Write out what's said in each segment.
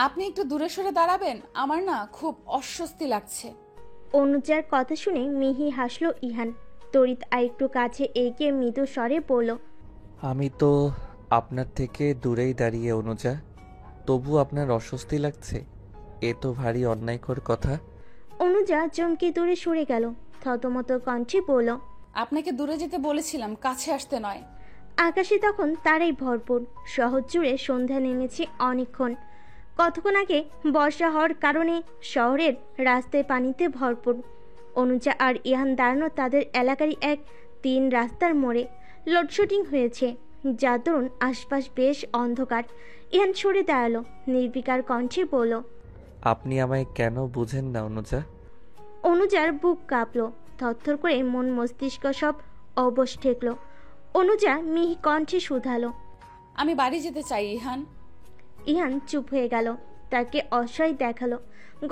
আপনি একটু দূরে সরে দাঁড়াবেন, আমার না খুব অস্বস্তি লাগছে। অনুজার কথা শুনে মিহি হাসল ইহান। তড়িৎ আরেকটু কাছে এগিয়ে মৃদু স্বরে বলল, আমি তো আপনার থেকে দূরেই দাঁড়িয়ে অনুজা, তবু আপনার অস্বস্তি লাগছে? এ তো ভারী অন্যায়কর কথা। অনুজা চমকে দূরে সরে গেল, থতমত কণ্ঠে বলল, আপনাকে দূরে যেতে বলেছিলাম, কাছে আসতে নয়। আকাশে তখন তারাই ভরপুর। শহর জুড়ে সন্ধ্যা নেমেছে অনেকক্ষণ। কতক্ষণ আগে বর্ষা হওয়ার কারণে শহরের রাস্তায় পানিতে ভরপুর। অনুজা আর ইহান দাঁড়ানো তাদের এলাকারই এক 3 রাস্তার মোড়ে। লোডশেডিং হয়েছে, যার দরুন আশপাশ বেশ অন্ধকার। ইহান সরে দাঁড়ালো, নির্বিকার কণ্ঠে বলল, আপনি আমায় কেন বুঝেন না অনুজা? অনুজার বুক কাঁপল, থরথর করে মন মস্তিষ্ক সব অবশ ঠেকল। অনুজা মিহি কণ্ঠে শুধালো, আমি বাড়ি যেতে চাই ইহান। ইহান চুপ হয়ে গেল, তাকে অসহায় দেখালো।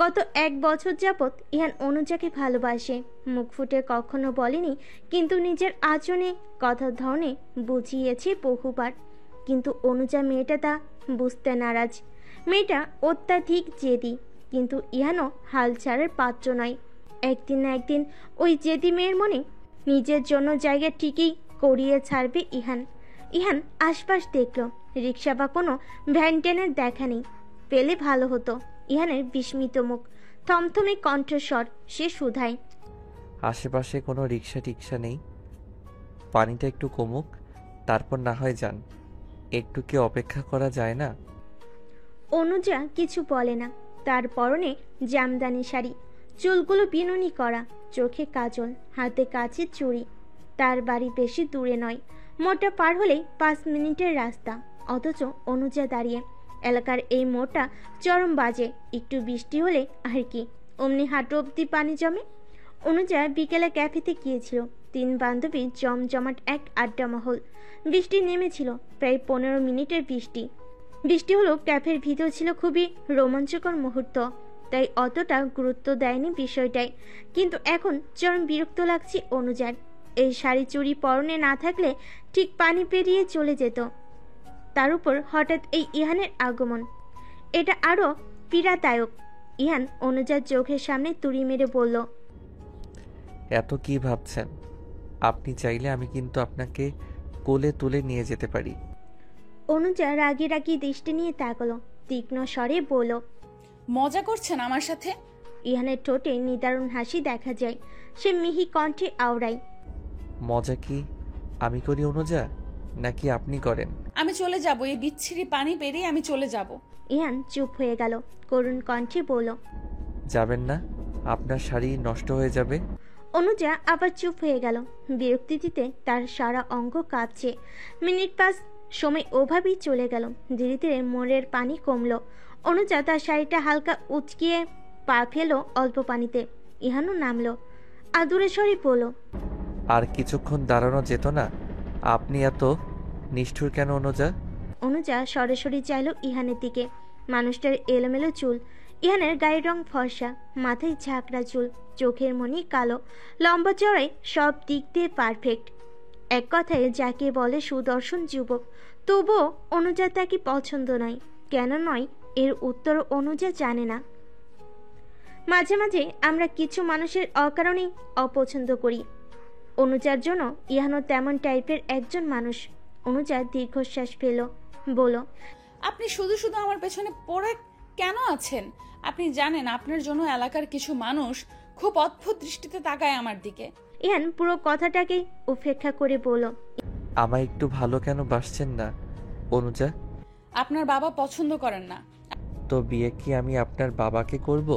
গত 1 বছর যাবৎ ইহান অনুজাকে ভালোবাসে, মুখ ফুটে কখনো বলেনি, কিন্তু নিজের আচরণে, কথার ধরনে বুঝিয়েছে বহুবার। কিন্তু অনুজা মেয়েটা তা বুঝতে নারাজ। মেয়েটা অত্যাধিক জেদি, কিন্তু ইহানও হাল ছাড়ার পাত্র নয়। একদিন না একদিন ওই জেদি মেয়ের মনে নিজের জন্য জায়গা ঠিকই করিয়ে ছাড়বে ইহান। ইহান আশপাশ দেখল, রিক্সা বা কোনো ভ্যান ট্যানের দেখা নেই। পেলে ভালো হতো। ইহানের বিস্মিত মুখ, থমথমে কণ্ঠস্বর, সে শুধায়, আশেপাশে কোনো রিক্সা টিক্সা নেই? পানিটা একটু কমুক, তারপর না হয় যান। একটু কি অপেক্ষা করা যায় না? অনুজা কিছু বলে না। তার পরনে জামদানি শাড়ি, চুলগুলো বিনুনি করা, চোখে কাজল, হাতে কাচের চুড়ি। তার বাড়ি বেশি দূরে নয়, মোড়টা পার হলেই 5 মিনিটের রাস্তা। অথচ অনুজা দাঁড়িয়ে। এলাকার এই মোড়টা চরম বাজে, একটু বৃষ্টি হলে আর কি অমনি হাঁটু অব্দি পানি জমে। অনুজা বিকেলে ক্যাফেতে গিয়েছিল। 3 বান্ধবী জমজমাট এক আড্ডা মহল। বৃষ্টি নেমেছিল, প্রায় 15 মিনিটের বৃষ্টি। বৃষ্টি হলো, ক্যাফের ভিতর ছিল খুবই রোমাঞ্চকর মুহূর্ত, তাই অতটা গুরুত্ব দেয়নি বিষয়টায়। কিন্তু এখন চরম বিরক্ত লাগছে অনুজার। এই শাড়ি চুড়ি পরনে না থাকলে ঠিক পানি পেরিয়ে চলে যেত। তার উপর হঠাৎ এই ইহানের আগমন, এটা আরো পীড়াদায়ক। ইহান অনুজার চোখের সামনে তুড়ি মেরে বলল, এত কি ভাবছেন? আপনি চাইলে আমি কিন্তু আপনাকে কোলে তুলে নিয়ে যেতে পারি। অনুজা রাগি রাগি দৃষ্টি নিয়ে তাকালো, তীক্ষ্ণ স্বরে বলল, মজা করছেন আমার সাথে? ইহানের ঠোঁটে নিদারুণ হাসি দেখা যায়। সে মিহি কণ্ঠে আওড়ায়, মজা কি আমি করি অনুজা, নাকি আপনি করেন? আমি চলে যাব, এই বিচ্ছিরি পানি পেরিয়ে আমি চলে যাব। ইহান চুপ হয়ে গেল, করুণ কণ্ঠে বলল, যাবেন না? আপনার শাড়ি নষ্ট হয়ে যাবে। অনুজা আবার চুপ হয়ে গেল। বিরক্তিতে তার সারা অঙ্গ কাঁপছে। মিনিট 5 সময় ওভাবেই চলে গেল। ধীরে ধীরে মোড়ের পানি কমলো। অনুজা তার শাড়িটা হালকা উচকিয়ে পা ফেলো অল্প পানিতে। ইহানও নামলো, আদুরে স্বরে বলল, আর কিছুক্ষণ দাঁড়ানো যেত না? আপনি এত নিষ্ঠুর কেন অনুজা? অনুজা সরাসরি চাইল ইহানের দিকে। মানুষটার এলোমেলো চুল, ইহানের গায়ের রং ফর্সা, মাথায় ঝাঁকড়া চুল, চোখের মনি কালো, লম্বা চড়াই, সব দিক দিয়ে পারফেক্ট। এক কথায় যাকে বলে সুদর্শন যুবক। তবুও অনুজা তাকে পছন্দ নয়। কেন নয়, এর উত্তর অনুজা জানে না। মাঝে মাঝে আমরা কিছু মানুষের অকারণেই অপছন্দ করি। অনুজার জন্য ইহানও তেমন টাইপের একজন মানুষ। অনুজা দীর্ঘশ্বাস ফেল, বলল, আপনি শুধু শুধু আমার পেছনে পড়ে কেন আছেন? আপনি জানেন আপনার জন্য এলাকার কিছু মানুষ খুব অদ্ভুত দৃষ্টিতে তাকায় আমার দিকে। ইহান পুরো কথাটাকে উপেক্ষা করে বলল, আমায় একটু ভালো কেন বাসছেন না অনুজা? আপনার বাবা পছন্দ করেন না। তো বিয়ে কি আমি আপনার বাবাকে করব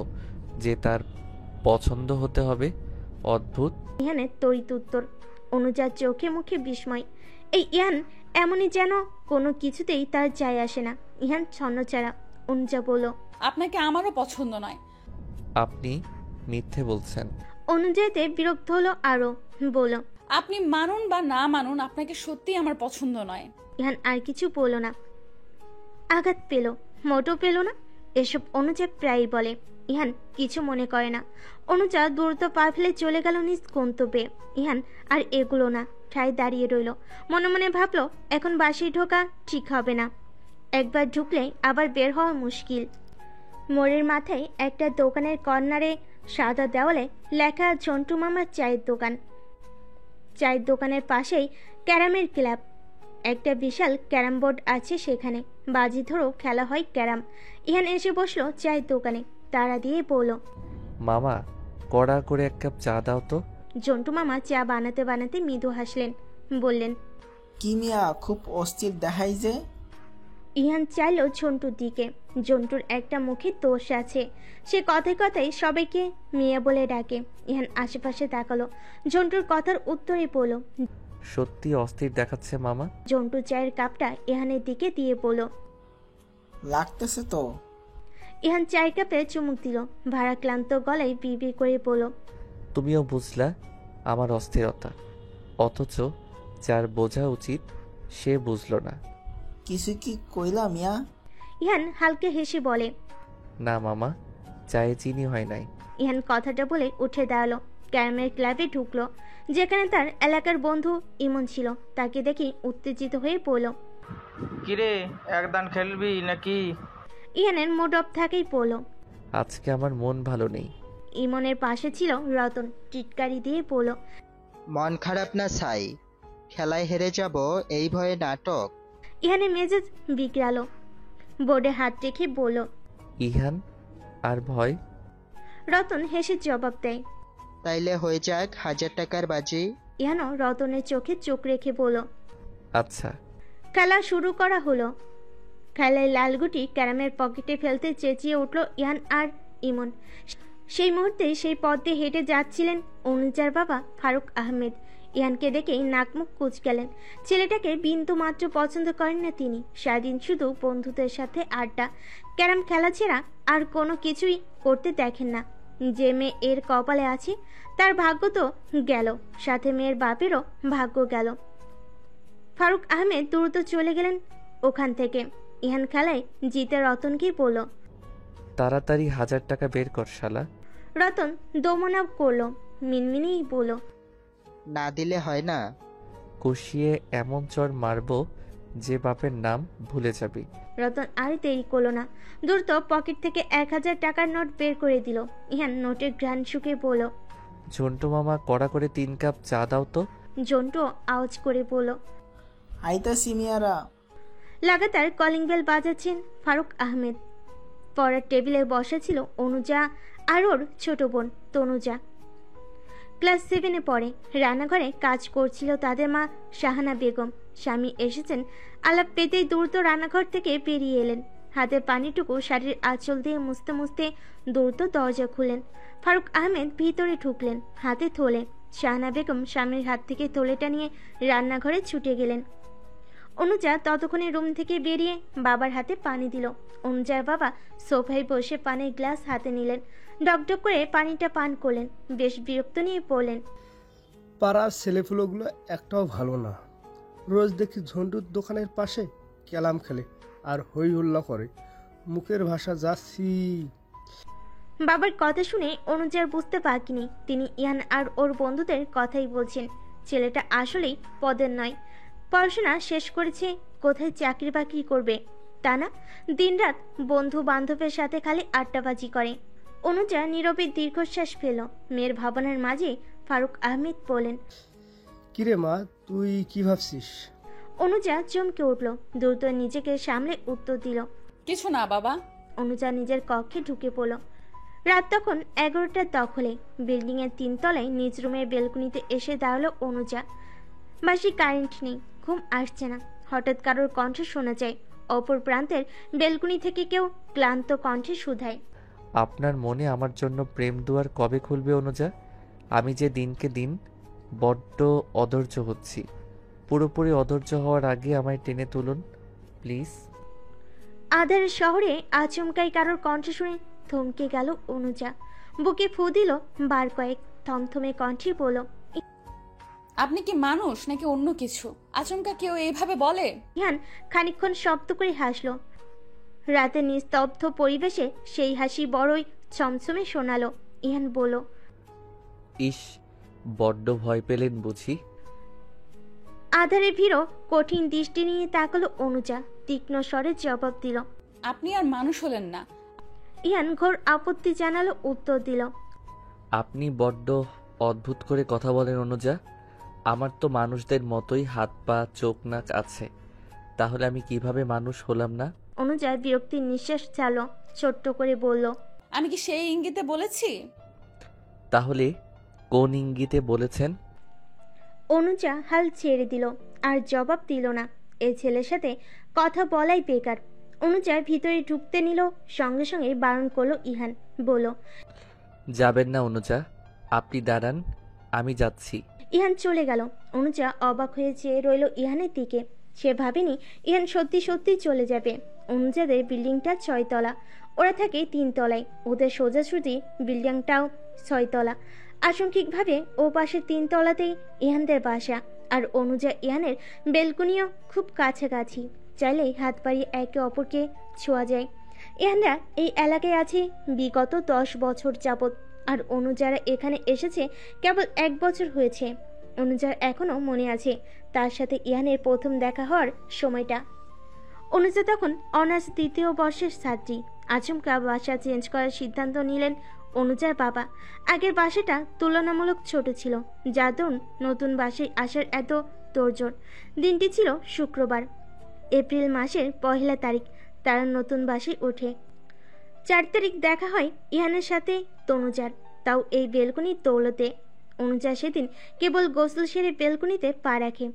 যে তার পছন্দ হতে হবে? অদ্ভুত। ইহানের তড়িৎ উত্তর। অনুজার চোখে মুখে বিস্ময়। এই ইহান এমনই যেন কোনো কিছুতেই তার যায় আসে না। ইহান ছন্নছাড়া। অনুজা বলল, আপনাকে আমারও পছন্দ নয়। আপনি মিথ্যে বলছেন। অনুজাতে বিরক্ত হলো আরো, বলল, আপনি মানুন বা না মানুন, আপনাকে সত্যি আমার পছন্দ নয়। ইহান আর কিছু বলল না। আঘাত পেল, মোটেও পেল না। এসব অনুজা প্রায়ই বলে। ইহান কিছু মনে করে না। অনুজা দ্রুত পা ফেলে চলে গেল নিজ গন্তব্যে। ইহান আর এগুলো না, ঠায় দাঁড়িয়ে রইল। মনে মনে ভাবলো, এখন বাসে ঢোকা ঠিক হবে না। একবার ঢুকলে আবার বের হওয়া মুশকিল। মোড়ের মাথায় একটা দোকানের কর্নারে সাদা দেওয়ালে লেখা ঝন্টু মামার চায়ের দোকান। চায়ের দোকানের পাশেই ক্যারামের ক্লাব। একটা বিশাল ক্যারাম বোর্ড আছে সেখানে, বাজি ধরেও খেলা হয় ক্যারাম। ইহান এসে বসলো চায়ের দোকানে, তাড়া দিয়ে বলল, মামা কড়া করে এক কাপ চা দাও তো। ঝন্টু মামা চা বানাতে বানাতে মৃদু হাসলেন, বললেন, কি মিয়া খুব অস্থির দেখাই যে। ইহান চাইল ঝন্টুর দিকে। ঝন্টুর একটা মুখে দোষ আছে, সে কথায় কথায় সবাইকে মেয়ে বলে ডাকে। ইহান আশেপাশে তাকালো, ঝন্টুর কথার উত্তরে বলল। সত্যি অস্থির দেখাচ্ছে মামা। ঝন্টু চায়ের কাপটা ইহানের দিকে দিয়ে বলল, লাগতেছে তো। ইহান চায়ের কাপে চুমুক দিল, ভারাক্লান্ত গলায় বিড়বিড় করে বলল, তুমিও বুঝলা আমার অস্থিরতা, অথচ যার বোঝা উচিত সে বুঝলো না। কিছু কি কইলা মিয়া? ইহান হালকা হেসে বলে, না মামা, চায়ে চিনি হয় নাই। ইহান কথাটা বলে উঠে দাঁড়ালো, ক্যারামের ক্লাবে ঢুকলো, যেখানে তার এলাকার বন্ধু ইমন ছিল। তাকে দেখে উত্তেজিত হয়ে পড়ল। কিরে একদান খেলবি নাকি? ইহানের মুড অফ থাকেই পড়ল। আজকে আমার মন ভালো নেই। ইমনের পাশে ছিল রতন, টিটকারি দিয়ে পড়ল, মন খারাপ না ছাই, খেলায় হেরে যাব এই ভয়ে নাটক। ইহানের মেজাজ বিগড়ালো, বোর্ডে হাত রেখে বলল, ইহান আর ভয়? রতন হেসে জবাব দেয়, তাইলে হয়ে যাক 1000 টাকার বাজি। ইহানও রতনের চোখে চোখ রেখে বলল, আচ্ছা। খেলা শুরু করা হলো। খেলায় লালগুটি ক্যারামের পকেটে ফেলতে চেঁচিয়ে উঠল ইহান আর ইমন। সেই মুহূর্তে সেই পথ দিয়ে হেঁটে যাচ্ছিলেন অনুজার বাবা ফারুক আহমেদ। ইহানকে দেখেই নাকমুখ কুঁচকালেন। ছেলেটাকে বিন্দু মাত্র পছন্দ করেন না তিনি। সারাদিন শুধু বন্ধুদের সাথে আড্ডা, ক্যারাম খেলা ছাড়া আর কোনো কিছুই করতে দেখেন না। যে মেয়ে এর কপালে আছে তার ভাগ্য তো গেল, সাথে মেয়ের বাপেরও ভাগ্য গেল। ফারুক আহমেদ দ্রুত চলে গেলেন ওখান থেকে। ইহান খেলায় জিতে রতনকেই বলল, তাড়াতাড়ি 1000 টাকা বের কর শালা। রতন দমনা করলো, মিনমিনেই বলল, না দিলে হয় না। কষিয়ে এমন চর মারবো যে বাপের নাম ভুলে যাবি। রতন আর দেরি করলো না, দ্রুত পকেট থেকে 1000 টাকার নোট বের করে দিল। ইহান নোটের ঘ্রাণ শুকে বলল, ঝন্টু মামা কড়া করে 3 কাপ চা দাও তো। জন্টু আওয়াজ করে বলল, আইতাছি মিয়ারা। লাগাতার কলিং বেল বাজাচ্ছেন ফারুক আহমেদ। পড়ার টেবিলে বসা ছিল অনুজা আর ওর ছোট বোন তনুজা। ক্লাস 7-এ পড়ে। রান্নাঘরে কাজ করছিল তাদের মা শাহানা বেগম। স্বামী এসেছেন আলাপ পেতেই দ্রুত রান্নাঘর থেকে বেরিয়ে এলেন। হাতে পানিটুকু শাড়ির আঁচল দিয়ে মুছতে মুছতে দ্রুত দরজা খুলেন। ফারুক আহমেদ ভিতরে ঢুকলেন, হাতে থলে। শাহানা বেগম স্বামীর হাত থেকে থলেটা নিয়ে রান্নাঘরে ছুটে গেলেন। অনুজা ততক্ষণে রুম থেকে বেরিয়ে বাবার হাতে পানি দিল। অনুজার বাবা সোফায় বসে পানির গ্লাস হাতে নিলেন, ডকডক করে পানিটা পান করলেন। বেশ বিরক্ত নিয়ে পড়লেন, পাড়ার ছেলেপুলোগুলো একটাও ভালো না। রোজ দেখি ঝন্টুর দোকানের পাশে ক্যালাম খেলে আর হই হুল্লা করে, মুখের ভাষা যাচ্ছি। বাবার কথা শুনে অনুজার বুঝতে পারেনি তিনি ইয়ান আর ওর বন্ধুদের কথাই বলছেন। ছেলেটা আসলেই পদের নয়, পড়াশোনা শেষ করেছে, কোথায় চাকরি বাকরি করবে তা না, দিনরাত বন্ধু বান্ধবের সাথে খালি আড্ডাবাজি করে। অনুজা নীরবে দীর্ঘশ্বাস ফেল। মেয়ের ভাবনার মাঝে ফারুক আহমেদ বলেন, কিরে মা, তুই কি ভাবছিস? অনুজা চমকে উঠল, দ্রুত নিজেকে সামলে উত্তর দিল, কিছু না বাবা। অনুজা নিজের কক্ষে ঢুকে পড়ল। রাত তখন 11টার দখলে। বিল্ডিং এর 3 তলায় নিজ রুমের বেলকুনিতে এসে দাঁড়ালো অনুজা। বাসি কারেন্ট নেই, ঘুম আসছে না। হঠাৎ কারোর কণ্ঠ শোনা যায়। অপর প্রান্তের বেলকুনি থেকে কেউ ক্লান্ত কণ্ঠে শুধায়, আপনার মনে আমার জন্য প্রেম দুয়ার কবে খুলবে অনুজা? আমি যে দিনকে দিন বড্ড অধৈর্য হচ্ছি। পুরোপুরি অধৈর্য হওয়ার আগে আমায় টেনে তুলুন প্লিজ। আধার শহরে আচমকাই কারোর কণ্ঠ শুনে থমকে গেল অনুজা। বুকে ফু দিল বার কয়েক, থমথমে কণ্ঠে বলল, আপনি কি মানুষ নাকি অন্য কিছু? আচমকা কেউ এইভাবে বলে? ইহান খানিকক্ষণ শব্দ করে হাসলো। রাতে নিস্তব্ধ পরিবেশে সেই হাসি বড়ই ছমছমে শোনালো। ইহান বলল, ইস, বড্ড ভয় পেলেন বুঝি? আধারে ভিড় কঠিন দৃষ্টি নিয়ে তাকালো অনুজা। তীক্ষ্ণ স্বরে জবাব দিল, আপনি আর মানুষ হলেন না। ইহান ঘোর আপত্তি জানালো, উত্তর দিল। আপনি বড্ড অদ্ভুত করে কথা বলেন অনুজা। আমার তো মানুষদের মতোই হাত পা চোখ নাক আছে, তাহলে আমি কিভাবে মানুষ হলাম না? অনুজা বিরক্তির নিঃশ্বাস ছাড়ল, ছোট্ট করে বলল। আমি কি সেই ইঙ্গিতে বলেছি? তাহলে কোন ইঙ্গিতে বলেছেন? অনুজা হাল ছেড়ে দিল, আর জবাব দিল না। এই ছেলের সাথে কথা বলাই বেকার। অনুজা ভিতরে ঢুকতে নিল, সঙ্গে সঙ্গে বারণ করলো ইহান। বলল, যাবেন না অনুজা, আপনি দাঁড়ান, আমি যাচ্ছি। ইহান চলে গেল। অনুজা অবাক হয়ে চেয়ে রইল ইহানের দিকে। সে ভাবেনি ইহান সত্যি সত্যি চলে যাবে। অনুজাদের বিল্ডিংটা 6 তলা, ওরা থাকে 3 তলায়। ওদের সোজাসুজি বিল্ডিংটাও 6 তলা। আংশিকভাবে ও পাশে 3 তলাতেই ইহানদের বাসা। আর অনুজা ইহানের বেলকুনিও খুব কাছাকাছি, চাইলেই হাত বাড়িয়ে একে অপরকে ছোঁয়া যায়। ইহানরা এই এলাকায় আছে বিগত 10 বছর যাবৎ, আর অনুজারা এখানে এসেছে কেবল 1 বছর হয়েছে। অনুজার এখনো মনে আছে তার সাথে ইহানের প্রথম দেখা হওয়ার সময়টা। অনুজা তখন অনার্স 2য় বর্ষের ছাত্রী। আচমকা বাসা চেঞ্জ করার সিদ্ধান্ত নিলেন অনুজার বাবা। আগের বাসাটা তুলনামূলক ছোট ছিল, যার দরুন নতুন বাসায় আসার এত তোড়জোড়। দিনটি ছিল শুক্রবার, এপ্রিল মাসের 1 তারিখ। তারা নতুন বাসায় ওঠে। 4 তারিখ দেখা হয় ইহানের সাথে তনুজার, তাও এই বেলকনির দৌলতে। অনুজা সেদিন কেবল গোসল সেরে বেলকনিতে পা রাখে।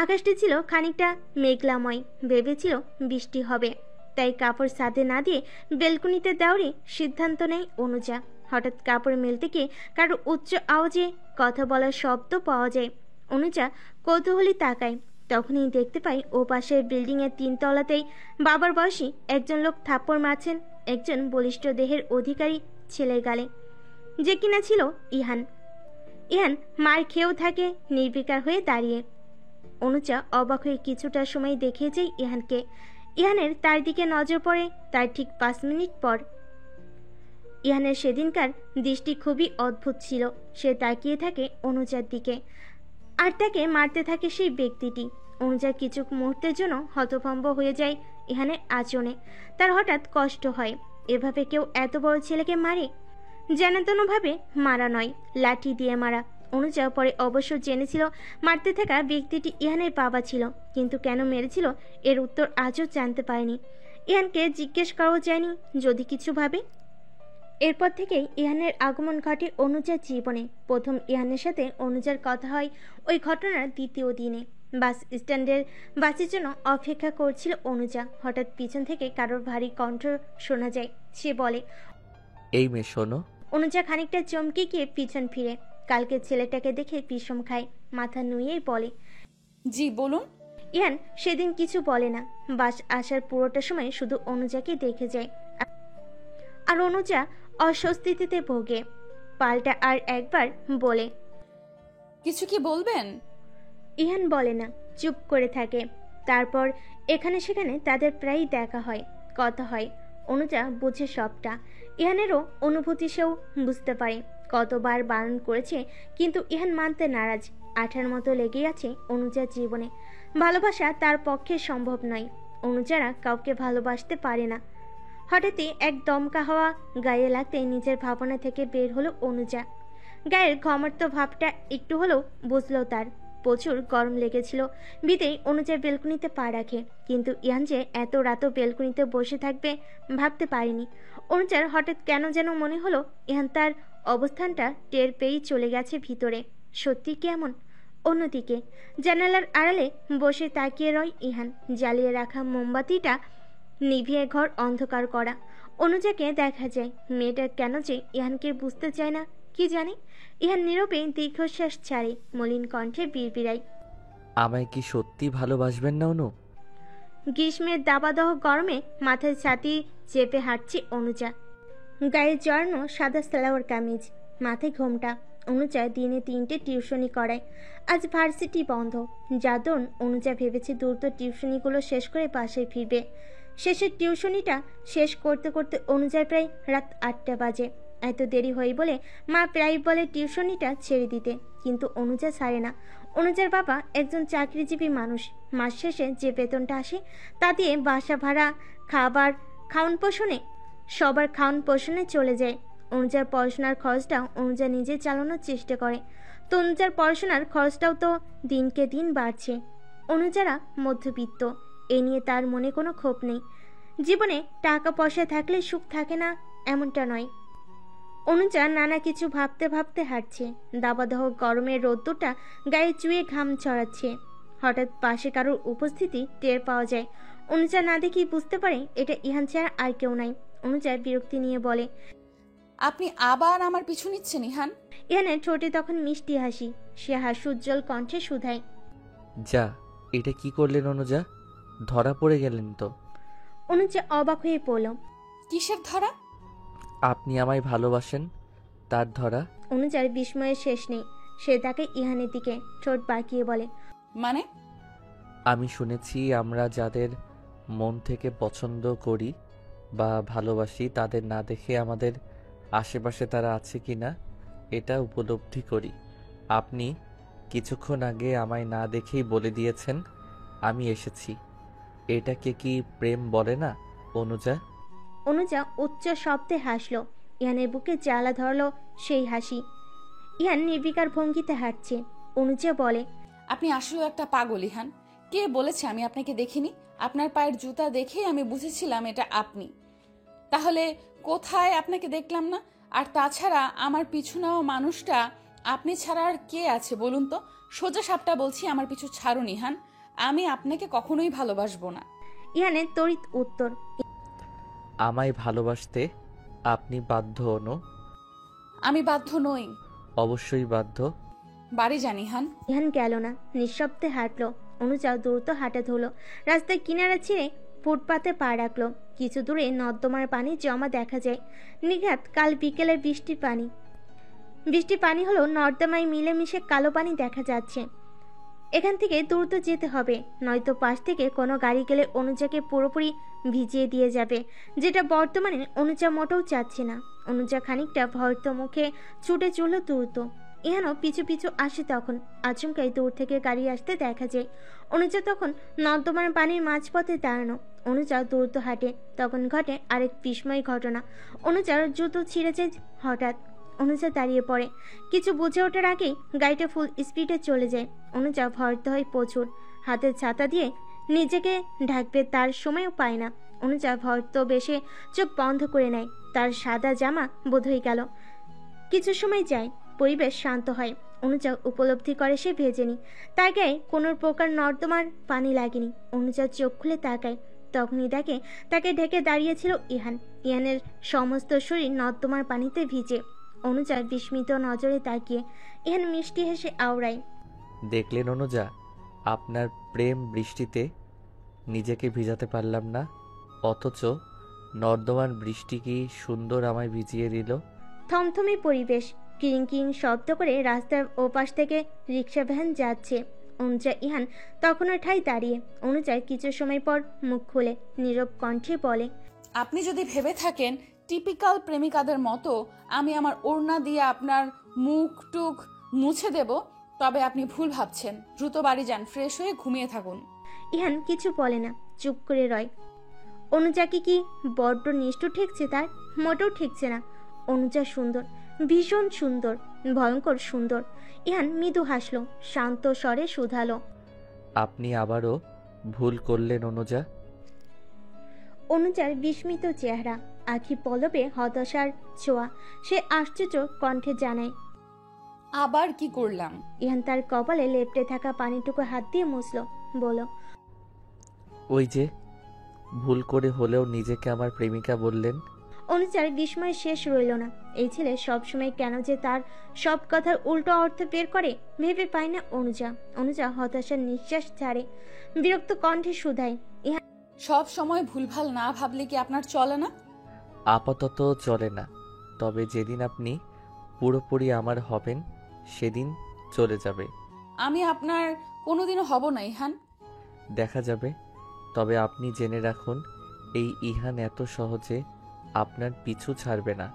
আকাশটি ছিল খানিকটা মেঘলাময়, ভেবেছিল বৃষ্টি হবে, তাই কাপড় ছাদে না দিয়ে বেলকনিতে দেওয়ারই সিদ্ধান্ত নেয় অনুজা। হঠাৎ কাপড় মেলতে গিয়ে কারো উচ্চ আওয়াজে কথা বলার শব্দ পাওয়া যায়। অনুজা কৌতূহলী তাকায়, তখনই দেখতে পাই ও পাশের বিল্ডিংয়ের 3 তলাতেই বাবার বয়সী একজন লোক থাপ্পড় মারছেন একজন বলিষ্ঠ দেহের অধিকারী ছেলের গালে, যে কিনা ছিল ইহান। ইহান মার খেয়েও থাকে নির্বিকার হয়ে দাঁড়িয়ে। অনুজা অবাক হয়ে কিছুটা সময় দেখে যায় ইহানকে। ইহানের তার দিকে নজর পড়ে তার ঠিক 5 মিনিট পর। ইহানের সেদিনকার দৃষ্টি খুবই অদ্ভুত ছিল। সে তাকিয়ে থাকে অনুজার দিকে, আর তাকে মারতে থাকে সেই ব্যক্তিটি। অনুজা কিছু মুহূর্তের জন্য হতভম্ব হয়ে যায় ইহানের আচরণে। তার হঠাৎ কষ্ট হয়, এভাবে কেউ এত বড় ছেলেকে মারে। যেনতেনভাবে মারা নয়, লাঠি দিয়ে মারা। অনুজা পরে অবশ্য জেনেছিল মারতে থাকা ব্যক্তিটি ইহানের বাবা ছিল, কিন্তু কেন মেরেছিল এর উত্তর আজও জানতে পারেনি। ইহানকে জিজ্ঞেস করাও যায়নি যদি কিছু ভাবে। এরপর থেকেই ইহানের আগমন ঘটে অনুজার জীবনে। প্রথম ইহানের সাথে অনুজার কথা হয় ওই ঘটনার 2য় দিনে। বাস স্ট্যান্ডের বাসের জন্য অপেক্ষা করছিল অনুজা। হঠাৎ পিছন থেকে কারোর ভারী কণ্ঠ শোনা যায়। সে বলে, এই মেয়ে শোনো। অনুজা খানিকটা চমকে গিয়ে পিছন ফিরে। কালকে ছেলেটাকে দেখে বিষম খায়, মাথা নুয়েই বলে, জি বলুন। ইহান সেদিন কিছু বলে না। বাস আসার পুরোটা সময় শুধু অনুজাকে দেখে যায়, আর অনুজা অস্বস্তিতে ভোগে। পাল্টা আর একবার বলে, কিছু কি বলবেন? ইহান বলে না, চুপ করে থাকে। তারপর এখানে সেখানে তাদের প্রায়ই দেখা হয়, কথা হয়। অনুজা বুঝে সবটা। ইহানেরও অনুভূতি সেও বুঝতে পারে। কতবার বারণ করেছে, কিন্তু ইহান মানতে নারাজ। আঠার মতো লেগেই আছে অনুজার জীবনে। ভালোবাসা তার পক্ষে সম্ভব নয়। অনুজারা কাউকে ভালোবাসতে পারে না। হঠাৎই এক দমকা হাওয়া গায়ে লাগতে নিজের ভাবনা থেকে বের হলো অনুজা। গায়ের ঘমর্ত ভাবটা একটু হলেও বুঝলো তার। প্রচুর গরম লেগেছিল, বিদেই অনুজা বেলকুনিতে পা রাখে। কিন্তু ইহান যে এত রাতও বেলকুনিতে বসে থাকবে ভাবতে পারেনি। অনুজার হঠাৎ কেন যেন মনে হলো ইহান তার অবস্থানটা টের পেয়েই চলে গেছে ভিতরে। সত্যি কেমন? অন্যদিকে জানালার আড়ালে বসে তাকিয়ে রয় ইহান। জ্বালিয়ে রাখা মোমবাতিটা নিভিয়ে ঘর অন্ধকার করা। অনুজাকে দেখা যায়। মেয়েটা কেন যে ইহানকে বুঝতে চায় না কি জানে। ইহান নীরবে দীর্ঘশ্বাস ছাড়ে, মলিন কণ্ঠে বিড়বিড়ায়, আমায় কি সত্যি ভালোবাসবেন না অনু? গ্রীষ্মের দাবাদহ গরমে মাথায় ছাতি চেপে হাঁটছে অনুজা। গায়ে জড়ানো সাদা সালোয়ার কামিজ, মাথায় ঘোমটা। অনুজা দিনে 3টে টিউশনি করায়। আজ ভার্সিটি বন্ধ, যার দরুন অনুজা ভেবেছে দ্রুত টিউশনিগুলো শেষ করে বাসায় ফিরবে। শেষের টিউশনিটা শেষ করতে করতে অনুজার প্রায় রাত 8টা বাজে। এত দেরি হয় বলে মা প্রায় বলে টিউশনিটা ছেড়ে দিতে, কিন্তু অনুজা ছাড়ে না। অনুজার বাবা একজন চাকরিজীবী মানুষ। মাস শেষে যে বেতনটা আসে তা দিয়ে বাসা ভাড়া, খাবার, খাওন পোষণে সবার খাওয়ান পোষণে চলে যায়। অনুজার পড়াশোনার খরচটাও অনুজা নিজে চালানোর চেষ্টা করে। তো অনুজার পড়াশোনার খরচটাও তো দিনকে দিন বাড়ছে। অনুজারা মধ্যবিত্ত, এ নিয়ে তার মনে কোনো ক্ষোভ নেই। জীবনে টাকা পয়সা থাকলে সুখ থাকে না এমনটা নয়। অনুজা নানা কিছু ভাবতে ভাবতে হাঁটছে। দাবাদহ গরমের রোদ্দুরটা গায়ে চুয়ে ঘাম ছড়াচ্ছে। হঠাৎ পাশে কারোর উপস্থিতি টের পাওয়া যায়। অনুজা না দেখেই বুঝতে পারে এটা ইহান ছাড়া আর কেউ নাই। অনুজা বিরক্তি নিয়ে বলে, আপনি আবার আমার পিছু নিচ্ছেন ইহান? ইহানের ঠোঁটে তখন মিষ্টি হাসি। সে হাস্যোজ্জ্বল কণ্ঠে শুধায়, যা, এটা কি করলেন অনুজা? ধরা পড়ে গেলেন তো। অনুজা অবাক হয়ে পড়ল। কিসের ধরা? আপনি আমায় ভালোবাসেন তার ধরা। অনুজার বিস্ময়ের শেষ নেই। সে তাকে ইহানের দিকে ঠোঁট বাঁকিয়ে বলে, মানে? আমি শুনেছি আমরা যাদের মন থেকে পছন্দ করি বা ভালোবাসি তাদের না দেখে আমাদের আশেপাশে তারা আছে কিনা এটা উপলব্ধি করি। আপনি কিছুক্ষণ আগে আমায় না দেখেই বলে দিয়েছেন আমি এসেছি। এটাকে কি প্রেম বলে না অনুজা? অনুজা উচ্চ শব্দে হাসল। ইহানের বুকে জ্বালা ধরল সেই হাসি। ইহান নির্বিকার ভঙ্গিতে হাঁটছে। অনুজা বলে, আপনি আসলে একটা পাগল ইহান। কে বলেছে আমি আপনাকে দেখিনি? আপনার পায়ের জুতা দেখেই আমি বুঝেছিলাম এটা আপনি। তাহলে কোথায় আপনাকে দেখলাম না? আর তাছাড়া আমার পিছু নেওয়া মানুষটা আপনি ছাড়া আর কে আছে বলুন তো? সোজা সাপটা বলছি, আমার পিছু ছাড়ুন ইহান। আমি আপনাকে কখনোই ভালোবাসবো না। ইহানের তড়িৎ উত্তর, আমায় ভালোবাসতে আপনি বাধ্য অনু। আমি বাধ্য নই। অবশ্যই বাধ্য। বাড়ি যান ইহান। ইহান গেল না, নিঃশব্দে হাঁটলো। অনুজা দ্রুত হাঁটা ধরল। রাস্তায় কিনারা ছিঁড়ে ফুটপাতে পা রাখলো। কিছু দূরে নর্দমার পানি জমা দেখা যায়। নিঘাত কাল বিকেলের বৃষ্টির পানি হলো নর্দমায় মিলেমিশে কালো পানি দেখা যাচ্ছে। এখান থেকে দ্রুত যেতে হবে, নয়তো পাশ থেকে কোনো গাড়ি গেলে অনুজাকে পুরোপুরি ভিজিয়ে দিয়ে যাবে, যেটা বর্তমানে অনুজা মোটেও চাচ্ছে না। অনুজা খানিকটা ভয়ত মুখে ছুটে চলল দ্রুত। ইহানও পিছু পিছু আসে। তখন আচমকাই দূর থেকে গাড়ি আসতে দেখা যায়। অনুজা তখন নর্দমার পানির মাঝপথে দাঁড়ানো। অনুজা দ্রুত হাঁটে। তখন ঘটে আরেক বিস্ময় ঘটনা। অনুজার জুতো ছিঁড়ে যায় হঠাৎ। অনুজা দাঁড়িয়ে পড়ে। কিছু বুঝে ওঠার আগেই গাড়িটা ফুল স্পিডে চলে যায়। অনুজা ভয়ত হয় প্রচুর। হাতে ছাতা দিয়ে নিজেকে ঢাকবে তার সময়ও পায় না। অনুজা ভয়ত বেশে চোখ বন্ধ করে নেয়। তার সাদা জামা বোধ হয়ে গেল। কিছু সময় যায়, পরিবেশ শান্ত হয়। অনুজা উপলব্ধি করে সে ভেজেনি। তার গায়ে কোনো প্রকার নর্দমার পানি লাগেনি। অনুজা চোখ খুলে তাকায়। তখনই দেখে তাকে ঢেকে দাঁড়িয়েছিল ইহান। ইহানের সমস্ত শরীর নর্দমার পানিতে ভিজে। অনুজা বিস্মিত নজরে তাকিয়ে। ইহান মিষ্টি হেসে আওড়ায়, দেখলেন অনুজা, আপনার প্রেম বৃষ্টিতে নিজেকে ভিজাতে পারলাম না, অথচ নর্দমার বৃষ্টি কি সুন্দর আমায় ভিজিয়ে দিল। থমথমে পরিবেশ। কিং কিং শব্দ করে রাস্তার ওপাশ থেকে রিক্সা ভ্যান যাচ্ছে। অনুজা ইহান তখনও ঠাই দাঁড়িয়ে। অনুজা কিছু সময় পর মুখ খুলে নীরব কণ্ঠে বলে, আপনি যদি ভেবে থাকেন টিপিক্যাল প্রেমিকাদের মতো আমি আমার ওড়না দিয়ে আপনার মুখ টুক মুছে দেব, তবে আপনি ভুল ভাবছেন। দ্রুত বাড়ি যান, ফ্রেশ হয়ে ঘুমিয়ে থাকুন। ইহান কিছু বলে না, চুপ করে রয়। অনুজাকে কি বড্ড নিষ্ঠুর ঠেকছে তার? মোটেও ঠেকছে না। অনুজা সুন্দর, ভীষণ সুন্দর, ভয়ঙ্কর সুন্দর। ইহান মৃদু হাসলো, শান্ত স্বরে শুধালো, আপনি আবারও ভুল করলেন অনুজা। অনুজার বিস্মিত চেহারা, আখি পলবে হতাশার ছোঁয়া। সে আশ্চর্য কণ্ঠে জানায়, আবার কি করলাম? ইহান তার কপালে লেপটে থাকা পানিটুকু হাত দিয়ে মুছল। বলল, ওই যে ভুল করে হলেও নিজেকে আমার প্রেমিকা বললেন। অনুজার বিস্ময় শেষ রইল না। এই ছেলে সবসময় কেন যে তার সব কথার উল্টো অর্থ বের করে ভেবে পায় না অনুজা। অনুজা হতাশার নিঃশ্বাস ছাড়ে, বিরক্ত কণ্ঠে শুধায়, সব সময় ভুলভাল না ভাবলে কি আপনার চলে না? আপাতত চলে না, তবে যেদিন আপনি পুরোপুরি আমার হবেন সেদিন চলে যাবে। আমি আপনার কোনোদিনও হব না ইহান। দেখা যাবে। তবে আপনি জেনে রাখুন, এই ইহান এত সহজে আপনার পিছু ছাড়বে না।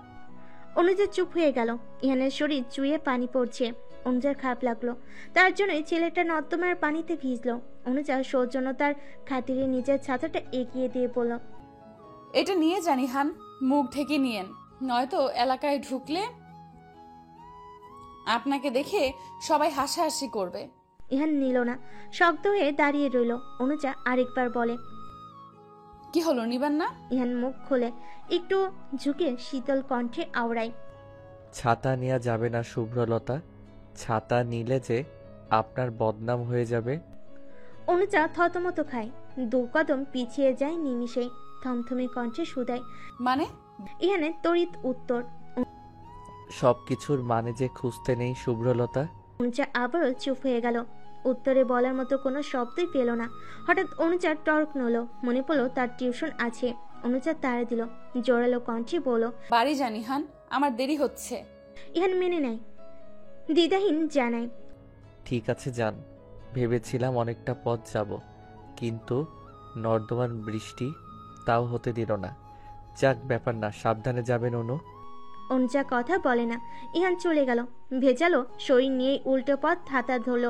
অনুজা চুপ হয়ে গেল। ইহানের শরীর চুইয়ে পানি পড়ছে। অনুজার খারাপ লাগলো। তার জন্যই ছেলেটা নর্দমার পানিতে ভিজলো। অনুজা সৌজন্যতার খাতিরে নিজের ছাতাটা এগিয়ে দিয়ে বলল, এটা নিয়ে যান ইহান, মুখ ঢেকে নিয়েন, নয়তো এলাকায় ঢুকলে আপনাকে দেখে সবাই হাসাহাসি করবে। ইহান নিল না, শক্ত হয়ে দাঁড়িয়ে রইল। অনুজা আরেকবার বলে, কি হলো, নিবেন না? ইহান মুখ খোলে, একটু ঝুঁকে শীতল কণ্ঠে আওড়ায়, ছাতা নেওয়া যাবে না শুভ্রলতা, ছাতা নিলে যে আপনার বদনাম হয়ে যাবে। অনুজা থতমত খায়, 2 কদম পিছিয়ে যায় নিমিষেই। থমথমে কণ্ঠে শুধায়। মানে? ইহানের তড়িৎ উত্তর। সবকিছুর মানে যে খুঁজতে নেই শুভ্রলতা। অনুজা আবারও চুপ হয়ে গেল। উত্তরে বলার মতো কোনো শব্দই পেল না। হঠাৎ অনুজার টর্ক নল, মনে পড়ল তার টিউশন আছে। অনুজা তাড়া দিল, জোরালো কণ্ঠে বলল, বাড়ি জানি হান, আমার দেরি হচ্ছে। ইহান মেনে নেয়, দ্বিধাহীন জানায়, ঠিক আছে যান, ভেবেছিলাম অনেকটা পথ যাব, কিন্তু নর্দমান বৃষ্টি তাও হতে দিল না। যাক, ব্যাপার না, সাবধানে যাবেন অনু। অনুজা কথা বলে না। ইহান চলে গেল। ভেজালো শরীর নিয়ে উল্টো পথ হাতা ধরল।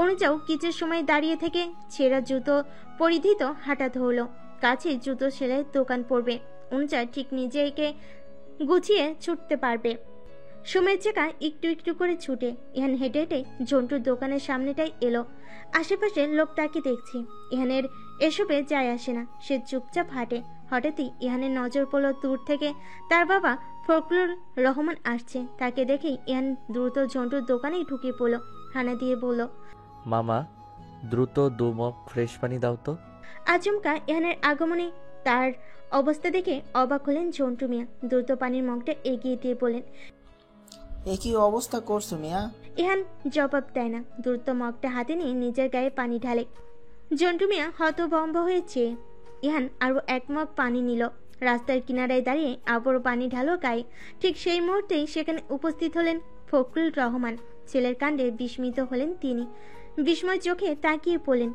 অনুজাও কিছু সময় দাঁড়িয়ে থেকে ছেঁড়া জুতো পরিধিত হাঁটা ধরল। কাছে জুতো সেলাইয়ের দোকান পড়বে। অনুজা ঠিক নিজেকে গুছিয়ে ছুটতে পারবে। সময়ের চাকা একটু একটু করে ছুটে ইহান হেঁটে হেঁটে ঝন্টুর দোকানের সামনেটাই এলো। আশেপাশে লোক তাকে দেখছে। ইহানের এসবে যায় আসে না, সে চুপচাপ হাঁটে। হঠাৎই ইহানের নজর পড়ল দূর থেকে তার বাবা ফখরুল রহমান আসছে। তাকে দেখেই ইহান দ্রুত ঝন্টুর দোকানেই ঢুকে পড়ল। হানা দিয়ে বলল, মামা, দ্রুত 2 মগ ফ্রেশ পানি দাও তো। আচমকা ইহানের আগমনে তার অবস্থা দেখে অবাক হলেন ঝন্টু মিয়া। দ্রুত পানির মগটা এগিয়ে দিয়ে বলেন, এ কি অবস্থা করছো মিয়া? ইহান জবাব দেয় না, দ্রুত মগটা হাতে নিয়ে নিজের গায়ে পানি ঢালে। ঝন্টু মিয়া হতভম্ব হয়েছে। ইহান আরো 1 মগ পানি নিল। রাস্তার কিনারায় দাঁড়িয়ে আবারও পানি ঢালো গায়ে। ঠিক সেই মুহূর্তেই সেখানে উপস্থিত হলেন ফখরুল রহমান। ছেলের কাণ্ডে বিস্মিত হলেন তিনি। বিস্ময় চোখে তাকিয়ে পড়লেন।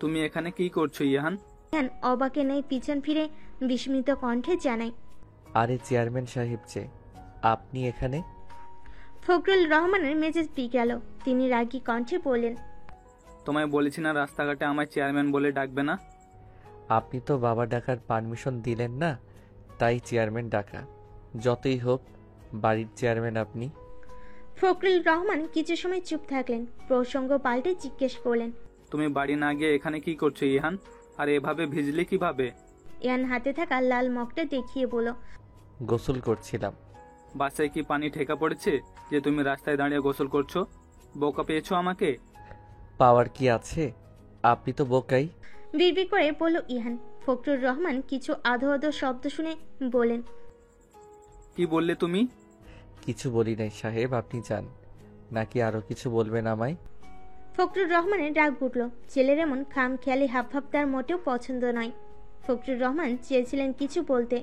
তুমি এখানে কি করছো ইহান? ইহান অবাকে নেই পিছন ফিরে বিস্মিত কণ্ঠে জানায়, আরে চেয়ারম্যান সাহেব যে, আপনি এখানে? ফখরুল রহমানের মেজাজ বিগড়াল। তিনি রাগী কণ্ঠে বললেন, তোমায় বলেছি না রাস্তাঘাটে আমায় চেয়ারম্যান বলে ডাকবে না। আপনি তো বাবা ডাকার পারমিশন দিলেন না, তাই চেয়ারম্যান ডাকা। যতই হোক বাড়ির চেয়ারম্যান আপনি। ফখরুল রহমান কিছু সময় চুপ থাকলেন। প্রসঙ্গ পাল্টে জিজ্ঞেস করলেন, তুমি বাড়ি না গিয়ে এখানে কি করছো ইহান? আর এভাবে ভিজলে কিভাবে? ইয়ান হাতে থাকা লাল মগটা দেখিয়ে বলল, গোসল করছিলাম। বাসায় কি পানি ঠেকা পড়েছে যে তুমি রাস্তায় দাঁড়িয়ে গোসল করছো? বোকা পেয়েছো আমাকে? পাওয়ার কি আছে? আপনি তো বোকাই। বিড়বিড় করে বলল ইহান। ফখরুল রহমান কিছু আধো আধো শব্দ শুনে বলেন, কি বললে তুমি? কিছু বলি নাই সাহেব, আপনি যান। নাকি আরো কিছু বলবেন আমায়? ফখরুল রহমানের রাগ উঠল। ছেলের এমন খামখেয়ালি হাবভাব তার মোটেও পছন্দ নয়। ফখরুল রহমান চেয়েছিলেন কিছু বলতে,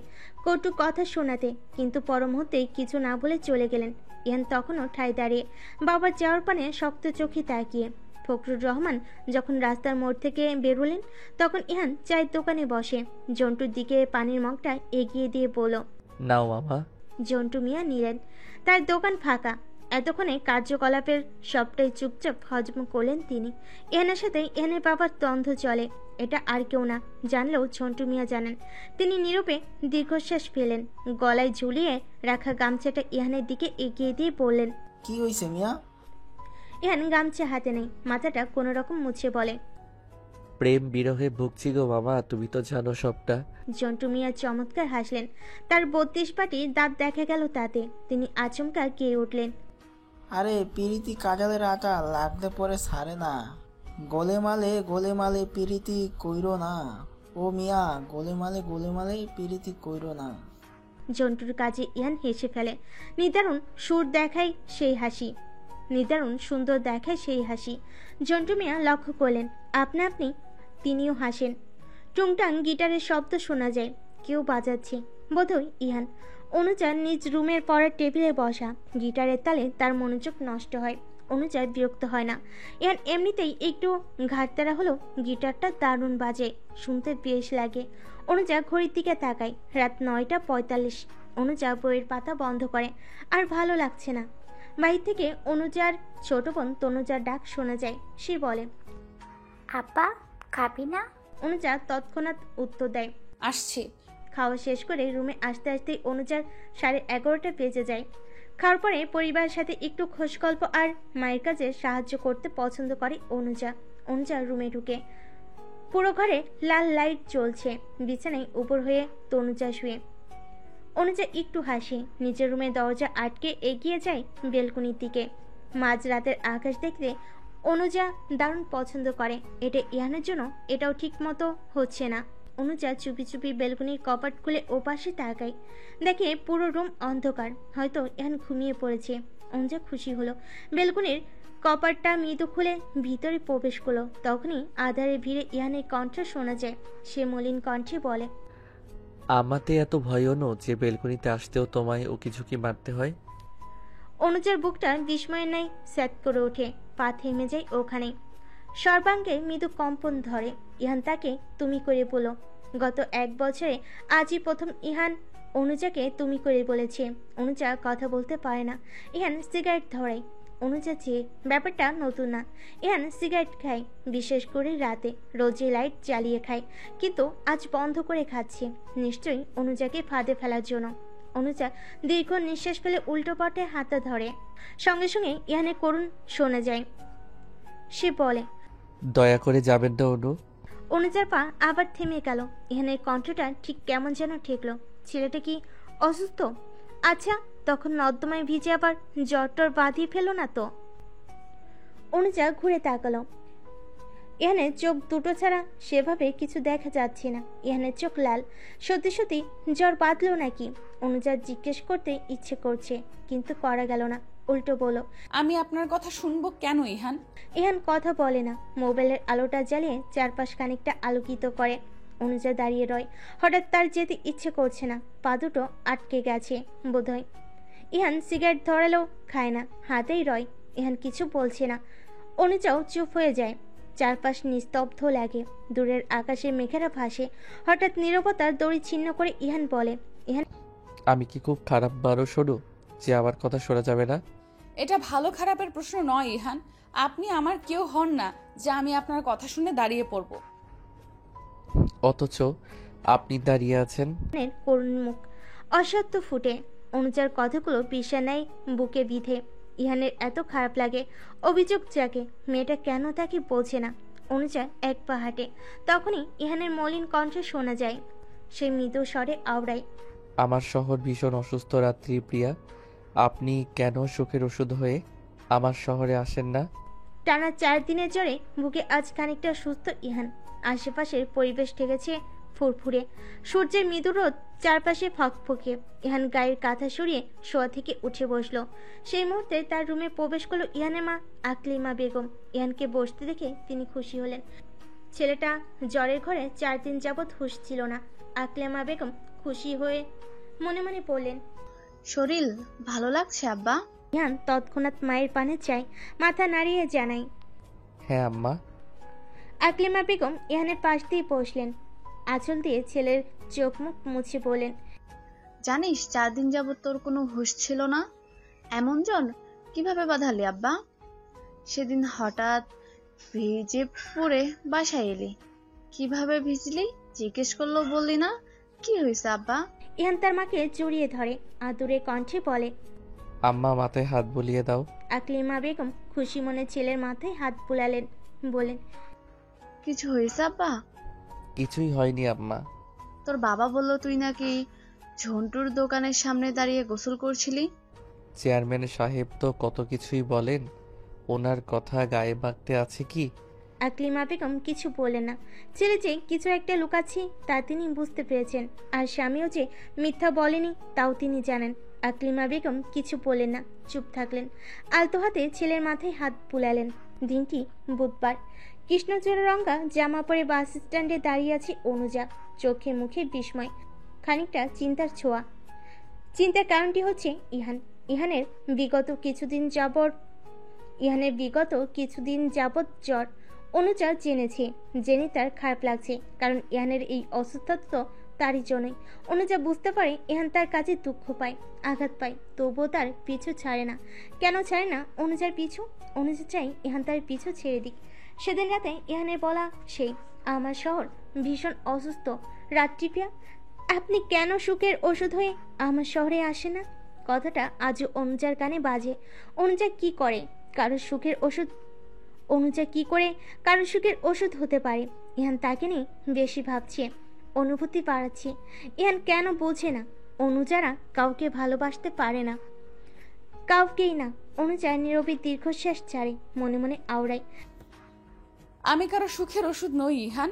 কটু কথা শোনাতে, কিন্তু পর মুহূর্তেই কিছু না বলে চলে গেলেন। ইহান তখনও ঠায় দাঁড়িয়ে, বাবার যাওয়ার পানে শক্ত চোখে তাকিয়ে। ফখরুল রহমান যখন রাস্তার মোড় থেকে বেরোলেন, তখন ইহান চায়ের দোকানে বসে। জন্টুর দিকে পানির মগটা এগিয়ে দিয়ে বলল, নাও মামা। জন্টু মিয়া নিলেন। তার দোকান ফাঁকা। এতক্ষণে কার্যকলাপের সবটাই চুপচাপ হজম করলেন তিনি। ইহানের সাথে ইহানের বাবার দ্বন্দ্ব চলে, এটা আর কেউ না জানলেও ঝন্টু মিয়া জানেন। তিনি নীরবে দীর্ঘশ্বাস ফেলেন। গলায় ঝুলিয়ে রাখা গামছাটা ইহানের দিকে এগিয়ে দিয়ে বললেন, কি হইছে মিয়া? ইহান গামছা হাতে নেই, মাথাটা কোনো রকম মুছে বলে, প্রেম বিরহে ভুগছি গো মামা, তুমি তো জানো সবটা। জন্টু মিয়া চমৎকার হাসলেন। তার 32 পাটি দাঁত দেখা গেল তাতে। তিনি আচমকা গেয়ে উঠলেন, আরে পিরিতি কাজালের আটা লাগতে পরে ছাড়ে না। গোলে মালে পিরিতি কইরো না। ও মিয়া, গোলে মালে পিরিতি কইরো না। জন্টুর কাজে ইহান হেসে ফেলে। নিদারুণ সুর দেখায় সেই হাসি, নিদারুণ সুন্দর দেখায় সেই হাসি। জন্টু মিয়া লক্ষ্য করলেন, আপনা আপনি তিনিও হাসেন। টুংটাং গিটারের শব্দ শোনা যায়, কেউ বাজাচ্ছে, বোধহয় ইহান। অনুজার নিজ রুমের পড়ার টেবিলে বসা। গিটারের তালে তার মনোযোগ নষ্ট হয়। অনুজা বিরক্ত হয় না। ইহান এমনিতেই একটু ঘাটতারা হলো গিটারটা দারুণ বাজে, শুনতে বেশ লাগে। অনুজা ঘড়ির দিকে তাকায়, রাত 9:45। অনুজা বইয়ের পাতা বন্ধ করে। আর ভালো লাগছে না। বাড়ি থেকে অনুজার ছোট বোন তনুজার ডাক শোনা যায়। সে বলে, আপা খাবি না? অনুজা তৎক্ষণাৎ উত্তর দেয়, আসছি। খাওয়া শেষ করে রুমে আসতে আসতে অনুজার 11:30 বেজে যায়। খাওয়ার পরে পরিবারের সাথে একটু খোশগল্প আর মায়ের কাজে সাহায্য করতে পছন্দ করে অনুজা রুমে ঢুকে পুরো ঘরে লাল লাইট জ্বলছে। বিছানায় উপর হয়ে তনুজা শুয়ে। অনুজা একটু হাসি, নিজের রুমের দরজা আটকে এগিয়ে যায় বেলকনির দিকে। মাঝরাতের আকাশ দেখতে অনুজা দারুণ পছন্দ করে। এটা ইহানের জন্য এটাও ঠিক মতো হচ্ছে না। অনুজা চুপি চুপি বেলকনির কপাট খুলে ওপাশে তাকায়, দেখে পুরো রুম অন্ধকার, হয়তো ইহান ঘুমিয়ে পড়েছে। অনুজা খুশি হলো। বেলকনির কপাটটা মৃদু খুলে ভিতরে প্রবেশ করলো। তখনই আধারে ভিড়ে ইহানের কণ্ঠ শোনা যায়। সে মলিন কণ্ঠে বলে, আমাতে এত ভয়ও নো যে বেলকনিতে আসতেও তোমায় ওকি ঝুঁকি মারতে হয়। অনুজার বুকটা বিস্ময়ের ন্যায় স্যাট করে ওঠে, পা থেমে যায় ওখানে। সর্বাঙ্গে মৃদু কম্পন ধরে। ইহান তাকে তুমি করে বলো। গত 1 বছরে আজই প্রথম ইহান অনুজাকে তুমি করে বলেছে। অনুজা কথা বলতে পারে না। ইহান সিগারেট ধরে। অনুজা চেয়ে, ব্যাপারটা নতুন না। ইহান সিগারেট খায়, বিশেষ করে রাতে, রোজে লাইট জ্বালিয়ে খায়, কিন্তু আজ বন্ধ করে খাচ্ছে, নিশ্চয়ই অনুজাকে ফাঁদে ফেলার জন্য। অনুজা দীর্ঘ নিঃশ্বাস ফেলে উল্টো পটে হাতে ধরে। সঙ্গে সঙ্গে ইহানের করুণ শোনা যায়। সে বলে, দয়া করে যাবেন না অনু। অনুজার পা আবার থেমে গেল। ইহানের কণ্ঠটা ঠিক কেমন যেন ঠেকলো। ছেলেটা কি অসুস্থ? আচ্ছা, তখন নর্দমায় ভিজে আবার জ্বর-টর বাঁধিয়ে ফেলো না তো? অনুজা ঘুরে তাকালো। ইহানের চোখ দুটো ছাড়া সেভাবে কিছু দেখা যাচ্ছে না। ইহানের চোখ লাল। সত্যি সত্যি জ্বর বাঁধলো নাকি? অনুজা জিজ্ঞেস করতে ইচ্ছে করছে, কিন্তু করা গেল না। উল্টো বলো, আমি আপনার কথা শুনবো কেন ইহান? ইহান কথা বলে না। মোবাইলের আলোটা জ্বালিয়ে চারপাশ খানিকটা আলোকিত করে। অনুজা দাঁড়িয়ে রয়। হঠাৎ তার যেতে ইচ্ছে করছে না, পা দুটো আটকে গেছে বোধহয়। ইহান সিগারেট ধরালেও খায় না, হাতেই রয়। ইহান কিছু বলছে না। অনুজাও চুপ হয়ে যায়। চারপাশ নিস্তব্ধ লাগে। দূরের আকাশে মেঘেরা ভাসে। হঠাৎ নীরবতার দড়ি ছিন্ন করে ইহান বলে, আমি কি খুব খারাপ বারো শোনো যে আমার কথা শোনা যাবে না? এটা ভালো খারাপের প্রশ্ন নয় ইহান। আপনি আমার কেউ হন না যে আমি আপনার কথা শুনে দাঁড়িয়ে পড়ব। অথচ আপনি দাঁড়িয়ে আছেন। ইহানের করুণ মুখ অসত্য ফুটে। অনুজার কথাগুলো বিষা নেয় বুকে বিধে। ইহানের এত খারাপ লাগে। অভিযোগ জাগে, মেয়েটা কেন তাকে বোঝে না। অনুজা এক পা হাঁটে। তখনই ইহানের মলিন কণ্ঠ শোনা যায়। সে মৃদু স্বরে আওড়ায়, আমার শহর ভীষণ অসুস্থ রাত্রি প্রিয়া। আপনি কেন সুখের ওষুধ হয়ে আমার শহরে আসেন না? টানা 4 দিনের জ্বরে বুকে আজ খানিকটা সুস্থ ইহান। আশেপাশের পরিবেশ ঠেকেছে ফুরফুরে। সূর্যের মৃদু রোদ চারপাশে ফকফকে। ইহান গায়ের কাঁথা সরিয়ে শোয়া থেকে উঠে বসলো। সেই মুহূর্তে তার রুমে প্রবেশ করলো ইহানের মা আকলিমা বেগম। ইহানকে বসতে দেখে তিনি খুশি হলেন। ছেলেটা জ্বরের ঘরে 4 দিন যাবৎ হুঁশ ছিল না। আকলিমা বেগম খুশি হয়ে মনে মনে বললেন, শরীর ভালো লাগছে আব্বা? ইহান তৎক্ষণাৎ মায়ের পানে চায়, মাথা নাড়িয়ে জানায়। হ্যাঁ আম্মা। আকলিমা বেগম ইহানের পাশ দিয়ে বসলেন। আঁচল দিয়ে ছেলের চোখ মুখ মুছে বলেন, জানিস 4 দিন যাবত তোর কোনো হুঁশ ছিল না। এমন জন কিভাবে বাঁধালি আব্বা? সেদিন হঠাৎ ভিজে পড়ে বাসায় এলি, কিভাবে ভিজলি জিজ্ঞেস করলো, বললি না। কি হয়েছে আব্বা? ইহান তার মাকে জড়িয়ে ধরে আদুরে কণ্ঠে বলে, আম্মা মাথায় হাত বুলিয়ে দাও। আকলিমা বেগম খুশি মনে ছেলের মাথায় হাত বুলালেন, বলেন, কিছু হয়েছে আব্বা? কিছুই হয়নি আম্মা। তোর বাবা বলল তুই নাকি ঝন্টুর দোকানের সামনে দাঁড়িয়ে গোসল করছিলি। চেয়ারম্যান সাহেব তো কত কিছুই বলেন, ওনার কথা গায়ে বাঁধতে আছে কি? আকলিমা বেগম কিছু বলেন না। ছেলে যে কিছু একটা লুকাচ্ছে তা তিনি বুঝতে পেরেছেন, আর স্বামীও যে মিথ্যা বলেনি তাও তিনি জানেন। আকলিমা বেগম কিছু বলেন না, চুপ থাকলেন। আলতো হাতে ছেলের মাথায় হাত বুলালেন। দিনটি বুধবার। কৃষ্ণচূড়া রঙা জামা পরে বাস স্ট্যান্ডে দাঁড়িয়ে আছে অনুজা। চোখে মুখে বিস্ময়, খানিকটা চিন্তার ছোঁয়া। চিন্তার কারণটি হচ্ছে ইহানের বিগত কিছুদিন যাবৎ জ্বর। অনুজা জেনে তার খারাপ লাগছে, কারণ ইহানের এই অসুস্থতা তারই জন্যই। অনুজা বুঝতে পারে ইহান তার কাছে দুঃখ পায়, আঘাত পায়, তবুও তার পিছু ছাড়ে না। কেন ছাড়ে না অনুজার পিছু? অনুজা চাই ইহান তার পিছু ছেড়ে দিক। সেদিন রাতে ইহানের বলা সেই আমার শহর ভীষণ অসুস্থ রাত্রিপ্রিয়া, আপনি কেন সুখের ওষুধ হয়ে আমার শহরে আসে না? কথাটা আজও অনুজার কানে বাজে। অনুজা কি করে কারো সুখের ওষুধ অনুজা কি করে কারো সুখের ওষুধ হতে পারে? ইহান তাকে নিয়ে বেশি ভাবছে, অনুভূতি বাড়াচ্ছে। ইহান কেন বোঝে না অনুজারা কাউকে ভালোবাসতে পারে না, কাউকেই না। অনুজা নীরবে দীর্ঘশ্বাস ছাড়ে, মনে মনে আওড়ায়। আমি কারো সুখের ওষুধ নই ইহান।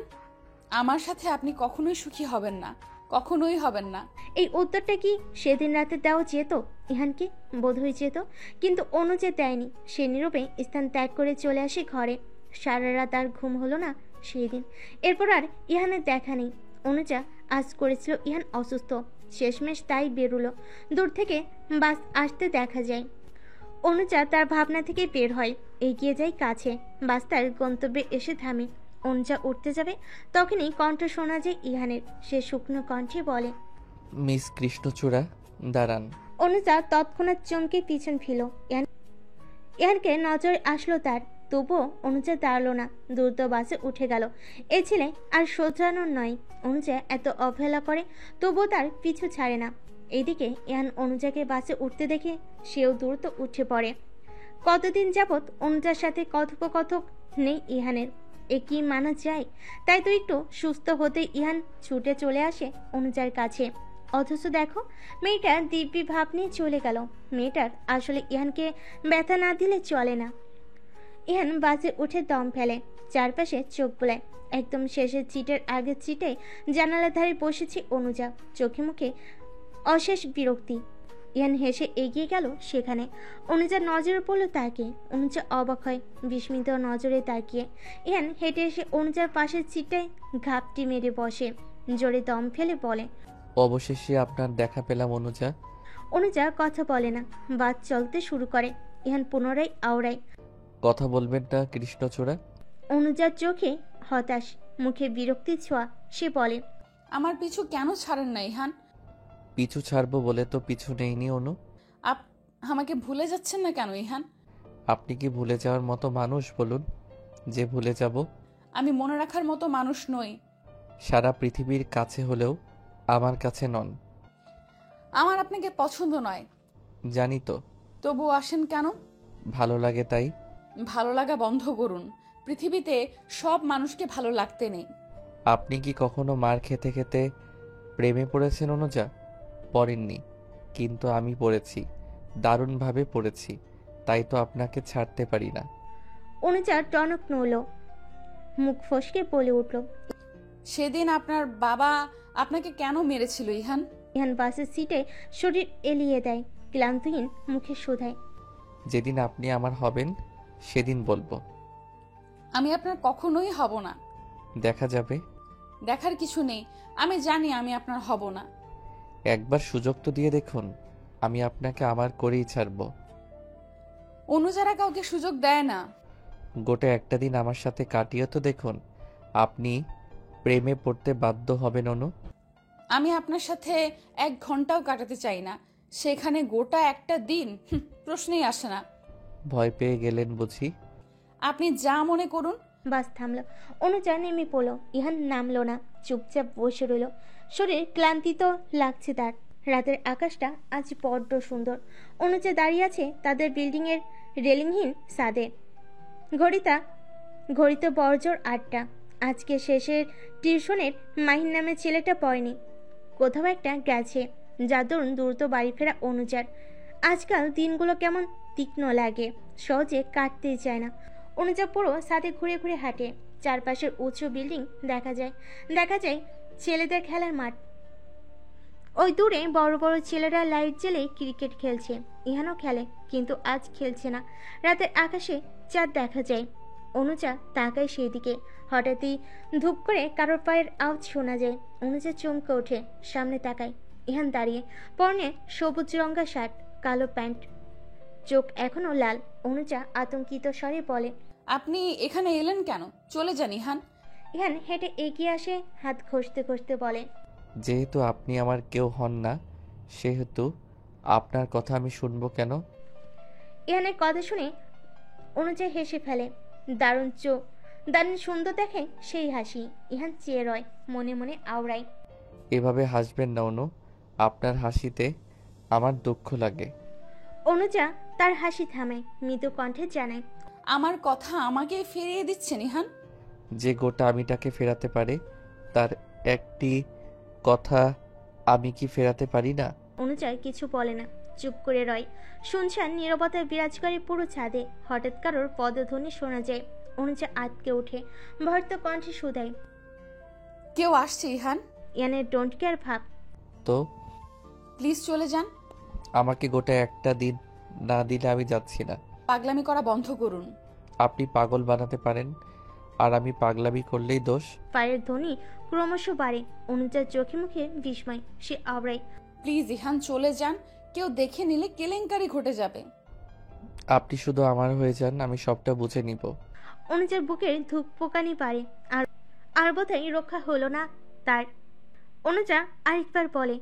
আমার সাথে আপনি কখনোই সুখী হবেন না, কখনোই হবেন না। এই উত্তরটা কি সেদিন রাতে দেওয়া যেত ইহানকে? বোধহয় যেত, কিন্তু অনুজা দেয়নি। সে নীরবে স্থান ত্যাগ করে চলে আসে ঘরে। সারা রাত আর ঘুম হলো না সেই দিন। এরপর আর ইহানের দেখা নেই। অনুজা আজ করেছিল ইহান অসুস্থ, শেষমেশ তাই বেরুলো। দূর থেকে বাস আসতে দেখা যায়। অনুজা তার ভাবনা থেকে বের হয়, এগিয়ে যায় কাছে। বাস তার গন্তব্যে এসে থামে। অনুজা উঠতে যাবে, তখনই কণ্ঠ শোনা যায় ইহানের। সে শুকনো কণ্ঠে বলে, মিস কৃষ্ণচূড়া, দাঁড়ান। অনুজা তৎক্ষণাৎ চমকে পিছন ফিরল। ইহানকে নজরে আসলো তার, তবুও অনুজা দাঁড়ালো না, দ্রুত বাসে উঠে গেল। এ ছেলে আর শোধরানোর নয়। অনুজা এত অবহেলা করে, তবুও তার পিছু ছাড়ে না। এইদিকে ইহান অনুজাকে বাসে উঠতে দেখে সেও দ্রুত উঠে পড়ে। কতদিন যাবৎ অনুজার সাথে কথোপকথক নেই ইহানের। এ কি মানা যায়? তাই তো একটু সুস্থ হতে ইহান ছুটে চলে আসে অনুজার কাছে। অথচ দেখো, মেয়েটা দিব্যি ভাব নিয়ে চলে গেল। মেয়েটার আসলে ইহানকে ব্যথা না দিলে চলে না। ইহান বাসে উঠে দম ফেলে, চারপাশে চোখ বোলায়। একদম শেষের সিটের আগের সিটে জানালার ধারে বসেছে অনুজা, চোখে মুখে অশেষ বিরক্তি। ইহান হেসে এগিয়ে গেল সেখানে। অনুজার নজরে পড়ল তাকে। অনুজা অবাক হয়, বিস্মিত নজরে তাকিয়ে। ইহান হেঁটে এসে অনুজার পাশের সিটটায় ঘাপটি মেরে বসে, জোরে দম ফেলে বলে, অবশেষে আপনার দেখা পেলাম অনুজা। অনুজা কথা বলে না, বাস চলতে শুরু করে। ইহান পুনরায় আওড়ায়, কথা বলবেন না কৃষ্ণচূড়া? অনুজার চোখে হতাশ, মুখে বিরক্তির ছোঁয়া। সে বলে, আমার পিছু কেন ছাড়েন না ইহান? পিছু ছাড়বো বলে তো পিছু নেইনি অনু। আমাকে ভুলে যাচ্ছেন না কেন ইহান? আপনি কি ভুলে যাওয়ার মতো মানুষ বলুন যে ভুলে যাব? আমি মনে রাখার মতো মানুষ নই। সারা পৃথিবীর কাছে হলেও আমার কাছে নন। আমার আপনাকে পছন্দ নয়। জানি তো। তবু আসেন কেন? ভালো লাগে তাই। ভালো লাগা বন্ধ করুন। পৃথিবীতে সব মানুষকে ভালো লাগতে নেই। আপনি কি কখনো মার খেতে খেতে প্রেমে পড়েছেন অনুজা? পড়েননি, কিন্তু আমি পড়েছি, দারুণভাবে পড়েছি। তাই তো আপনাকে ছাড়তে পারি না। অনুজা টনক নড়ল, মুখ ফসকে বলে উঠল, সেদিন আপনার বাবা আপনাকে কেন মেরেছিল ইহান? ইহান বাসের সিটে শরীর এলিয়ে দেয়, ক্লান্তহীন মুখে শোধায়, যেদিন আপনি আমার হবেন সেদিন বলবো। আমি আপনার কখনোই হব না। দেখা যাবে। দেখার কিছু নেই, আমি জানি আমি আপনার হব না। একবার সুযোগ তো দিয়ে দেখুন, আমি আপনাকে আমার করেই ছাড়বো। অনুযারা কাউকে সুযোগ দেয় না। গোটা একটা দিন আমার সাথে কাটিয়ে তো দেখুন, আপনি প্রেমে পড়তে বাধ্য হবেন অনু। আমি আপনার সাথে 1 ঘন্টাও কাটাতে চাই না, সেখানে গোটা একটা দিন প্রশ্নেই আসে না। ভয় পেয়ে গেলেন বুঝি? আপনি যা মনে করুন। বাস থামলো। অনুজা নেমে পড়ল। ইহান নামলো না, চুপচাপ বসে রইল। শরীর ক্লান্তিত লাগছে তার। রাতের আকাশটা আজ বড্ড সুন্দর। অনুজা দাঁড়িয়ে আছে তাদের বিল্ডিংয়ের রেলিংহীন ছাদে। ঘড়িতে বড়জোর 8টা। আজকে শেষের টিউশনের মাহিন নামে ছেলেটা পড়েনি, কোথাও একটা গেছে, যার দরুন দ্রুত বাড়ি ফেরা অনুজার। আজকাল দিনগুলো কেমন তীক্ষ্ণ লাগে, সহজে কাটতেই চায় না। অনুজা পুরো ছাদে ঘুরে ঘুরে হাঁটে। চারপাশের উঁচু বিল্ডিং দেখা যায় ছেলেদের খেলার মাঠ। ওই দূরে বড় বড় ছেলেরা লাইট জ্বেলে ক্রিকেট খেলছে। ইহানও খেলে, কিন্তু আজ খেলছে না। রাতের আকাশে চাঁদ দেখা যায়। অনুজা তাকায় সেই দিকে। হঠাৎই ধূপ করে কারোর পায়ের আওয়াজ শোনা যায়। অনুজা চমকে ওঠে, সামনে তাকায়। ইহান দাঁড়িয়ে, পরনে সবুজ রঙা শার্ট, কালো প্যান্ট, চোখ এখনো লাল। অনুজা আতঙ্কিত স্বরে বলে, আপনি এখানে এলেন কেন? চলে যান ইহান। ইহান হেঁটে এগিয়ে আসে, হাত ঘষতে ঘষতে বলে, যেহেতু আপনি আমার কেউ হন না, সেহেতু আপনার কথা আমি শুনবো কেন? ইহানের কথা শুনে অনুজা হেসে ফেলে। দারুণ সুন্দর দেখে সেই হাসি। ইহান চেয়ে রয়, মনে মনে আওড়ায়, এভাবে হাসবেন না অনু, আপনার হাসিতে আমার দুঃখ লাগে। অনুজা তার হাসি থামায়, মৃদু কণ্ঠে জানায়। আমার কথা আমাকেই ফিরিয়ে দিচ্ছেন ইহান? যে গোটা আমিটাকে ফেরাতে পারে তার একটি কথা আমি কি ফেরাতে পারি না? অনুজা কিছু বলে না, চুপ করে রয়। শুনশান নীরবতায় বিরাজ করে পুরো ছাদে। হঠাৎ কারোর পদধ্বনি শোনা যায়। অনুজা আটকে ওঠে, ভর্ত কণ্ঠে শুধায়। কেউ আসছে ইহান? ইয়ানের ডোন্ট কেয়ার ভাব। তো প্লিজ চলে যান। আমাকে গোটা একটা দিন না দিলে আমি যাচ্ছি না। পাগলামি করা বন্ধ করুন। আপনি পাগল বানাতে পারেন, আর আমি পাগলামি করলেই দোষ? পায়ের ধ্বনি ক্রমশ বাড়ে। অনুজার চোখে মুখে বিস্ময়, সে আওড়ায়। প্লিজ ইহান চলে যান, কেউ দেখে নিলে কেলেঙ্কারি ঘটে যাবে। আপনি শুধু আমার হয়ে যান, আমি সবটা বুঝে নিব। অনুজার বুকের ধুকপোকানি পারে, আর বোধহয় রক্ষা হলো না তার। অনুজা আরেকবার বলে।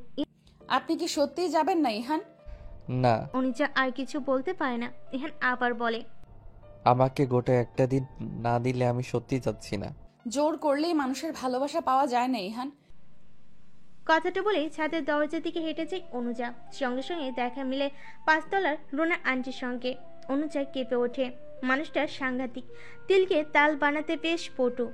আপনি কি সত্যিই যাবেন না ইহান? না। অনুজা আর কিছু বলতে পারে না। ইহান আবার বলে। আমাকে গোটা একটা দিন না দিলে আমি সত্যি যাচ্ছি না। জোর করলেই মানুষের ভালোবাসা পাওয়া যায় না ইহান। কথাটা বলে ছাদের দরজার দিকে হেঁটে যায় অনুজা। সঙ্গে সঙ্গে দেখা মিলে 5 তলার রুনা আন্টির সঙ্গে। অনুজা কেঁপে ওঠে। মানুষটা সাংঘাতিক, তিলকে তাল বানাতে বেশ পটু।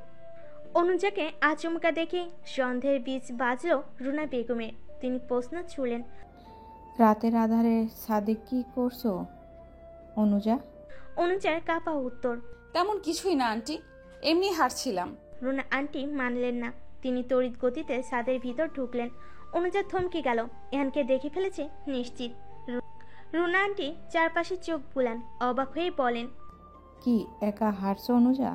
অনুজাকে আচমকা দেখে সন্ধ্যের বীজ বাজলো রুনা বেগমের। তিনি প্রশ্ন ছুলেন। রাতের আধারে ছাদে কি করছো অনুজা? অনুজার কাপা উত্তর। তেমন কিছুই না আন্টি, এমনি হাঁটছিলাম। রুনা আন্টি মানলেন না। তিনি তড়িৎ গতিতে ছাদের ভিতর ঢুকলেন। অনুজা থমকে গেল। ইহানকে দেখে ফেলেছে নিশ্চিত। রুনা আন্টি চারপাশে চোখ বুলান, অবাক হয়ে বলেন। কি একা হাঁটছো অনুজা?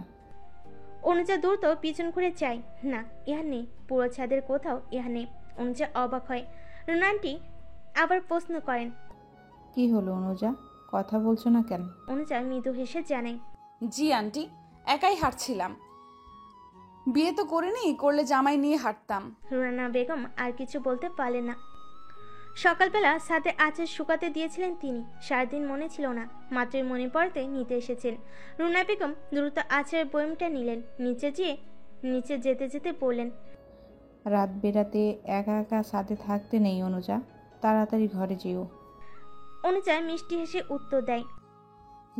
অনুজা দ্রুত পিছন ঘুরে চায়। না, ইহান নেই। পুরো ছাদের কোথাও ইহান নেই। অনুজা অবাক হয়। রুনা আন্টি আবার প্রশ্ন করেন। কি হলো অনুজা, কথা বলছো না কেন? অনুজা মৃদু হেসে জানায়। জি আন্টি, একাই হাঁটছিলাম। বিয়ে তো করিনি, করলে জামাই নিয়ে হাঁটতাম। রুনা বেগম আর কিছু বলতে পারলেন না। সকালবেলা ছাদে আচার শুকাতে দিয়েছিলেন তিনি। সারাদিন মনে ছিল না, মাত্রই মনে পড়তে নিতে এসেছেন। রুনা বেগম দ্রুত আচারের বয়মটা নিলেন। নিচে যেতে যেতে বললেন। রাত বেরাতে একা একা ছাদে থাকতে নেই অনুজা, তাড়াতাড়ি ঘরে যেও। অনুজা মিষ্টি হেসে উত্তর দেয়।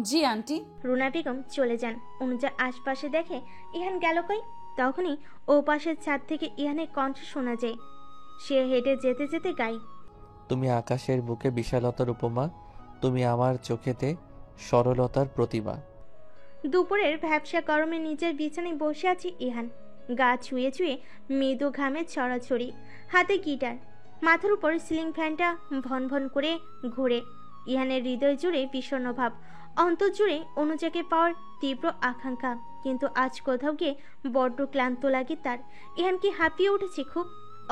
জি আন্টি। রুনা বেগম চলে যান। অনুজা আশপাশে দেখে ইহান গেল কই। তখনই ও পাশের ছাদ থেকে ইহানের কণ্ঠ শোনা যায়। সে হেঁটে যেতে যেতে গায়। তুমি আকাশের বুকে বিশালতার উপমা, তুমি আমার চোখেতে সরলতার প্রতিমা। দুপুরের ভ্যাবসা গরমে নিজের বিছানায় বসে আছে ইহান। গা ছুঁয়ে ছুঁয়ে মৃদু ঘামে ছড়াছড়ি, হাতে গিটার, মাথার উপর সিলিং ফ্যানটা ভন ভন করে ঘুরে। ইহানের হৃদয় জুড়ে বিষণ্ণ ভাব, অন্তর জুড়ে অনুজাকে পাওয়ার তীব্র আকাঙ্ক্ষা। কিন্তু আজ কোথাও গিয়ে বড্ড ক্লান্ত লাগে তার। ইহান কি হাঁপিয়ে উঠেছে খুব?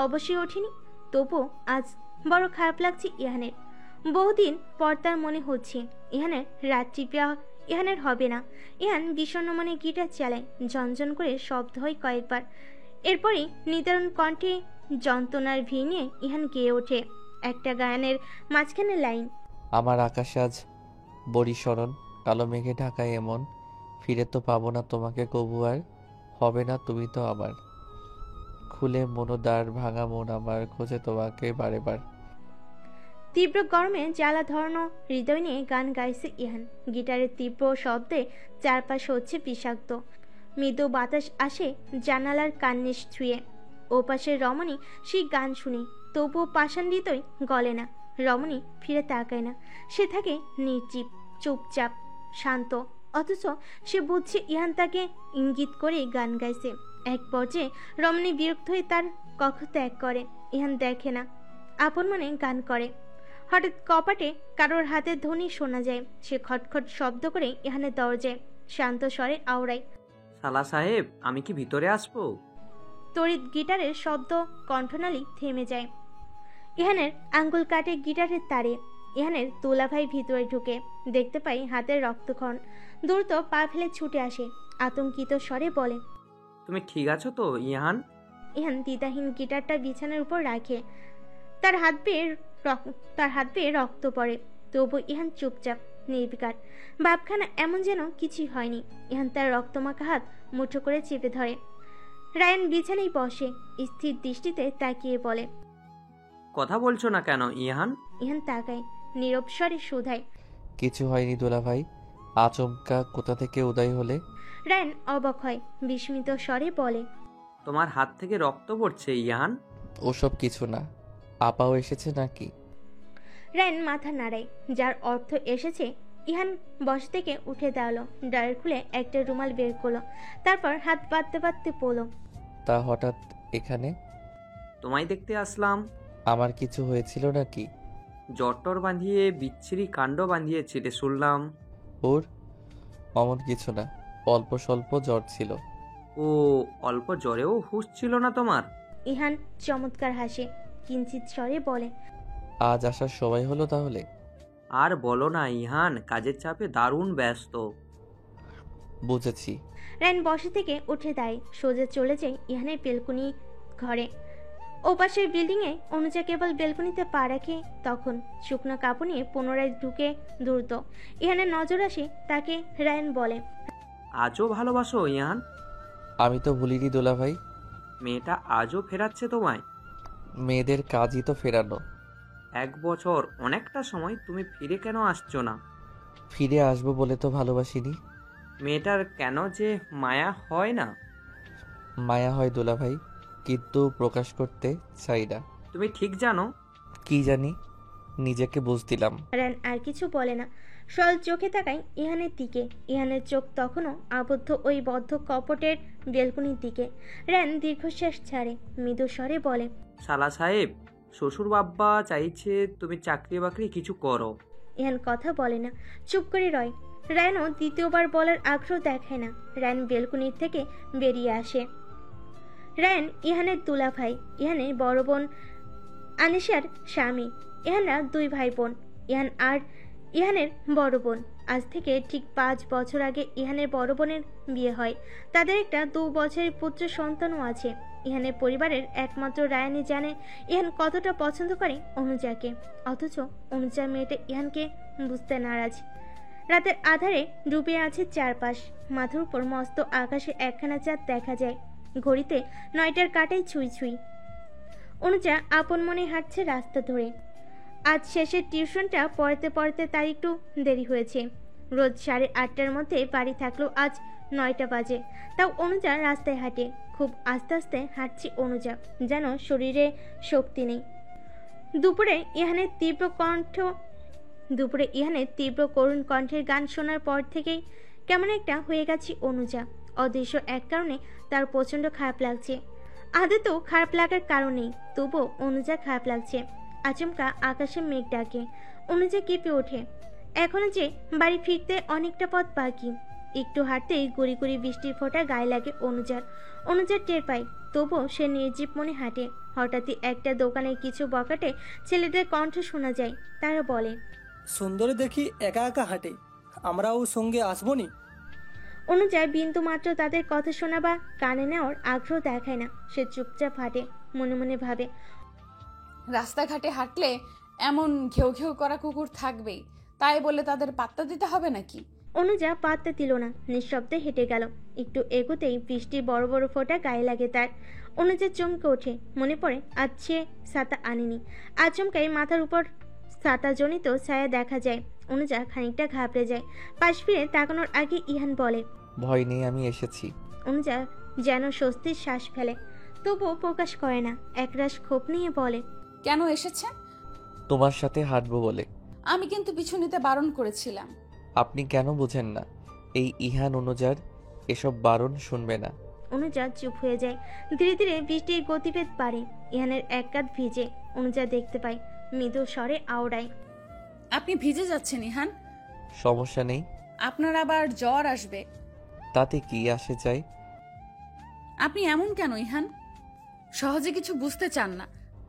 অবশ্যই ওঠেনি। তবু আজ বড় খারাপ লাগছে ইহানের। বহুদিন পর তার মনে হচ্ছে ইহানের রাত্রি বিয়া ইহানের হবে না। ইহান বিষণ্ণ মনে গিটার চালায়, ঝনঝন করে শব্দ হয় কয়েকবার। এরপরই নিদারুণ কণ্ঠে যন্ত্রণার ভিড় নিয়ে ইহান গেয়ে ওঠে একটা গায়নের মাঝখানে লাইন। আমার আকাশ আজ বড়ি শরণ, কালো মেঘে ঢাকায় এমন, ফিরে তো পাবো না তোমাকে কবু আর, হবে না তুমি তো আমার। খুলে মনোদ্বার ভাঙা মন আমার, খোঁজে তোমাকে বারে বার। তীব্র গরমে জ্বালা ধরানো হৃদয় নিয়ে গান গাইছে ইহান। গিটারের তীব্র শব্দে চারপাশ হচ্ছে বিষাক্ত। মৃদু বাতাস আসে জানালার কান্নিস ছুঁয়ে। ও পাশে রমণী সেই গান শুনে, তবুও পাষাণ হৃদয় গলে না। রমণী ফিরে তাকায় না। সে থাকে নির্জীব, চুপচাপ, শান্ত। অথচ সে বুঝছে ইহান তাকে ইঙ্গিত করে গান গাইছে। এক পর্যায়ে রমণী বিরক্ত হয়ে তার কক্ষ ত্যাগ করে। ইহান দেখে না, আপন মনে গান করে। হঠাৎ কপাটে কারোর হাতের ধ্বনি শোনা যায়। সে খটখট শব্দ করে ইহানের দরজায় শান্ত স্বরে আওড়ায়। সালা সাহেব, আমি কি ভিতরে আসবো? তড়িৎ গিটারের শব্দ, কণ্ঠনালী থেমে যায়। ইহানের আঙ্গুল কাটে গিটারের তারে। ইহানের তোলাভাই ভিতরে ঢুকে দেখতে পাই হাতের রক্তক্ষরণ। দ্রুত পা ফেলে ছুটে আসে, আতঙ্কিত স্বরে বলে। তুমি ঠিক আছো তো ইহান? ইহান দ্বিধাহীন গিটারটা বিছানার উপর রাখে। তার হাত বেয়ে রক্ত পড়ে। তবু ইহান চুপচাপ, নির্বিকার। ভাবখানা এমন যেন কিছুই হয়নি। ইহান তার রক্তমাখা হাত মুঠো করে চেপে ধরে। রায়ান বিছানায় বসে, স্থির দৃষ্টিতে তাকিয়ে বলে। কথা বলছো না কেন ইহান? ইহান তাকায়, নীরব স্বরে শুধায়। কিছু হয়নি দুলাভাই, আচমকা কোথা থেকে উদয় হলে? রায়ান অবাক হয়, বিস্মিত স্বরে বলে। তোমার হাত থেকে রক্ত পড়ছে ইহান। ওসব কিছু না। আপাও এসেছে নাকি? রায়ান মাথা নাড়ায়, যার অর্থ এসেছে। ইহান বস থেকে উঠে দাঁড়ালো, ড্রয়ার খুলে একটা রুমাল বের করলো, তারপর হাত বাঁধতে বাঁধতে পড়লো। তা হঠাৎ এখানে? তোমায় দেখতে আসলাম। আমার কিছু হয়েছিল নাকি? জটর বাঁধিয়ে বিচ্ছিরি কাণ্ড বাঁধিয়েছিলে শুনলাম। ওর অমন কিছু না, অল্প স্বল্প জ্বর ছিল। ও, অল্প জ্বরেও হুঁশ ছিল না তোমার? ইহান চমৎকার হাসে, কিঞ্চিত স্বরে বলে। আজ আসার সময় হলো তাহলে? আর বলো না ইহান, কাজের চাপে দারুণ ব্যস্ত। বুঝেছি। রায়ান বসে থেকে উঠে দাঁড়ায়, সোজা চলে যায় ইহানের বেলকনি ঘরে। ওপাশের বিল্ডিংয়ে অনুজা কেবল বেলকনিতে পা রাখে, তখন শুকনো কাপড় নিয়ে পুনরায় ঢুকে দ্রুত। ইহানের নজর আসে তাকে। রায়ান বলে। আজও ভালোবাসো ইহান? আমি তো ভুলিনি দুলাভাই। মেয়েটা আজও ফেরাচ্ছে তোমায়? মেয়েদের কাজই তো ফেরানো। 1 বছর অনেকটা সময়, তুমি ফিরে কেন আসছো না? ফিরে আসবো বলে তো ভালোবাসিনি। মেয়েটার কেন যে মায়া হয় না? মায়া হয় দুলাভাই, কিন্তু প্রকাশ করতে চাই না। তুমি ঠিক জানো? কি জানি, নিজেকে বুঝ দিলাম। রায়ান আর কিছু বলে না, সরল চোখে তাকায় ইহানের দিকে। ইহানের চোখ তখনও আবদ্ধ ওই বদ্ধ কপটের বেলকনির দিকে। রায়ান দীর্ঘশ্বাস ছাড়ে, মৃদু স্বরে বলে। শালা সাহেব, শ্বশুর বাব্বা চাইছে তুমি চাকরি বাকরি কিছু করো। ইহান কথা বলে না, চুপ করে রয়। রায়ানও দ্বিতীয়বার বলার আগ্রহ দেখায় না। রায়ান বেলকনির থেকে বেরিয়ে আসে। রায়ান ইহানের দুলাভাই, ইহানের বড় বোন আনিশার স্বামী। ইহানরা 2 ভাই বোন। ইহান আর ইহানের বড় বোন। আজ থেকে ঠিক 5 বছর আগে ইহানের বড় বোনের বিয়ে হয়। তাদের একটা 2 বছরের পুত্র সন্তানও আছে। ইহানের পরিবারের একমাত্র রায়ানই জানে ইহান কতটা পছন্দ করে অনুজাকে, অথচ অনুজা মেয়েটা ইহানকে বুঝতে নারাজ। রাতের আধারে ডুবে আছে চারপাশ। মাথার উপর মস্ত আকাশে একখানা চাঁদ দেখা যায়। ঘড়িতে 9টার কাটাই ছুঁই ছুঁই। অনুজা আপন মনে হাঁটছে রাস্তা ধরে। আজ শেষের টিউশনটা পড়তে পড়তে তার একটু দেরি হয়েছে। রোজ 8:30টার মধ্যে বাড়ি থাকলেও আজ 9টা বাজে। তাও অনুজা রাস্তায় হাঁটে। খুব আস্তে আস্তে হাঁটছে অনুজা, যেন শরীরে শক্তি নেই। দুপুরে ইহানের তীব্র করুণ কণ্ঠের গান শোনার পর থেকেই কেমন একটা হয়ে গেছে অনুজা। অদৃশ্য এক কারণে তার প্রচণ্ড খারাপ লাগছে। আদতেও খারাপ লাগার কারণ নেই, তবুও অনুজা খারাপ লাগছে। আচমকা আকাশে মেঘ ডাকে, অনুজা কেঁপে ওঠে। এখনো যে বাড়ি ফিরতে অনেকটা পথ বাকি। একটু হাঁটতেই গুড়ি গুড়ি বৃষ্টির ফোঁটা গায়ে লাগে অনুজার টের পায়, তবুও সে নির্জীব মনে হাঁটে। হঠাৎই একটা দোকানের কিছু বকাটে ছেলেদের কণ্ঠ শোনা যায়। তারা বলে, সুন্দরী দেখি একা একা হাঁটে, আমরাও সঙ্গে আসবো নি? অনুজা বিন্দু মাত্র তাদের কথা শোনা বা কানে নেওয়ার আগ্রহ দেখায় না। সে চুপচাপ হাঁটে, মনে মনে ভাবে, রাস্তাঘাটে হাঁটলে এমন ঘেউ ঘেউ করা কুকুর থাকবেই, তাই বলে তাদের পাত্তা দিতে হবে নাকি? অনুজা পাত্তা দিল না, নিঃশব্দে হেঁটে গেল। একটু এগোতেই বৃষ্টির বড় বড় ফোঁটা গায়ে লাগে তার। অনুজা চমকে ওঠে, মনে পড়ে আজ সে ছাতা আনেনি। আচমকাই মাথার উপর ছাতাজনিত ছায়া দেখা যায়। অনুজা খানিকটা ঘাবড়ে যায়। পাশ ফিরে তাকানোর আগে ইহান বলে, ভয় নেই, আমি এসেছি। অনুজা যেন স্বস্তির শ্বাস ফেলে, তবুও প্রকাশ করে না। একরাশ ক্ষোভ নিয়ে বলে, কেন এসেছেন? তোমার সাথে হাঁটবো বলে। আমি কিন্তু পিছু নিতে বারণ করেছিলাম। আপনি কেন বুঝেন না? এই ইহান অনুজার এসব বারণ শুনবে না। অনুজা চুপ হয়ে যায়। ধীরে ধীরে বৃষ্টির গতিবেগ বাড়ে। ইহানের এক কাঁধ ভিজে। অনুজা দেখতে পায়, মৃদু স্বরে আওড়ায়, আপনি ভিজে যাচ্ছেন ইহান। সমস্যা নেই। আপনার আবার জ্বর আসবে। তাতে কি আসে যায়? আপনি এমন কেন ইহান? সহজে কিছু বুঝতে চান না।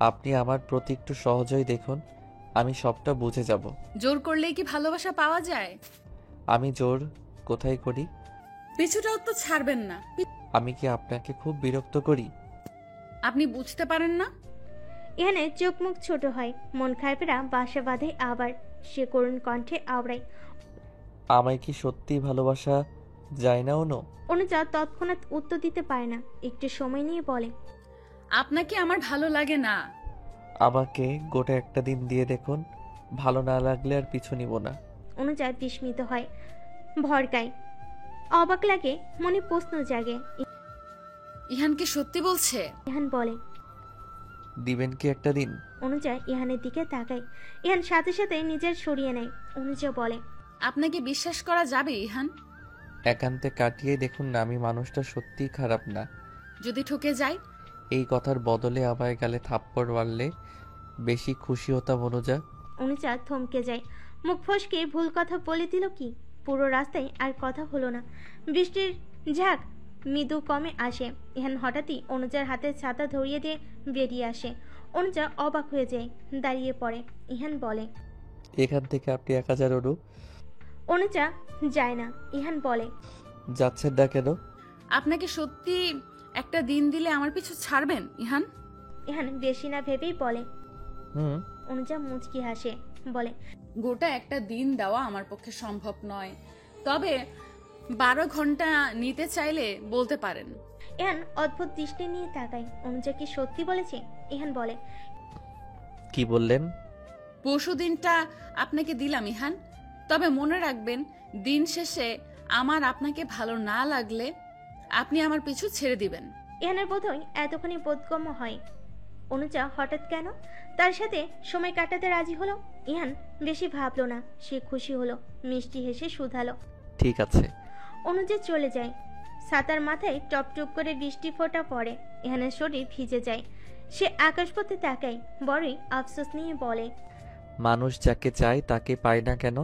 আপনি আমার প্রতি একটু সহজই দেখুন, আমি সবটা বুঝে যাব। জোর করলেই কি ভালোবাসা পাওয়া যায়? আমি জোর কোথায় করি? পিছুটাও তো ছাড়বেন না। আমি কি আপনাকে খুব বিরক্ত করি? আপনি বুঝতে পারেন না? ইহানের চোখ মুখ ছোট হয়, মন খারাপেরা বাসা বাঁধে আবার। সে করুণ কণ্ঠে আওড়ায়, আমায় কি সত্যি ভালোবাসা যায় না অনু? অনুজা তৎক্ষণাৎ উত্তর দিতে পারে না, একটু সময় নিয়ে বলে, আপনাকে আমার ভালো লাগে না। আমাকে গোটা একটা দিন দিয়ে দেখুন, ভালো না লাগলে আর পিছু নিব না। অনুজা বিস্মিত হয়, ভরকায়, অবাক লাগে, মনে প্রশ্ন জাগে। ইহান কি সত্যি বলছে? ইহান বলে, দিবেন কি একটা দিন? অনুজা ইহানের দিকে তাকায়। ইহান সাথে সাথে নিজের সরিয়ে নেয়। অনুজা বলে, আপনাকে বিশ্বাস করা যাবে ইহান? একান্তে কাটিয়ে দেখুন না, আমি মানুষটা সত্যিই খারাপ না। যদি ঠকে যাই? এই কথার বদলে আমায় গালে থাপ্পড় মারলে বেশি খুশি হতাম অনুজা। অনুজা থমকে যায়, মুখ ফসকে ভুল কথা বলে দিল কি? পুরো রাস্তায় আর কথা হলো না। বৃষ্টির ঝাঁক মৃদু কমে আসে। ইহান হঠাৎই অনুজার হাতে ছাতা ধরিয়ে দিয়ে বেরিয়ে আসে। অনুজা অবাক হয়ে যায়, দাঁড়িয়ে পড়ে। ইহান বলে, এখান থেকে আপনি 1000 অনু। অনুজা যায় না। ইহান বলে, যাচ্ছেন না কেন? আপনাকে সত্যি একটা দিন দিলে আমার পিছু ছাড়বেন ইহান? ইহান বেশি না ভেবেই বলে। হুম। অনুজা মুচকি হাসে, বলে, গোটা একটা দিন দেওয়া আমার পক্ষে সম্ভব নয়, তবে 12 ঘন্টা নিতে চাইলে বলতে পারেন। ইহান অদ্ভুত দৃষ্টি নিয়ে তাকায়। অনুজা কি সত্যি বলেছে? ইহান বলে, কি বললেন? পরশু দিনটা আপনাকে দিলাম ইহান, তবে মনে রাখবেন দিন শেষে আমার আপনাকে ভালো না লাগলে আপনি আমার পিছু ছেড়ে দিবেন। ইহানের বোধহয় এতখানি বোধগম্য হয়। অনুজা হঠাৎ কেন তার সাথে সময় কাটাতে রাজি হলো। ইহান বেশি ভাবলো না, সে খুশি হলো, মিষ্টি হেসে শুধালো, ঠিক আছে। অনুজা চলে যায়। ছাতার মাথায় টপ টপ করে বৃষ্টি ফোঁটা পড়ে। ইহানের শরীর ভিজে যায়। সে আকাশপথে তাকায়, বড়ই আফসোস নিয়ে বলে, মানুষ যাকে চায় তাকে পায় না কেন?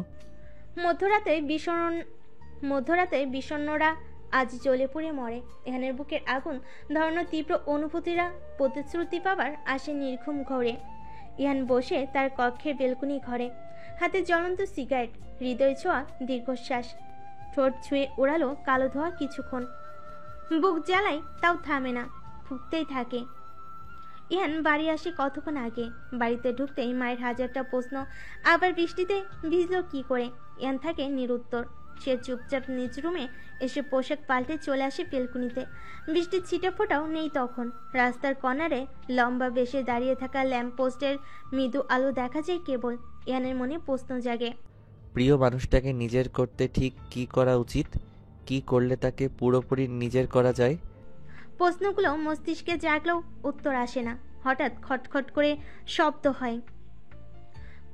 মধ্যরাতে বিষণ্ণরা আজ জ্বলে পুড়ে মরে। এখানের বুকের আগুন ধরানোর তীব্র অনুভূতিরা প্রতিশ্রুতি পাবার আসে নির্ঘুম ঘরে। ইহান বসে তার কক্ষের বেলকুনি ঘরে, হাতে জ্বলন্ত সিগারেট, হৃদয় ছোঁয়া দীর্ঘশ্বাস, ঠোঁট ছুঁয়ে ওড়ালো কালো ধোয়া কিছুক্ষণ। বুক জ্বালায়, তাও থামে না, ফুঁকতেই থাকে। ইহান বাড়ি আসে কতক্ষণ আগে। বাড়িতে ঢুকতেই মায়ের হাজারটা প্রশ্ন, আবার বৃষ্টিতে ভিজল কি করে। ইহান থাকে নিরুত্তর। সে চুপচাপ নিজ রুমে এসে পোশাক পাল্টে চলে আসে বেলকুনিতে। বৃষ্টির ছিটে ফোটাও নেই তখন। রাস্তার কর্নারে লম্বা বেশে দাঁড়িয়ে থাকা ল্যাম্পপোস্টের মৃদু আলো দেখা যায় কেবল। ইহানের মনে প্রশ্ন জাগে, প্রিয় মানুষটাকে নিজের করতে ঠিক কি করা উচিত? কি করলে তাকে পুরোপুরি নিজের করা যায়? প্রশ্নগুলো মস্তিষ্কে জাগলেও উত্তর আসে না। হঠাৎ খটখট করে শব্দ হয়,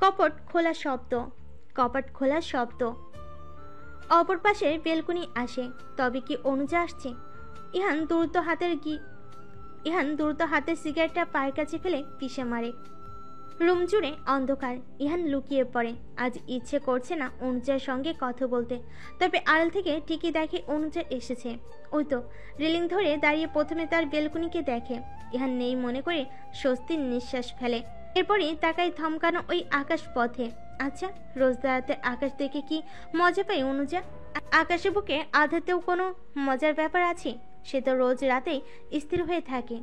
কপট খোলা শব্দ। অপর পাশে বেলকুনি আসে। তবে কি অনুজা আসছে? ইহান দ্রুত হাতে সিগারেটটা পায়ের কাছে ফেলে পিষে মারে। রুম জুড়ে অন্ধকার। ইহান লুকিয়ে পড়ে। আজ ইচ্ছে করছে না অনুজার সঙ্গে কথা বলতে, তবে আড়াল থেকে ঠিকই দেখে অনুজা এসেছে। ওই তো রেলিং ধরে দাঁড়িয়ে প্রথমে তার বেলকুনিকে দেখে। ইহান নেই মনে করে স্বস্তির নিঃশ্বাস ফেলে। এরপরই তাকাই থমকানো ওই আকাশ পথে। আচ্ছা, রোজ দাঁড়াতে আকাশ দেখে কি মজা পায় অনুজা? আকাশে বুকে আধাতেও কোনো মজার ব্যাপার আছে? সে তো রোজ রাতেই স্থির হয়ে থাকে।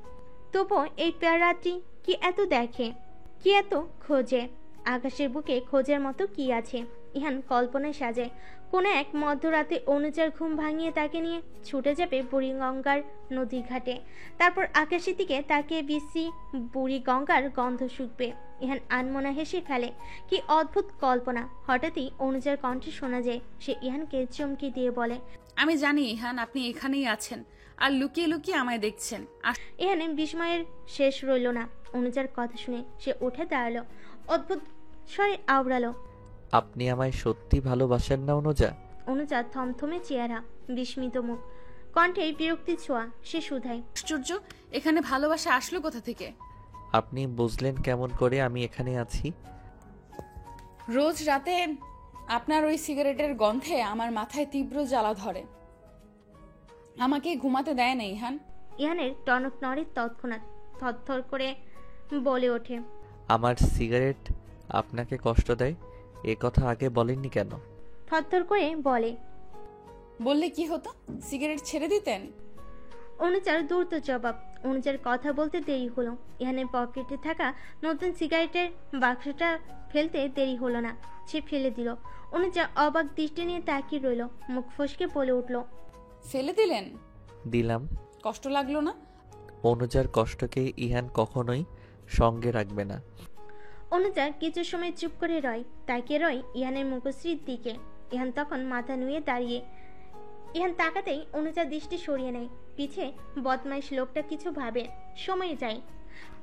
তবুও এই রাত্রি কি এত দেখে, কি এত খোঁজে? আকাশের বুকে খোঁজার মতো কি আছে? ইহান কল্পনায় সাজায় কোনো এক মধ্যরাতে অনুজার ঘুম ভাঙিয়ে তাকে নিয়ে ছুটে যাবে বুড়িগঙ্গার নদী ঘাটে। তারপর আকাশের দিকে তাকিয়ে বিশ্রী বুড়িগঙ্গার গন্ধ শুকবে। ইহান আনমনা হেসে ফেলে। কি অদ্ভুত কল্পনা! হঠাৎই অনুজার কণ্ঠে শোনা যায়। সে ইহানকে চমকে দিয়ে বলে, আমি জানি ইহান আপনি এখানেই আছেন আর লুকিয়ে লুকিয়ে আমায় দেখছেন। ইহানে বিস্ময়ের শেষ রইল না। অনুজার কথা শুনে সে উঠে দাঁড়ালো, অদ্ভুত স্বরে আওড়ালো, আপনি আমায় সত্যি ভালোবাসেন না অনুজা? অনুজা থমথমে চেহারা, বিস্মিত মুখ, কণ্ঠে বিরক্তির ছোঁয়া। সে শুধায়, আশ্চর্য, এখানে ভালোবাসা আসলো কোথা থেকে? আপনি বুঝলেন কেমন করে আমি এখানে আছি? রোজ রাতে আপনার ওই সিগারেটের গন্ধে আমার মাথায় তীব্র জ্বালা ধরে, আমাকে ঘুমাতে দেয় না ইহান। ইহানের টনক নড়ে তৎক্ষণাৎ, থরথর করে বলে ওঠে, আমার সিগারেট আপনাকে কষ্ট দেয়? এ কথা আগে বলেননি কেন? থরথর করে বলে, বললে কি হতো? সিগারেট ছেড়ে দিতেন? অনুজার দ্রুত জবাব। অনুজার কথা বলতে দেরি হলো। ইহানের পকেটে থাকা নতুন সিগারেটের বাক্সটা ফেলতে দেরি হলো না, সে ফেলে দিল। অনুজা অবাক দৃষ্টি নিয়ে তাকিয়ে রইল, মুখ ফসকে বলে উঠল, ফেলে দিলেন? দিলাম। কষ্ট লাগলো না? অনুজার কষ্টকে ইহান কখনোই সঙ্গে রাখবে না। অনুজার কিছু সময় চুপ করে রয়, তাকিয়ে রয় ইহানের মুখশ্রীর দিকে। ইহান তখন মাথা নুয়ে দাঁড়িয়ে। ইহান তাকাতেই অনুজা দৃষ্টি সরিয়ে নেয়। পিছে বদমাইশ লোকটা কিছু ভাবে। সময় যায়,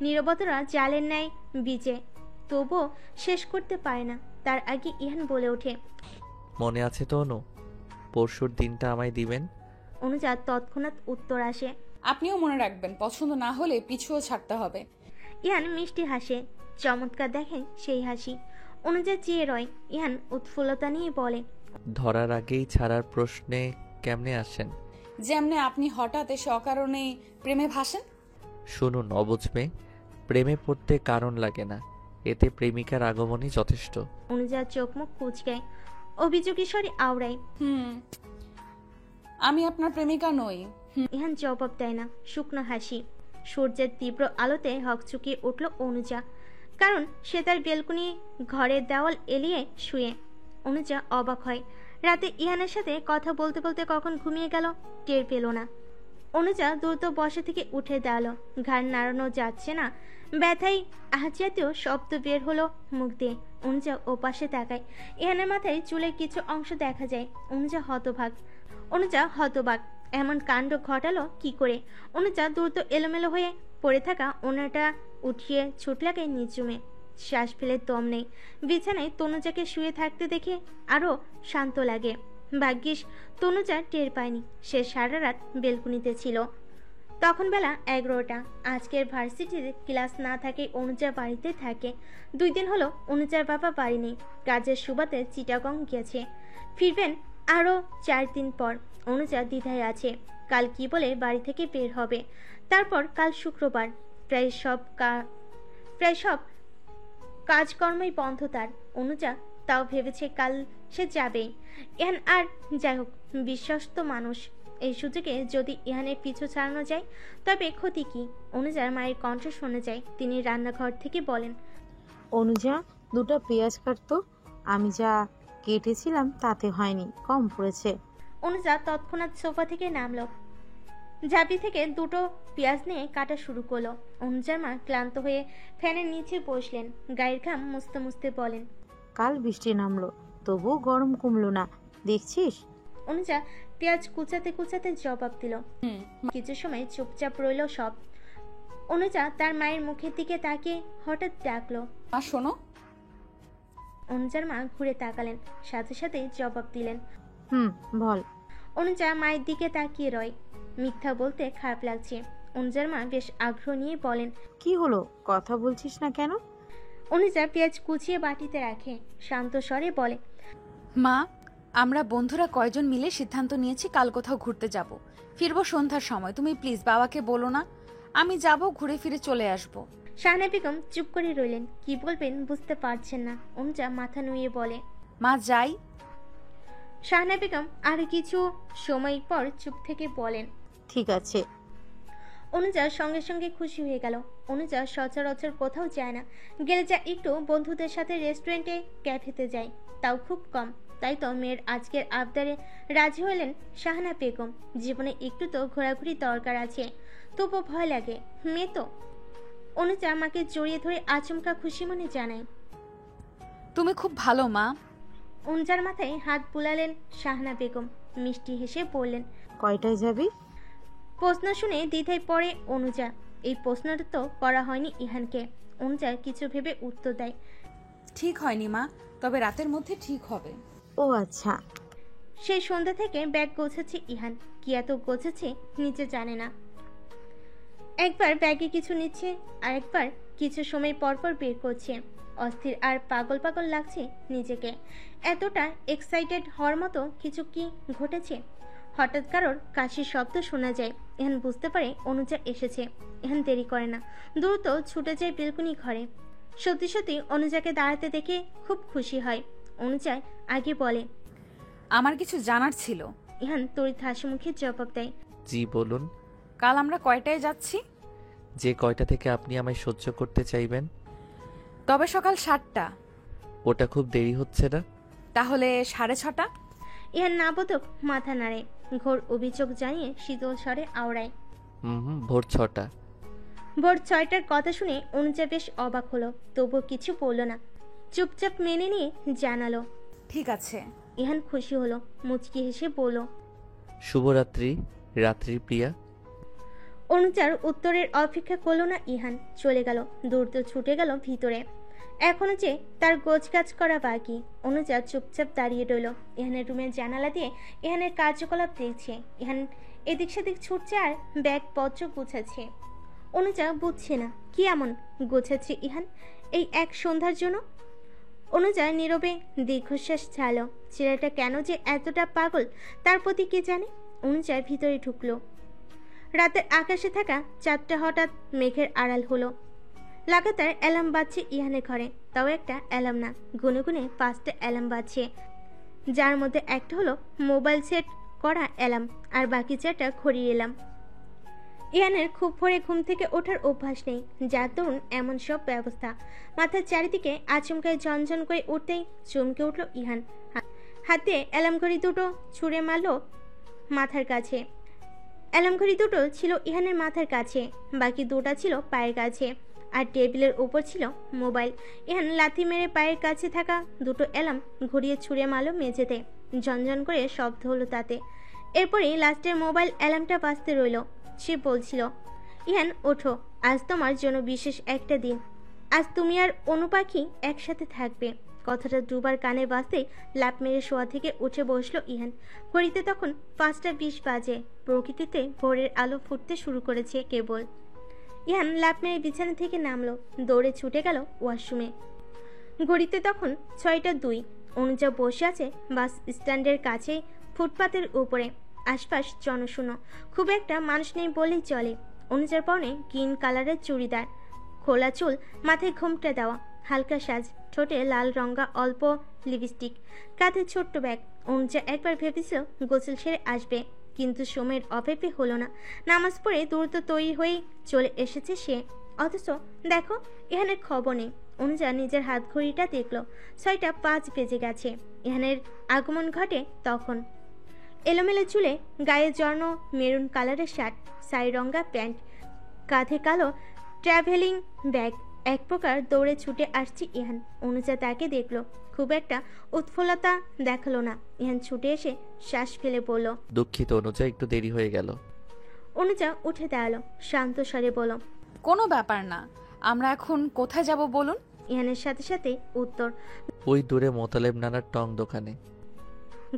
নীরবতারা জালের ন্যায় বিজে, তবুও শেষ করতে পারে না। তার আগে ইহান বলে ওঠে, মনে আছে তো অনু, পরশুর দিনটা আমায় দিবেন? অনুজা তৎক্ষণাৎ উত্তর আসে, আপনিও মনে রাখবেন, পছন্দ না হলে পিছুও ছাড়তে হবে। ইহান মিষ্টি হাসে। চমৎকার দেখেন সেই হাসি। অনুজা চেয়ে রয়। ইহান উৎফুল্লতা নিয়ে বলে, ধরার আগেই ছাড়ার প্রশ্নে কেমনে আসেন? যেমনে আপনি হঠাৎ এসে অকারণে প্রেমে ভাসেন। শুনুন অবুঝ মেয়ে, প্রেমে পড়তে কারণ লাগে না, এতে প্রেমিকার আগমনই যথেষ্ট। অনুজার চোখ মুখ কুচকায়, অভিযোগী স্বরে আওড়ায়, আমি আপনার প্রেমিকা নই। ইহান জবাব দেয় না, শুকনো হাসি। সূর্যের তীব্র আলোতে হকচকিয়ে উঠল অনুজা, কারণ সে তার বেলকুনি ঘরের দেওয়াল এলিয়ে শুয়ে। অনুজা অবাক হয়, রাতে ইহানের সাথে কথা বলতে বলতে কখন ঘুমিয়ে গেল টের পেল না। অনুজা দ্রুত বসা থেকে উঠে দাঁড়ালো, ঘাড় নাড়ানো যাচ্ছে না, ব্যথায় আহাজাতীয় শব্দ বের হলো মুখ দিয়ে। অনুজা ও পাশে তাকায়, ইহানের মাথায় চুলের কিছু অংশ দেখা যায়। অনুজা হতবাক, এমন কাণ্ড ঘটালো কি করে? অনুজা দ্রুত এলোমেলো হয়ে পড়ে থাকা ওনাটা উঠিয়ে ছুট লাগায় নিচুমে। শ্বাস ফেলে দম নেই। বিছানায় তনুজাকে শুয়ে থাকতে দেখে আরো শান্ত লাগে। ভাগ্যিস তনুজা টের পায়নি, সে সারা রাত বেলকুনিতে ছিল। তখন বেলা 11টা। আজকের ভার্সিটির ক্লাস না থাকে অনুজা বাড়িতে থাকে। 2 দিন হলো অনুজার বাবা বাড়ি নেই, কাজের সুবাদে চিটাগং গেছে, ফিরবেন আরো 4 দিন পর। অনুজা দ্বিধায় আছে, কাল কি বলে বাড়ি থেকে বের হবে। তারপর কাল শুক্রবার, প্রায় সব কাজকর্মই বন্ধ তার। অনুজা তাও ভেবেছে কাল সে যাবেই। ইহান আর যাই হোক, বিশ্বস্ত মানুষ, এই সুযোগে যদি ইহানের পিছু ছাড়ানো যায় তবে ক্ষতি কি? অনুজার মায়ের কণ্ঠ শোনা যায়, তিনি রান্নাঘর থেকে বলেন, অনুজা 2টা পেঁয়াজ কাটতো, আমি যা কেটেছিলাম তাতে হয়নি, কম পড়েছে। অনুজা তৎক্ষণাৎ সোফা থেকে নামলো, ঝাঁপি থেকে 2টো পেঁয়াজ নিয়ে কাটা শুরু করলো। অনুজার মা ক্লান্ত হয়ে ফ্যানের নিচে বসলেন, গায়ের ঘাম মুছতে মুছতে বলেন, কাল বৃষ্টি নামলো, তবুও গরম কমলো না, দেখছিস? অনুজা পেঁয়াজ কুচাতে কুচাতে জবাব দিল। কিছু সময় চুপচাপ রইল সব। অনুজা তার মায়ের মুখের দিকে তাকিয়ে হঠাৎ ডাকলো, মা শোনো। অনুজার মা ঘুরে তাকালেন, সাথে সাথে জবাব দিলেন, বল। অনুজা মায়ের দিকে তাকিয়ে রয়। মিথ্যা বলতে খারাপ লাগছে। অনুজার মা বেশ আগ্রহ নিয়ে বলেন, কি হলো, কথা বলছিস না কেন? অনুজা পেঁয়াজ কুচিয়ে বাটিতে রাখে, শান্ত স্বরে বলে, মা, আমরা বন্ধুরা কয়জন মিলে সিদ্ধান্ত নিয়েছি কাল কোথাও ঘুরতে যাব, ফিরবো সন্ধ্যার সময়। তুমি প্লিজ বাবাকে বলো না, আমি যাব, ঘুরে ফিরে চলে আসব। শাহনা বেগম চুপ করে রইলেন, কি বলবেন বুঝতে পারছেন না। অনুজা মাথা নুয়ে বলে, মা যাই। শাহনা বেগম আর কিছু সময় পর চুপ থেকে বলেন, ঠিক আছে। অনুজা সঙ্গে সঙ্গে খুশি হয়ে গেল। অনুজা সচরাচর কোথাও যায় না, গেলে যা একটু বন্ধুদের সাথে রেস্টুরেন্টে, ক্যাফেতে যায়, তাও খুব কম। তাই তো মেয়ের আজকের আবদারে রাজি হলেন শাহনা বেগম। জীবনে একটু তো ঘোরাঘুরি দরকার আছে, তবু ভয় লাগে, মেয়ে তো। অনুজা মাকে জড়িয়ে ধরে আচমকা খুশি মনে জানায়, তুমি খুব ভালো মা। অনুজার মাথায় হাত বুলালেন শাহনা বেগম, মিষ্টি হেসে বললেন, কয়টায় যাবি? প্রশ্ন শুনে দ্বিধায় পড়ে অনুজা। এই প্রশ্নটা তো করা হয়নি ইহানকে। অনুজা কিছু ভেবে উত্তর দেয়, ঠিক হয়নি মা, তবে রাতের মধ্যে ঠিক হবে। ও আচ্ছা। সেই সন্ধ্যা থেকে ব্যাগ গোছাচ্ছে ইহান, কি এত গোছাচ্ছে নিজে জানে না। একবার ব্যাগে কিছু নিচ্ছে, আর একবার কিছু সময় পর পর বের করছে। অস্থির আর পাগল পাগল লাগছে নিজেকে। এতটা এক্সাইটেড হওয়ার মতো কিছু কি ঘটেছে? হঠাৎ কারোর কাশির শব্দ শোনা যায়। ইহান বুঝতে পারে অনুজা এসেছে। ইহান দেরি করে না, দ্রুত ছুটে যায় বেলকুনি ঘরে। সত্যি সত্যি অনুজাকে দাঁড়াতে দেখে খুব খুশি হয়। অনুজা আগে বলে, আমার কিছু জানার ছিল। ইহান তড়িৎ হাসি মুখে জবাব দেয়, জি বলুন। কাল আমরা কয়টায় যাচ্ছি? যে কয়টা থেকে আপনি আমায় সহ্য করতে চাইবেন। তবে সকাল 7টা। ওটা খুব দেরি হচ্ছে না? তাহলে 6:30। ইহান নাবোধক মাথা নাড়ে, ঘোর অভিযোগ জানিয়ে শীতল স্বরে আওড়ায়। ভোর 6টা। ভোর 6টার কথা শুনে অনুজা বেশ অবাক হলো, তবুও কিছু বলল না, চুপচাপ মেনে নিয়ে জানালো, ঠিক আছে। ইহান খুশি হলো, মুচকি হেসে বলল, শুভরাত্রি রাত্রি প্রিয়া। অনুজার উত্তরের অপেক্ষা করলো না ইহান, চলে গেল, দ্রুত ছুটে গেল ভিতরে। এখনো যে তার গোছগাছ করা বাকি। অনুজা চুপচাপ দাঁড়িয়ে রইল, ইহানের রুমের জানালা দিয়ে ইহানের কার্যকলাপ দেখছে। ইহান এদিক সেদিক ছুটছে আর ব্যাগপত্র গুছাচ্ছে। অনুজা বুঝছে না কি এমন গোছাচ্ছে ইহান এই এক সন্ধ্যার জন্য। অনুজা নীরবে দীর্ঘশ্বাস ছাড়ল। ছেলেটা কেন যে এতটা পাগল তার প্রতি কে জানে। অনুজা ভিতরে ঢুকলো। রাতের আকাশে থাকা চাঁদটা হঠাৎ মেঘের আড়াল হলো। লাগাতার অ্যালার্ম বাজছে ইহানের ঘরে, তাও একটা অ্যালার্ম না, গুনে গুনে 5টা অ্যালার্ম বাজছে, যার মধ্যে একটা হলো মোবাইল সেট করা অ্যালার্ম, আর বাকি 4টা ঘড়ির অ্যালার্ম। ইহানের খুব ভোরে ঘুম থেকে ওঠার অভ্যাস নেই, যার দরুন এমন সব ব্যবস্থা। মাথার চারিদিকে আচমকায় ঝনঝন করে উঠতেই চমকে উঠল ইহান। হাতে অ্যালার্ম ঘড়ি দুটো ছুঁড়ে মারল মাথার কাছে। অ্যালার্ম ঘড়ি দুটো ছিল ইহানের মাথার কাছে, বাকি দুটা ছিল পায়ের কাছে, আর টেবিলের উপর ছিল মোবাইল। ইহান লাথি মেরে পায়ের কাছে থাকা দুটো অ্যালার্ম ঘুরিয়ে ছুঁড়ে মারল মেঝেতে, ঝনঝন করে শব্দ হলো তাতে। এরপরেই লাস্টের মোবাইল অ্যালার্মটা বাজতে রইল। সে বলছিল, ইহান ওঠো, আজ তোমার জন্য বিশেষ একটা দিন, আজ তুমি আর অনু পাখি একসাথে থাকবে। কথাটা দুবার কানে বাজতেই লাফ মেরে শোয়া থেকে উঠে বসলো ইহান। ঘড়িতে তখন 5টা 20 বাজে, প্রকৃতিতে ভোরের আলো ফুটতে শুরু করেছে কেবল। ইহান লাফ মেরে বিছানা থেকে নামলো, দৌড়ে ছুটে গেল ওয়াশরুমে। ঘড়িতে তখন 6টা 2। অনুজা বসে আছে বাস স্ট্যান্ডের কাছে ফুটপাতের উপরে। আশপাশ জনশূন্য, খুব একটা মানুষ নেই বললেই চলে। অনুজার পরনে গ্রিন কালারের চুড়িদার, খোলা চুল, মাথায় ঘোমটা দেওয়া, হালকা সাজ, ঠোঁটে লাল রঙা অল্প লিপস্টিক, কাঁধে ছোট্ট ব্যাগ। অনুজা একবার ভেবেছিল গোসল সেরে আসবে, কিন্তু সময়ের অপেক্ষা হলো না। নামাজ পড়ে দ্রুত তৈরি হয়ে চলে এসেছে সে, অথচ দেখো ইহানের খবর নেই। অনুজা নিজের হাত ঘড়িটা দেখল, 6টা 5 বেজে গেছে। ইহানের আগমন ঘটে তখন। এলোমেলো চুলে, গায়ে জর্ণ মেরুন কালারের শার্ট, সাই রঙা প্যান্ট, কাঁধে কালো ট্রাভেলিং ব্যাগ। এক প্রকার দৌড়ে ছুটে আসছে ইহান। অনুজা তাকে দেখলো, খুব একটা উৎফুল্লতা দেখালো না। ইহান ছুটে এসে শ্বাস ফেলে বলল, দুঃখিত অনুজা, একটু দেরি হয়ে গেল। অনুজা উঠে দাঁড়ালো, শান্ত স্বরে বলল, কোনো ব্যাপার না, আমরা এখন কোথায় যাব বলুন? ইহানের সাথে সাথে উত্তর, ওই দূরে মোতালেব নানার টং দোকানে।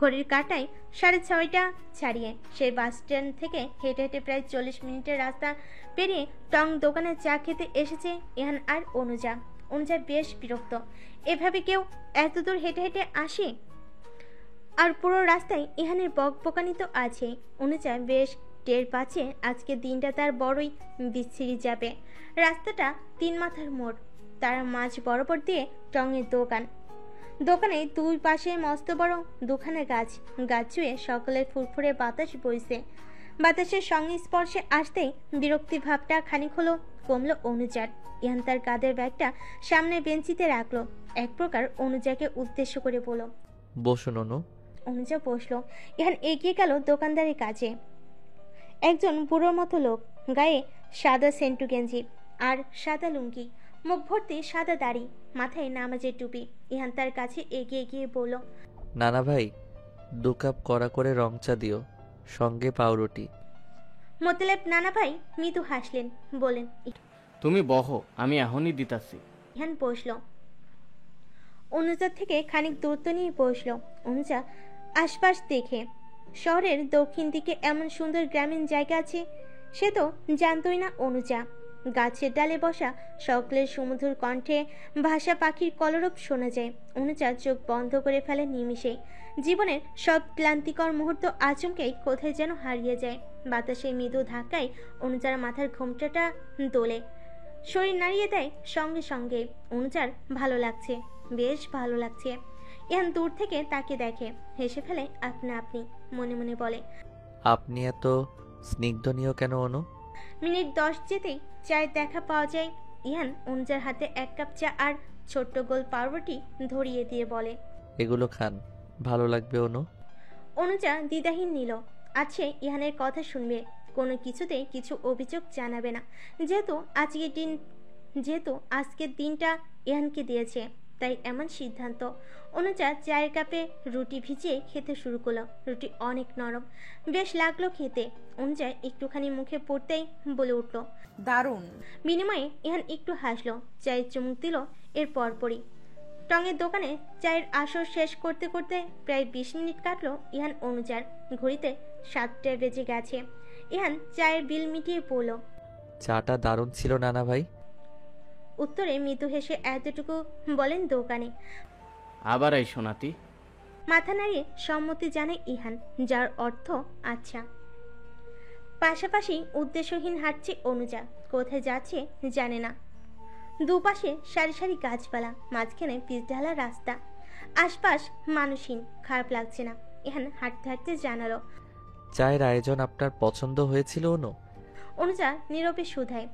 ঘড়ির কাঁটায় 6:30 ছাড়িয়ে সেই বাস স্ট্যান্ড থেকে হেঁটে হেঁটে প্রায় 40 মিনিটের রাস্তা পেরিয়ে টং দোকানে চা খেতে এসেছে ইহান আর অনুজা। অনুজা বেশ বিরক্ত, এভাবে কেউ এত দূর হেঁটে হেঁটে আসে, আর পুরো রাস্তায় ইহানের বকবকানি তো আছে। অনুজা বেশ টের পাচ্ছে আজকের দিনটা তার বড়ই বিচ্ছিরি যাবে। রাস্তাটা 3 মাথার মোড়, তার মাঝ বরাবর দিয়ে টঙের দোকান। দোকানে 2 পাশে মস্ত বড় দুখানা গাছ, গাছ ছুঁয়ে সকলের ফুরফুরে বাতাস বইছে। বাতাসের সঙ্গে স্পর্শে আসতেই বিরক্তি ভাবটা খানিক হলো কমলো অনুজার। ইহান তার কাঁধের ব্যাগটা সামনে বেঞ্চিতে রাখলো, এক প্রকার অনুজাকে উদ্দেশ্য করে বলল, বসুন অনু। অনুজা বসলো। ইহান এগিয়ে গেল দোকানদারের কাছে। একজন বুড়োর মতো লোক, গায়ে সাদা সেন্টু গেঞ্জি আর সাদা লুঙ্গি, মুখ ভর্তি সাদা দাড়ি, মাথায় নামাজের টুপি। ইহান তার কাছে এগিয়ে গিয়ে বলল, নানা ভাই, 2 কাপ কড়া করে রং চা দিও, সঙ্গে পাউরুটি। মোতালেব নানা ভাই মৃদু হাসলেন, বলেন, তুমি বহো, আমি এখনই দিতাছি। ইহান বসল। অনুজা থেকে খানিক দূরত্ব নিয়ে বসল। অনুজা আশপাশ দেখে, শহরের দক্ষিণ দিকে এমন সুন্দর গ্রামীণ জায়গা আছে সে তো জানতই না অনুজা। গাছের ডালে বসা সকলের সুমধুর কণ্ঠে ভাষা পাখির কলরব শোনা যায়। অনুজা চোখ বন্ধ করে ফেলে নিমিষেই। জীবনের সব ক্লান্তিকর মুহূর্ত আচমকেই কোথায় যেন হারিয়ে যায়। বাতাসে মৃদু ধাক্কায় অনুজার মাথার ঘোমটাটা দোলে, শরীর নাড়িয়ে দেয় সঙ্গে সঙ্গে। অনুজার ভালো লাগছে, বেশ ভালো লাগছে। ইহান দূর থেকে তাকে দেখে, হেসে ফেলে আপনা আপনি, মনে মনে বলে, আপনি এত স্নিগ্ধনীয় কেন অনু? মিনিট 10 যেতেই চায়ের দেখা পাওয়া যায়। ইহান অনুজার হাতে 1 কাপ চা আর ছোট্ট গোল পাউরুটি ধরিয়ে দিয়ে বলে, এগুলো খান, ভালো লাগবে অনু। অনুজা দ্বিধাহীন নিল। আছে ইহানের কথা শুনবে, কোনো কিছুতে কিছু অভিযোগ জানাবে না। যেহেতু আজকের দিনটা ইহানকে দিয়েছে, তাই এমন সিদ্ধান্ত। অনুজা চায়ের কাপে রুটি ভিজিয়ে খেতে শুরু করলো। রুটি অনেক নরম, বেশ লাগলো খেতে। অনুজা একটুখানি মুখে পড়তেই বলে উঠল, দারুণ। বিনিময়ে ইহান একটু হাসলো, চায়ের চুমুক দিল। এর পরপরই টঙের দোকানে চায়ের আসর শেষ করতে করতে প্রায় 20 মিনিট কাটলো ইহান অনুজার। ঘড়িতে 7টা বেজে গেছে। ইহান চায়ের বিল মিটিয়ে পড়ল। চাটা দারুণ ছিল নানা ভাই। উত্তরে মৃদু হেসে এতটুকু বলেন দোকানে। আবার এই সোনাতি। মাথা নাড়িয়ে সম্মতি জানায় ইহান, যার অর্থ আচ্ছা। পাশাপাশি উদ্দেশ্যহীন হাঁটছে অনুজা, কোথায় যাচ্ছে জানে না। দুপাশে সারি সারি গাছপালা, মাঝখানে পিচঢালা রাস্তা, আশপাশ মানুষহীন। খারাপ লাগছে না। ইহান হাঁটতে হাঁটতে জানালো, চায়ের আয়োজন আপনার পছন্দ হয়েছিল অনু? অনুজা নীরবে শুধায়।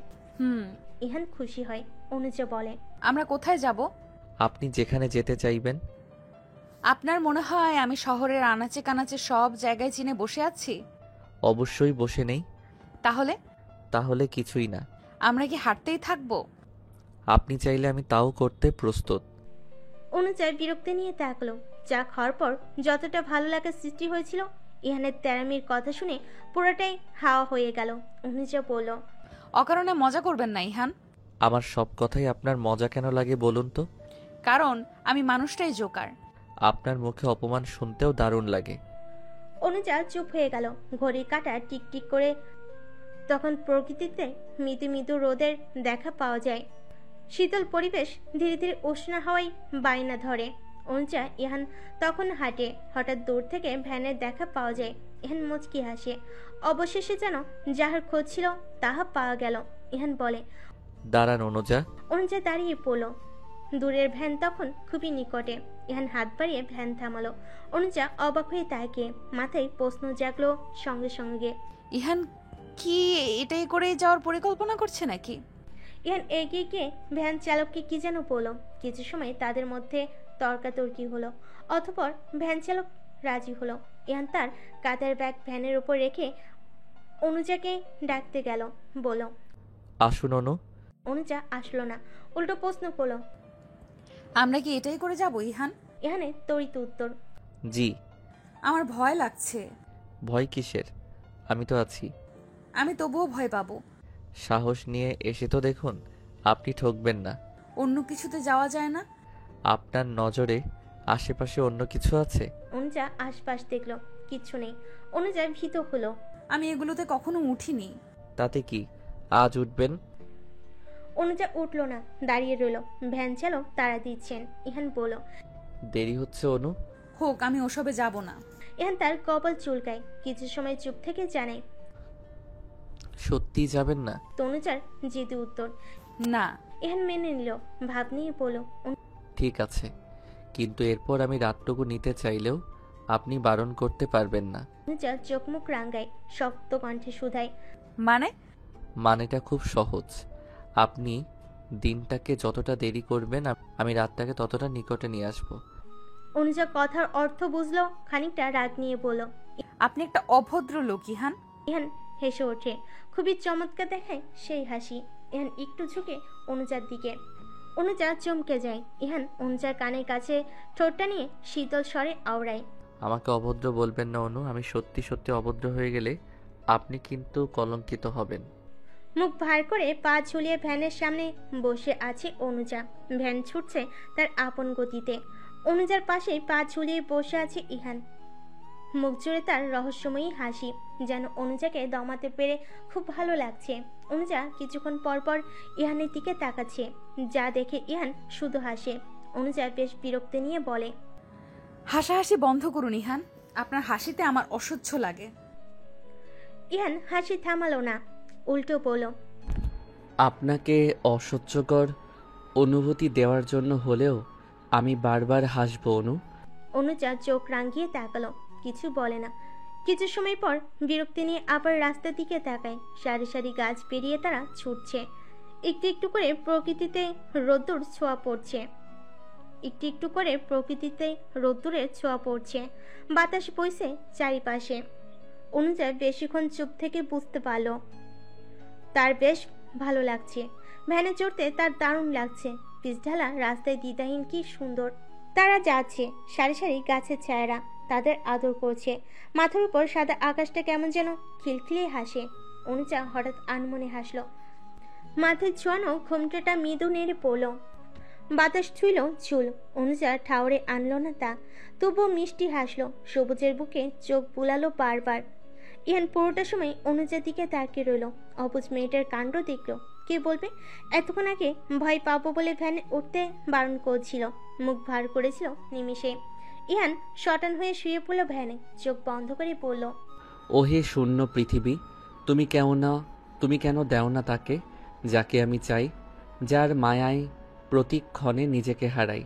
ইহান খুশি হয়। অনুজা বলে, আমরা কোথায় যাব? আপনি যেখানে যেতে চাইবেন। আপনার মনে হয় আমি শহরের আনাচে কানাচে সব জায়গায় চিনে বসে আছি? অবশ্যই বসে নেই। তাহলে কিছুই না। আমরা কি হাঁটতেই থাকবো? আপনি চাইলে আমি তাও করতে প্রস্তুত। অনুজা বিরক্তি নিয়ে তাকলো। চা খাওয়ার পর যতটা ভালো লাগার সৃষ্টি হয়েছিল, ইহানের তেরামির কথা শুনে পুরোটাই হাওয়া হয়ে গেল। অনুজা বলল, অকারণে মজা করবেন না ইহান। আমার সব কথাই আপনার মজা কেন লাগে বলুন তো? কারণ আমি মানুষটাই জোকার। আপনার মুখে অপমান শুনতেও দারুণ লাগে। অনুজা চুপ হয়ে গেল। ঘড়ির কাঁটা টিকটিক করে। তখন প্রকৃতিতে মৃদু মৃদু রোদের দেখা পাওয়া যায়। শীতল পরিবেশ ধীরে ধীরে উষ্ণ হাওয়ায় বায়না ধরে। অনুজা ইহান তখন হাঁটে। হঠাৎ দূর থেকে ভ্যানের দেখা পাওয়া যায়। ইহান মুচকি হাসে। অবশেষে যেন যাহার খোঁজ ছিল তাহা পাওয়া গেল। ইহান বলে, দাঁড়ান অনুজা। অনুজা দাঁড়িয়ে পড়ল। দূরের ভ্যান তখন খুবই নিকটে। ইহান হাত বাড়িয়ে ভ্যান থামালো। অনুজা অবাক হয়ে তাকে, মাথায় প্রশ্ন জাগলো সঙ্গে সঙ্গে। ইহান কি এটাই করে যাওয়ার পরিকল্পনা করছে নাকি? ইহান এগিয়ে গিয়ে ভ্যান চালককে কি যেন বলল। কিছু সময় তাদের মধ্যে তর্কাতর্কি হলো। অতঃপর ভ্যান চালক রাজি হলো। ইহান তার কাঁধের ব্যাগ ভ্যানের উপর রেখে অনুজাকে ডাকতে গেল। বলল, আসুন অনু। অনুজা আসলো না, উল্টো প্রশ্ন করলো, আমরা কি এটাই করে যাব ইহান? ইহানে তড়িৎ উত্তর, জি। আমার ভয় লাগছে। ভয় কিসের? আমি তো আছি। আমি তবুও ভয় পাবো। সাহস নিয়ে এসে তো দেখুন, আপনি ঠকবেন না। অন্য কিছুতে যাওয়া যায় না? আপনার নজরে আশেপাশে অন্য কিছু আছে? অনুজা আশপাশ দেখলো, কিচ্ছু নেই। অনুজা ভীত হলো। আমি এগুলোতে কখনো উঠিনি। তাতে কি, আজ উঠবেন? অনুজা উঠলো না, দাঁড়িয়ে রইল। ভ্যান চালক তাড়া দিচ্ছেন। ইহান বলল, দেরি হচ্ছে অনু। হোক, আমি ওসবে যাব না। ইহান তার কপাল চুলকায়। কিছু সময় চুপ থেকে জানায়, সত্যি যাবেন না? তনুজার জিদি উত্তর, না। ইহান মেনে নিল। ভাব নিয়ে বলল, ঠিক আছে, কিন্তু এরপর আমি রাতটুকু নিতে চাইলেও আপনি বারণ করতে পারবেন না। অনুজা চোখ মুখ রাঙ্গায়, শক্ত কণ্ঠে শুধায়, মানেটা খুব সহজ। আপনি দিনটাকে যতটা দেরি করবেন, আমি রাতটাকে ততটা নিকটে নিয়ে আসবো। অনুজা কথার অর্থ বুঝলো। খানিকটা রাগ নিয়ে বলল, আপনি একটা অভদ্র লোক ইহান। ইহান হেসে ওঠে। খুবই চমৎকার দেখায় সেই হাসি। ইহান একটু ঝুঁকে অনুজার দিকে। অনুজা চমকে যায়। ইহান অনুজার কানের কাছে ঠোঁটটা নিয়ে শীতল স্বরে আওড়ায়, আমাকে অভদ্র বলবেন না অনু। আমি সত্যি সত্যি অভদ্র হয়ে গেলে আপনি কিন্তু কলঙ্কিত হবেন। মুখ ভার করে পা ঝুলিয়ে ভ্যানের সামনে বসে আছে অনুজা। ভ্যান ছুটছে তার আপন গতিতে। অনুজার পাশে পা ঝুলিয়ে বসে আছে ইহান। মুখ জুড়ে তার রহস্যময়ী হাসি, যেন অনুজাকে দমাতে পেরে খুব ভালো লাগছে। অনুজা কিছুক্ষণ পরপর ইহানের দিকে তাকাচ্ছে, যা দেখে ইহান শুধু হাসে। অনুজা বেশ বিরক্তি নিয়ে বলে, হাসাহাসি বন্ধ করুন ইহান, আপনার হাসিতে আমার অসহ্য লাগে। ইহান হাসি থামালো না, উল্টো বলল, আপনাকে অসহ্যকর অনুভূতি দেওয়ার জন্য হলেও আমি বারবার হাসবো অনু। অনুজা চোখ রাঙিয়ে তাকালো, কিছু বলে না। কিছু সময় পর বিরক্তি নিয়ে আবার রাস্তার দিকে তাকায়। সারি সারি গাছ পেরিয়ে তারা ছুটছে। একটু একটু করে প্রকৃতিতে রোদ্দুর ছোঁয়া পড়ছে। একটু একটু করে প্রকৃতিতে রোদ্দুরের ছোঁয়া পড়ছে। বাতাস বইছে চারিপাশে। অনুজা বেশিক্ষণ চুপ থেকে বুঝতে পারল তার বেশ ভালো লাগছে। ভ্যানে চড়তে তার দারুণ লাগছে। পিচঢালা রাস্তায় দ্বিধাহীন কি সুন্দর। তারা যাচ্ছে, সারি সারি গাছের ছায়ারা তাদের আদর করছে। মাথার উপর সাদা আকাশটা কেমন যেন খিলখিলিয়ে হাসে। অনুজা হঠাৎ আনমনে হাসলো। মাথায় ছোঁয়ানো ঘোমটাটা মৃদু নেড়ে পড়ল। বাতাস ছুঁইল চুল। অনুজা ঠাউরে আনলো না তা, তবুও মিষ্টি হাসলো। সবুজের বুকে চোখ বুলালো বারবার। ইহান পুরোটা সময় অনুজার দিকে তাকিয়ে রইল। অবুজ মেয়েটার কাণ্ড দেখলো। কে বলবে, এতক্ষণ আগে ভয় পাবো বলে ভ্যানে উঠতে বারণ করছিল, মুখ ভার করেছিল নিমিষে। ইহান শটান হয়ে শুয়ে পড়ল ভ্যানে, চোখ বন্ধ করে পড়ল, ওহে শূন্য পৃথিবী, তুমি কেন দেও না তাকে যাকে আমি চাই, যার মায়ায় প্রতিক্ষণে নিজেকে হারাই।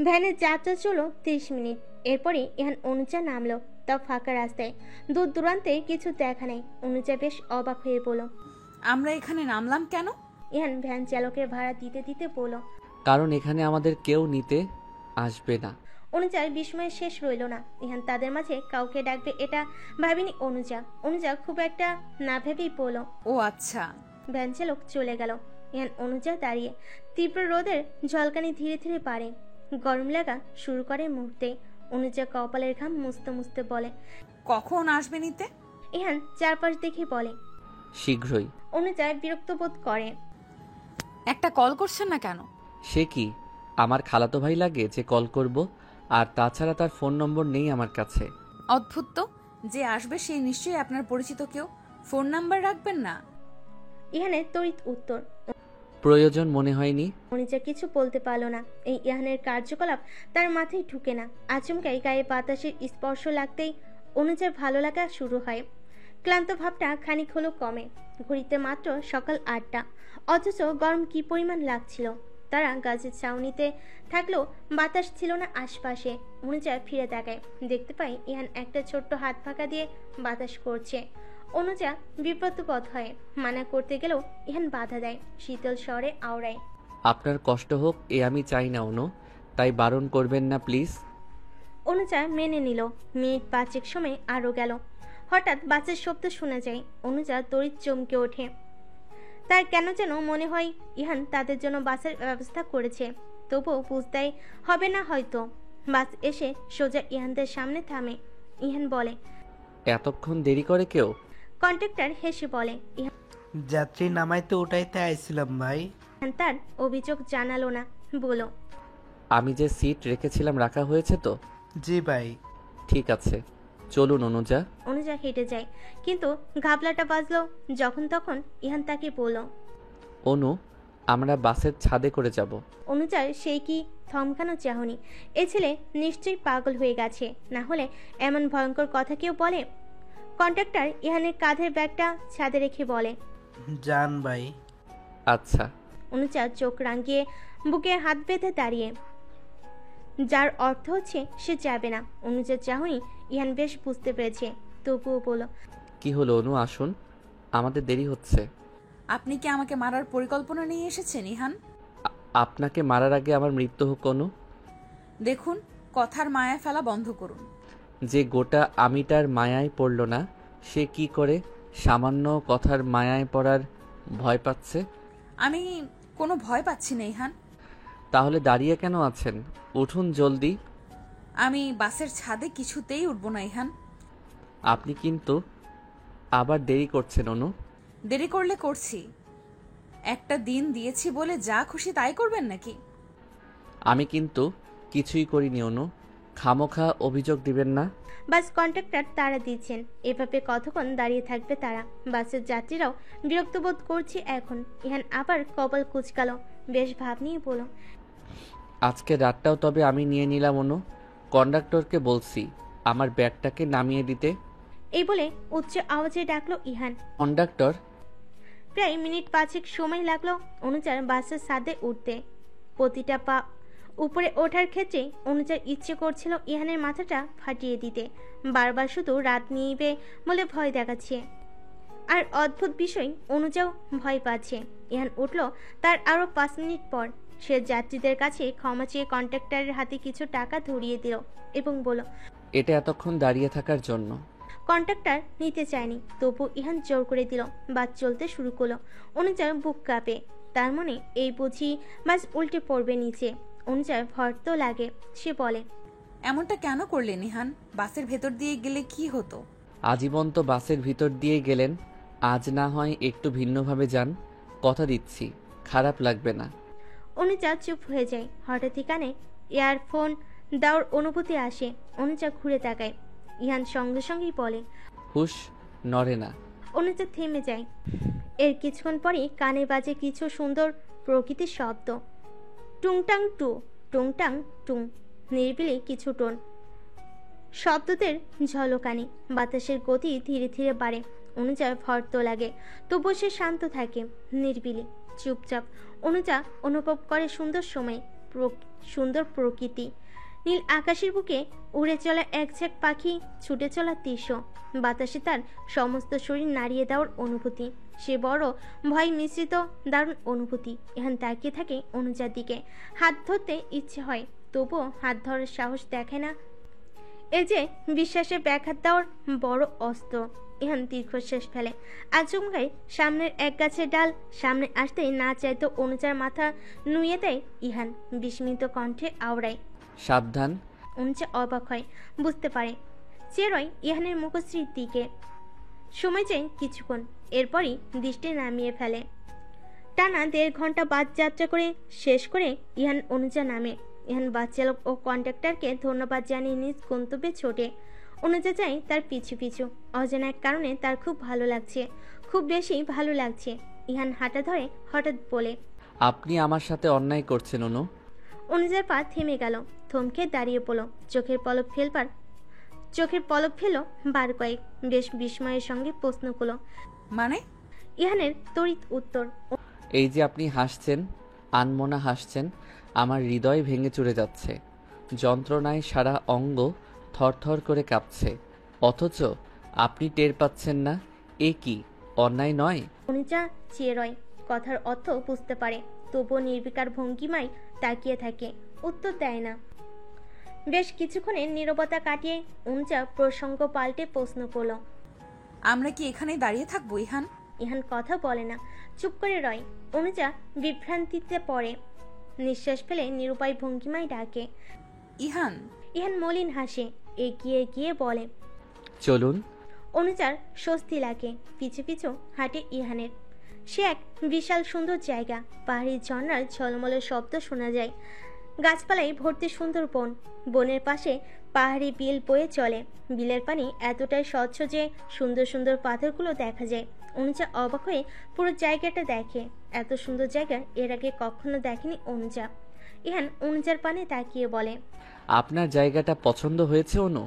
ভ্যানের যাত্রা চলো 30 মিনিট। এরপরে ইহান অনুজা নামলো। তা ফাঁকা রাস্তায়, দূর দূরান্তে কিছু দেখা নেই। অনুজা বেশ অবাক হয়ে বলল, আমরা এখানে নামলাম কেন? ইহান ভ্যান চালকের ভাড়া দিতে দিতে বলল, কারণ এখানে আমাদের কেউ নিতে আসবে না। অনুজার বিস্ময়ের শেষ রইল না। ইহান তাদের মাঝে কাউকে ডাকবে এটা ভাবিনি অনুজা। অনুজা খুব একটা না ভেবেই বলল, ও আচ্ছা। ভ্যান চালক চলে গেল। ইহান অনুজা দাঁড়িয়ে। তীব্র রোদের ঝলকানি ধীরে ধীরে বাড়ে। গরম লাগা শুরু করে মুহূর্তে। অনুজা কপালের ঘাম মুছতে মুছতে বলে, কখন আসবে নিতে? ইহান চারপাশ দেখে বলে, শীঘ্রই। অনুজা বিরক্ত বোধ করে। একটা কল করছেন না কেন? সে কি আমার খালাতো ভাই লাগে যে কল করব? আর তাছাড়া তার ফোন নম্বর নেই আমার কাছে। অদ্ভুত তো, যে আসবে সেই নিশ্চয়ই আপনার পরিচিত কেউ। ফোন নাম্বার রাখবেন না? ইহানের তড়িৎ উত্তর। প্রয়োজন মনে হয়নি। অনুজা কিছু বলতে পারল না। এই ইহানের কার্যকলাপ তার মাথায় ঢুকে না। আচমকাই গায়ে বাতাসের স্পর্শ লাগতেই অনুজার ভালো লাগা শুরু হয়। ক্লান্ত ভাবটা খানিক হলো কমে। ঘড়িতে মাত্র সকাল 8টা, অথচ গরম কি পরিমাণ লাগছিল। তারা গাছের ছাউনিতে থাকলেও বাতাস ছিল না আশপাশে। অনুজা ফিরে তাকায়, দেখতে পায় ইহান একটা ছোট্ট হাত ফাঁকা দিয়ে বাতাস করছে। অনুজা বিব্রতবোধ হয়। মানা করতে গেলেও ইহান বাধা দেয়, শীতল স্বরে আওড়ায়, আপনার কষ্ট হোক এ আমি চাই না অনু, তাই বারণ করবেন না প্লিজ। অনুজা মেনে নিল। মিনিট 5 সময় আরও গেল। হঠাৎ বাসের শব্দ শোনা যায়। অনুজা তড়িৎ চমকে ওঠে। তার কেন যেন মনে হয় ইহান তাদের জন্য বাসের ব্যবস্থা করেছে। তবুও বুঝতেই হবে না হয়তো। বাস এসে সোজা ইহানদের সামনে থামে। ইহান বলে, এতক্ষণ দেরি করে কেউ? কন্ট্রাক্টর হেসে বলে, যাত্রী নামাইতে উঠাইতে আইছিলাম ভাই। ইহান তার অভিযোগ জানালো না, বলো, আমি যে সিট রেখেছিলাম রাখা হয়েছে তো? জি ভাই। ঠিক আছে, চলুন অনুজা। অনুজা হেঁটে যায়, কিন্তু ঘাবলাটা বাজলো যখন তখন। ইহান তাকে বলল, অনু, আমরা বাসের ছাদে করে যাব। অনুজার সেই কি থমকানো চাহনি। এ ছেলে নিশ্চয়ই পাগল হয়ে গেছে, না হলে এমন ভয়ঙ্কর কথা কেউ বলে। কন্ট্রাক্টর ইহানের কাঁধের ব্যাগটা ছাদে রেখে বলে, যান ভাই। আচ্ছা। অনুজা চোখ রাঙিয়ে বুকে হাত বেঁধে দাঁড়িয়ে, যার অর্থ হচ্ছে সে যাবে না। অনুজার চাহনি ইহান বেশ বুঝতে পেরেছে, তবুও বলল, কি হলো অনু, আসুন, আমাদের দেরি হচ্ছে। আপনি কি আমাকে মারার পরিকল্পনা নিয়ে এসেছেন ইহান? আপনাকে মারার আগে আমার মৃত্যু হোক অনু। দেখুন, কথার মায়া ফেলা বন্ধ করুন। যে গোটা আমিটার মায়ায় পড়ল না, সে কি করে সামান্য কথার মায়ায় পড়ার ভয় পাচ্ছে? আমি কোনো ভয় পাচ্ছি না ইহান। তাহলে দাঁড়িয়ে কেন আছেন? উঠুন জলদি। আমি বাসের ছাদে কিছুতেই উঠব না ইহান। আপনি কিন্তু আবার দেরি করছেন অনু। দেরি করলে করছি, একটা দিন দিয়েছি বলে যা খুশি তাই করবেন নাকি? আমি কিন্তু কিছুই করিনি অনু, খামোখা অভিযোগ দিবেন না। বাস কন্ট্রাক্টর তারা দিচ্ছেন। এভাবে কতক্ষণ দাঁড়িয়ে থাকবে তারা? বাসের যাত্রীরাও বিরক্ত বোধ করছে এখন। ইহান আবার কপাল কুচকালো, বেশ ভাব নিয়ে বলল, আজকে রাতটাও তবে আমি নিয়ে নিলাম অনু। কন্ডাক্টরকে বলছি আমার ব্যাগটাকে নামিয়ে দিতে। এই বলে উচ্চ আওয়াজে ডাকলো ইহান। কন্ডাক্টর। প্রায় মিনিট 5 সময় লাগলো অনুজার বাসের ছাদে উঠতে। প্রতিটা পা উপরে ওঠার ক্ষেত্রে অনুজার ইচ্ছে করছিল ইহানের মাথাটা ফাটিয়ে দিতে, বারবার শুধু রাত নিবে বলে ভয় দেখাচ্ছে। আর অদ্ভুত বিষয়, অনুজাও ভয় পাচ্ছে। ইহান উঠল তার আরও 5 মিনিট পর। সে যাত্রীদের কাছে ক্ষমা চেয়ে কন্ট্রাক্টরের হাতে কিছু টাকা ধরিয়ে দিল এবং বলল, এটা এতক্ষণ দাঁড়িয়ে থাকার জন্য। কন্ট্রাক্টর নিতে চায়নি, তবু ইহান জোর করে দিল। বাস চলতে শুরু করলো। অনুজার বুক কাঁপে, তার মনে এই বুঝি বাস উল্টে পড়বে নিচে। অনুজার ভয় তো লাগে। সে বলে, এমনটা কেন করলেন ইহান? বাসের ভেতর দিয়ে গেলে কি হতো? আজীবন তো বাসের ভিতর দিয়েই গেলেন, আজ না হয় একটু ভিন্নভাবে যান, কথা দিচ্ছি খারাপ লাগবে না। অনুজা চুপ হয়ে যায়। হঠাৎই কানে ইয়ারফোন দেওয়ার অনুভূতি আসে। অনুজা ঘুরে তাকায়। ইহান সঙ্গে সঙ্গেই বলে, হুশ, নড়ে না। অনুজা থেমে যায়। এর কিছুক্ষণ পরই কানে বাজে কিছু সুন্দর প্রকৃতির শব্দ। টুংটাং টু, টুংটাং টুং, নিরিবিলি কিছু টোন। শব্দদের ঝলকানি। বাতাসের গতি ধীরে ধীরে বাড়ে। অনুজার ভয় তো লাগে, তবুও সে শান্ত থাকে, নিরিবিলি, চুপচাপ। অনুজা অনুভব করে সুন্দর সময়, সুন্দর প্রকৃতি। নীল আকাশের বুকে উড়ে চলা এক ঝাঁক পাখি, ছুটে চলা দৃশ্য, বাতাসে তার সমস্ত শরীর নাড়িয়ে দেওয়ার অনুভূতি। সে বড় ভয় মিশ্রিত দারুণ অনুভূতি। এখন তাকিয়ে থাকে অনুজার দিকে। হাত ধরতে ইচ্ছে হয়, তবুও হাত ধরার সাহস দেখায় না। এই যে বিশ্বাসে ব্যাঘাত দেওয়ার বড় অস্ত্র। ইহান দীর্ঘশ্বাস ফেলে। আচমকাই সামনের এক গাছের ডাল সামনে আসতেই না চাইতো অনুজার মাথা নুয়ে দেয় ইহান। বিস্মিত কণ্ঠে আওড়ায়, সাবধান। অনুজা অবাক হয়, বুঝতে পারে। চেরয় ইহানের মুখশ্রীর দিকে। সময় যায় কিছুক্ষণ, এরপরই দৃষ্টি নামিয়ে ফেলে। টানা 1.5 ঘন্টা বাস যাত্রা করে শেষ করে ইহান অনুজা নামে। ইহান বাস চালক ও কন্ডাক্টরকে ধন্যবাদ জানিয়ে নিজ গন্তব্যে ছোটে। অনুজা যায় তার পিছু পিছু। অজানা এক কারণে তার খুব ভালো লাগছে, খুব বেশি ভালো লাগছে। ইহান হাঁটা ধরে হঠাৎ বলে, আপনি আমার সাথে অন্যায় করছেন অনু। অনুজার পা থেমে গেল, থমকে দাঁড়িয়ে পড়ল। চোখের পলক ফেল বার কয়েক। বেশ বিস্ময়ের সঙ্গে প্রশ্ন করল, মানে? ইহানের তড়িৎ উত্তর, এই যে আপনি হাসছেন, আনমনা হাসছেন, আমার হৃদয় ভেঙে চুরে যাচ্ছে, যন্ত্রণায় সারা অঙ্গ থরথর করে কাঁপছে, অথচ আপনি টের পাচ্ছেন না। এ কি অন্যায় নয়? অনুজা চেয়ে রয়, কথার অর্থ বুঝতে পারে, তবুও নির্বিকার ভঙ্গিমায় তাকিয়ে থাকে, উত্তর দেয় না। বেশ কিছুক্ষণের নীরবতা কাটিয়ে অনুজা প্রসঙ্গ পাল্টে প্রশ্ন করল, আমরা কি এখানে দাঁড়িয়ে থাকবো ইহান? ইহান কথা বলে না, চুপ করে রয়। অনুজা বিভ্রান্তিতে পড়ে, নিঃশ্বাস ফেলে নিরুপায় ভঙ্গিমায় ডাকে, ইহান। ইহান মলিন হাসে, এগিয়ে গিয়ে বলে, চলুন। অনুজার স্বস্তি লাগে, পিছু পিছু হাঁটে ইহানের। সে এক বিশাল সুন্দর জায়গা। পাহাড়ি ঝর্ণার ঝলমলে শব্দ শোনা যায়। গাছপালায় ভর্তি সুন্দর বন। বনের পাশে পাহাড়ি বিল বয়ে চলে। বিলের পানি এতটাই স্বচ্ছ যে সুন্দর সুন্দর পাথরগুলো দেখা যায়। অনুজা অবাক হয়ে পুরো জায়গাটা দেখে। এত সুন্দর জায়গা এর আগে কখনো দেখেনি অনুজা। ইহান অনুজার পানে তাকিয়ে বলে, আপনার জায়গাটা পছন্দ হয়েছে অনু?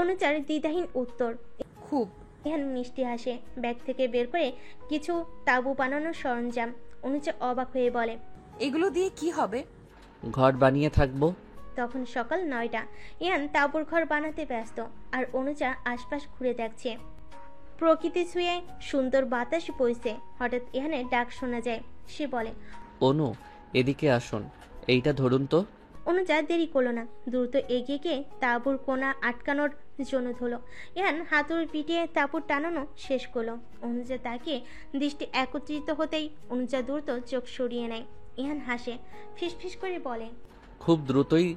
অনুজার দ্বিধাহীন উত্তর, খুব। ইহান মিষ্টি হাসে, ব্যাগ থেকে বের করে কিছু তাঁবু বানানোর সরঞ্জাম। অনুজা অবাক হয়ে বলে, এগুলো দিয়ে কি হবে? ঘর বানিয়ে থাকবো। তখন সকাল 9টা। ইহান তাঁবুর ঘর বানাতে ব্যস্ত, আর অনুজা আশপাশ ঘুরে দেখছে। প্রকৃতি ছুঁয়ে সুন্দর বাতাস বইছে। হঠাৎ ইহানের ডাক শোনা যায়। সে বলে, অনু, এদিকে আসুন, এইটা ধরুন তো। অনুজা দেরি করলো না, দ্রুত এগিয়ে গিয়ে তাঁবুর কোনা আটকানোর জন্য ধরল। ইহান হাতুড়ি পিটিয়ে তাঁবুর টানানো শেষ করলো। অনুজা তাকিয়ে দৃষ্টি একত্রিত হতেই অনুজা দ্রুত চোখ সরিয়ে নেয়। ইহান হাসে, ফিসফিস করে বলে, খুব দ্রুতই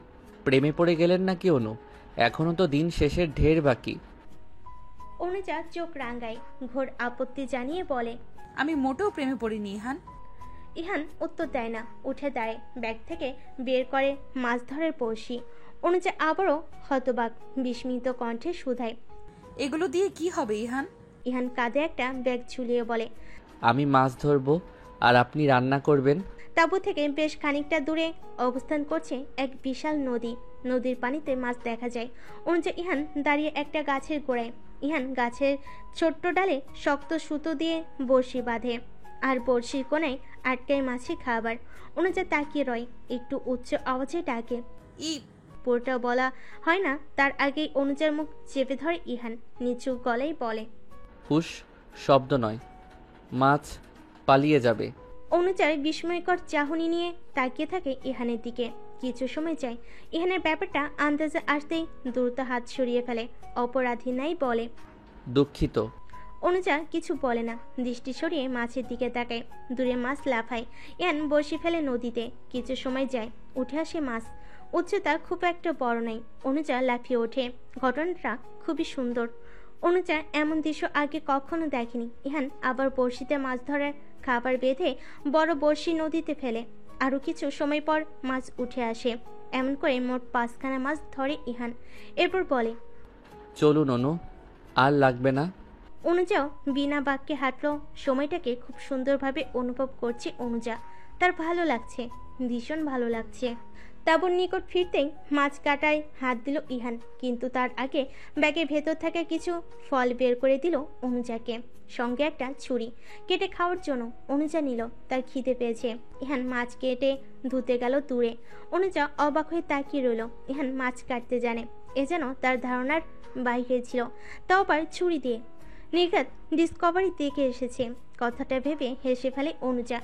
প্রেমে পড়ে গেলেন নাকি অনু? এখনো তো দিন শেষের ঢের বাকি। অনুজা চোখ রাঙায়, ঘোর আপত্তি জানিয়ে বলে, আমি মোটেও প্রেমে পড়িনি ইহান। ইহান উত্তর দেয় না, উঠে দাঁড়ায়, ব্যাগ থেকে বের করে মাছ ধরার বড়শি। অনুজা আবারও হতবাক, বিস্মিত কণ্ঠে শুধায়, এগুলো দিয়ে কি হবে ইহান? ইহান কাঁধে একটা ব্যাগ ঝুলিয়ে বলে, আমি মাছ ধরবো আর আপনি রান্না করবেন। তাঁবু থেকে বেশ খানিকটা দূরে অবস্থান করছে এক বিশাল নদী। নদীর পানিতে মাছ দেখা যায়। অনুজা ইহান দাঁড়িয়ে একটা গাছের গোড়ায়। ইহান গাছের ছোট্ট ডালে শক্ত সুতো দিয়ে বড়শি বাঁধে। আর বড়শির কোনায় আটকায় মাছের খাবার। অনুজা তাকিয়ে রয়, একটু উচ্চ আওয়াজে ডাকে, ই পুরোটা বলা হয় না তার আগেই অনুজার মুখ চেপে ধরে ইহান। নিচু গলায় বলে, হুশ, শব্দ নয়, মাছ পালিয়ে যাবে। অনুজার বিস্ময়কর চাহনি নিয়ে তাকিয়ে থাকে ইহানের দিকে। কিছু সময় যায়, ইহানের ব্যাপারটা আন্দাজে আসতেই দ্রুত হাত সরিয়ে ফেলে, অপরাধী নাই বলে। দুঃখিত। অনুজা কিছু বলে না, দৃষ্টি সরিয়ে মাছের দিকে তাকায়। দূরে মাছ লাফায়, ইহান বসে ফেলে নদীতে। কিছু সময় যায়, উঠে আসে মাছ। উচ্চতা খুব একটা বড় নয়। অনুজা লাফিয়ে ওঠে। ঘটনাটা খুবই সুন্দর। অনুজা এমন দৃশ্য আগে কখনো দেখেনি। ইহান আবার বড়শিতে মাছ ধরার খাবার বেঁধে বড় বড়শি নদীতে ফেলে। আরও কিছু সময় পর মাছ উঠে আসে। এমন করে মোট 5খানা মাছ ধরে ইহান। এরপর বলে, চলুন অনু, আর লাগবে না। অনুজাও বিনা বাক্যে হাঁটলো। সময়টাকে খুব সুন্দরভাবে অনুভব করছে অনুজা। তার ভালো লাগছে, ভীষণ ভালো লাগছে। তাবুর নিকট ফিরতেই মাছ কাটায় হাত দিল ইহান, কিন্তু তার আগে ব্যাগের ভেতর থাকা কিছু ফল বের করে দিল অনুজাকে, সঙ্গে একটা ছুরি। কেটে খাওয়ার জন্য অনুজা নিল, তার খিদে পেয়েছে। ইহান মাছ কেটে ধুতে গেল দূরে। অনুজা অবাক হয়ে তাকিয়ে রইল। ইহান মাছ কাটতে জানে, এ যেন তার ধারণার বাইরে ছিল, তাও আবার ছুরি দিয়ে। নির্ঘাত ডিসকভারি দেখে এসেছে, কথাটা ভেবে হেসে ফেলে অনুজা।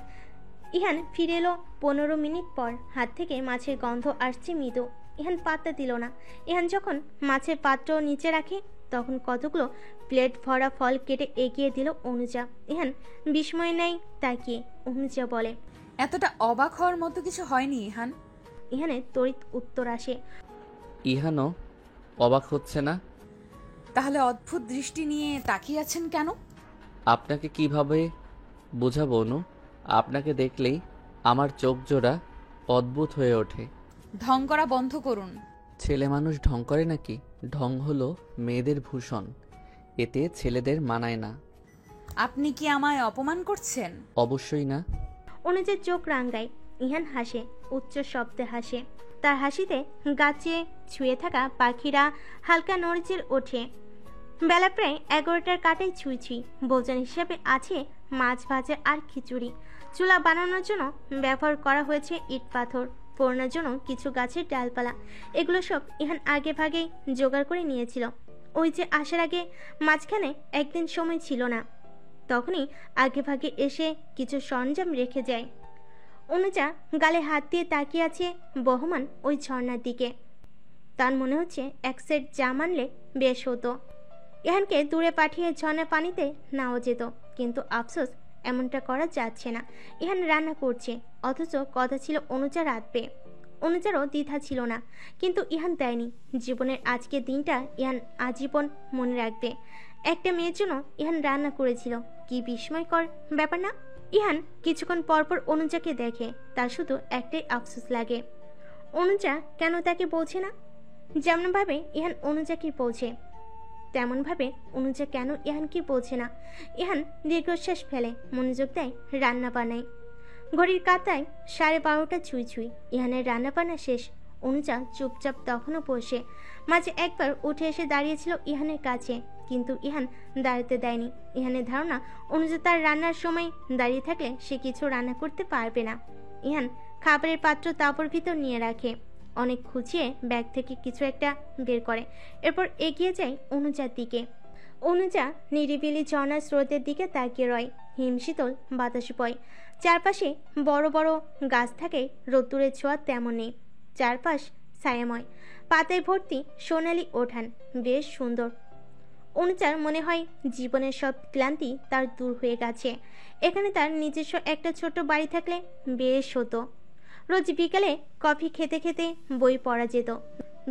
ইহান ফিরে এলো 15 মিনিট পর। হাত থেকে মাছের গন্ধ আসছে মৃদু। ইহান পাত্তা দিল না। ইহান যখন মাছের পাত্র নিচে রাখে, তখন কতগুলো প্লেট ভরা ফল কেটে এগিয়ে দিল অনুজা। ইহান বিস্ময় নেই তাকিয়ে। অনুজা বলে, এতটা অবাক হওয়ার মতো কিছু হয়নি ইহান। ইহানের তড়িৎ উত্তর আসে, ইহানও অবাক হচ্ছে না? তাহলে অদ্ভুত দৃষ্টি নিয়ে তাকিয়ে আছেন কেন? আপনাকে কিভাবে বোঝাবো অনু? আপনাকে দেখলেই আমার চোখ জোড়া অদ্ভুত হয়ে ওঠে। ঢং করা বন্ধ করুন। ছেলে মানুষ ঢং করে নাকি? ঢং হলো মেয়েদের ভূষণ, এতে ছেলেদের মানায় না। আপনি কি আমায় অপমান করছেন? অবশ্যই না। অনুজের চোখ রাঙ্গায়। ইহান হাসে, উচ্চ শব্দে হাসে। তার হাসিতে গাছে ছুঁয়ে থাকা পাখিরা হালকা নড়চড় ওঠে। বেলা প্রায় 11টার কাটায় ছুঁই ছুঁই। ভোজন হিসেবে আছে মাছ ভাজা আর খিচুড়ি। চুলা বানানোর জন্য ব্যবহার করা হয়েছে ইট পাথর, পোড়ানোর জন্য কিছু গাছের ডালপালা। এগুলো সব ইহান আগে ভাগেই জোগাড় করে নিয়েছিল। ওই যে আসার আগে মাঝখানে একদিন সময় ছিল না, তখনই আগে ভাগে এসে কিছু সরঞ্জাম রেখে যায়। অনুজা গালে হাত দিয়ে তাকিয়ে আছে বহমান ওই ঝর্ণার দিকে। তার মনে হচ্ছে এক সেট জামা আনলে বেশ হতো। ইহানকে দূরে পাঠিয়ে ঝর্ণা পানিতে নাও যেত, কিন্তু আফসোস এমনটা করা যাচ্ছে না। ইহান রান্না করছে, অথচ কথা ছিল অনুজা রাঁধবে। অনুজারও দ্বিধা ছিল না, কিন্তু ইহান দেয়নি। জীবনের আজকের দিনটা ইহান আজীবন মনে রাখবে। একটা মেয়ের জন্য ইহান রান্না করেছিল, কি বিস্ময়কর ব্যাপার না? ইহান কিছুক্ষণ পরপর অনুজাকে দেখে, তার শুধু একটাই আফসোস লাগে, অনুজা কেন তাকে বোঝে না। যেমনভাবে ইহান অনুজাকে বোঝে, তেমনভাবে অনুজা কেন ইহানকে বোঝে না। ইহান দীর্ঘশ্বাস ফেলে, মনোযোগ দেয় রান্না বান্নায়। ঘড়ির কাঁটায় 12:30 ছুঁই ছুঁই। ইহানের রান্না বান্না শেষ। অনুজা চুপচাপ তখনও বসে। মাঝে একবার উঠে এসে দাঁড়িয়েছিল ইহানের কাছে, কিন্তু ইহান দাঁড়াতে দেয়নি। ইহানের ধারণা অনুজা তার রান্নার সময় দাঁড়িয়ে থাকলে সে কিছু রান্না করতে পারবে না। ইহান খাবারের পাত্র তাঁবুর ভিতর নিয়ে রাখে। অনেক খুঁজিয়ে ব্যাগ থেকে কিছু একটা বের করে, এরপর এগিয়ে যায় অনুজার দিকে। অনুজা নিরিবিলি ঝর্ণার স্রোতের দিকে তাকিয়ে রয়। হিমশীতল বাতাস বয়। চারপাশে বড় বড় গাছ থাকে, রোদ্দুরের ছোঁয়া তেমন নেই। চারপাশ ছায়াময়, পাতায় ভর্তি সোনালি ওঠান, বেশ সুন্দর। অনুজার মনে হয় জীবনের সব ক্লান্তি তার দূর হয়ে গেছে। এখানে তার নিজস্ব একটা ছোট বাড়ি থাকলে বেশ হতো। রোজ বিকালে কফি খেতে খেতে বই পড়া যেত।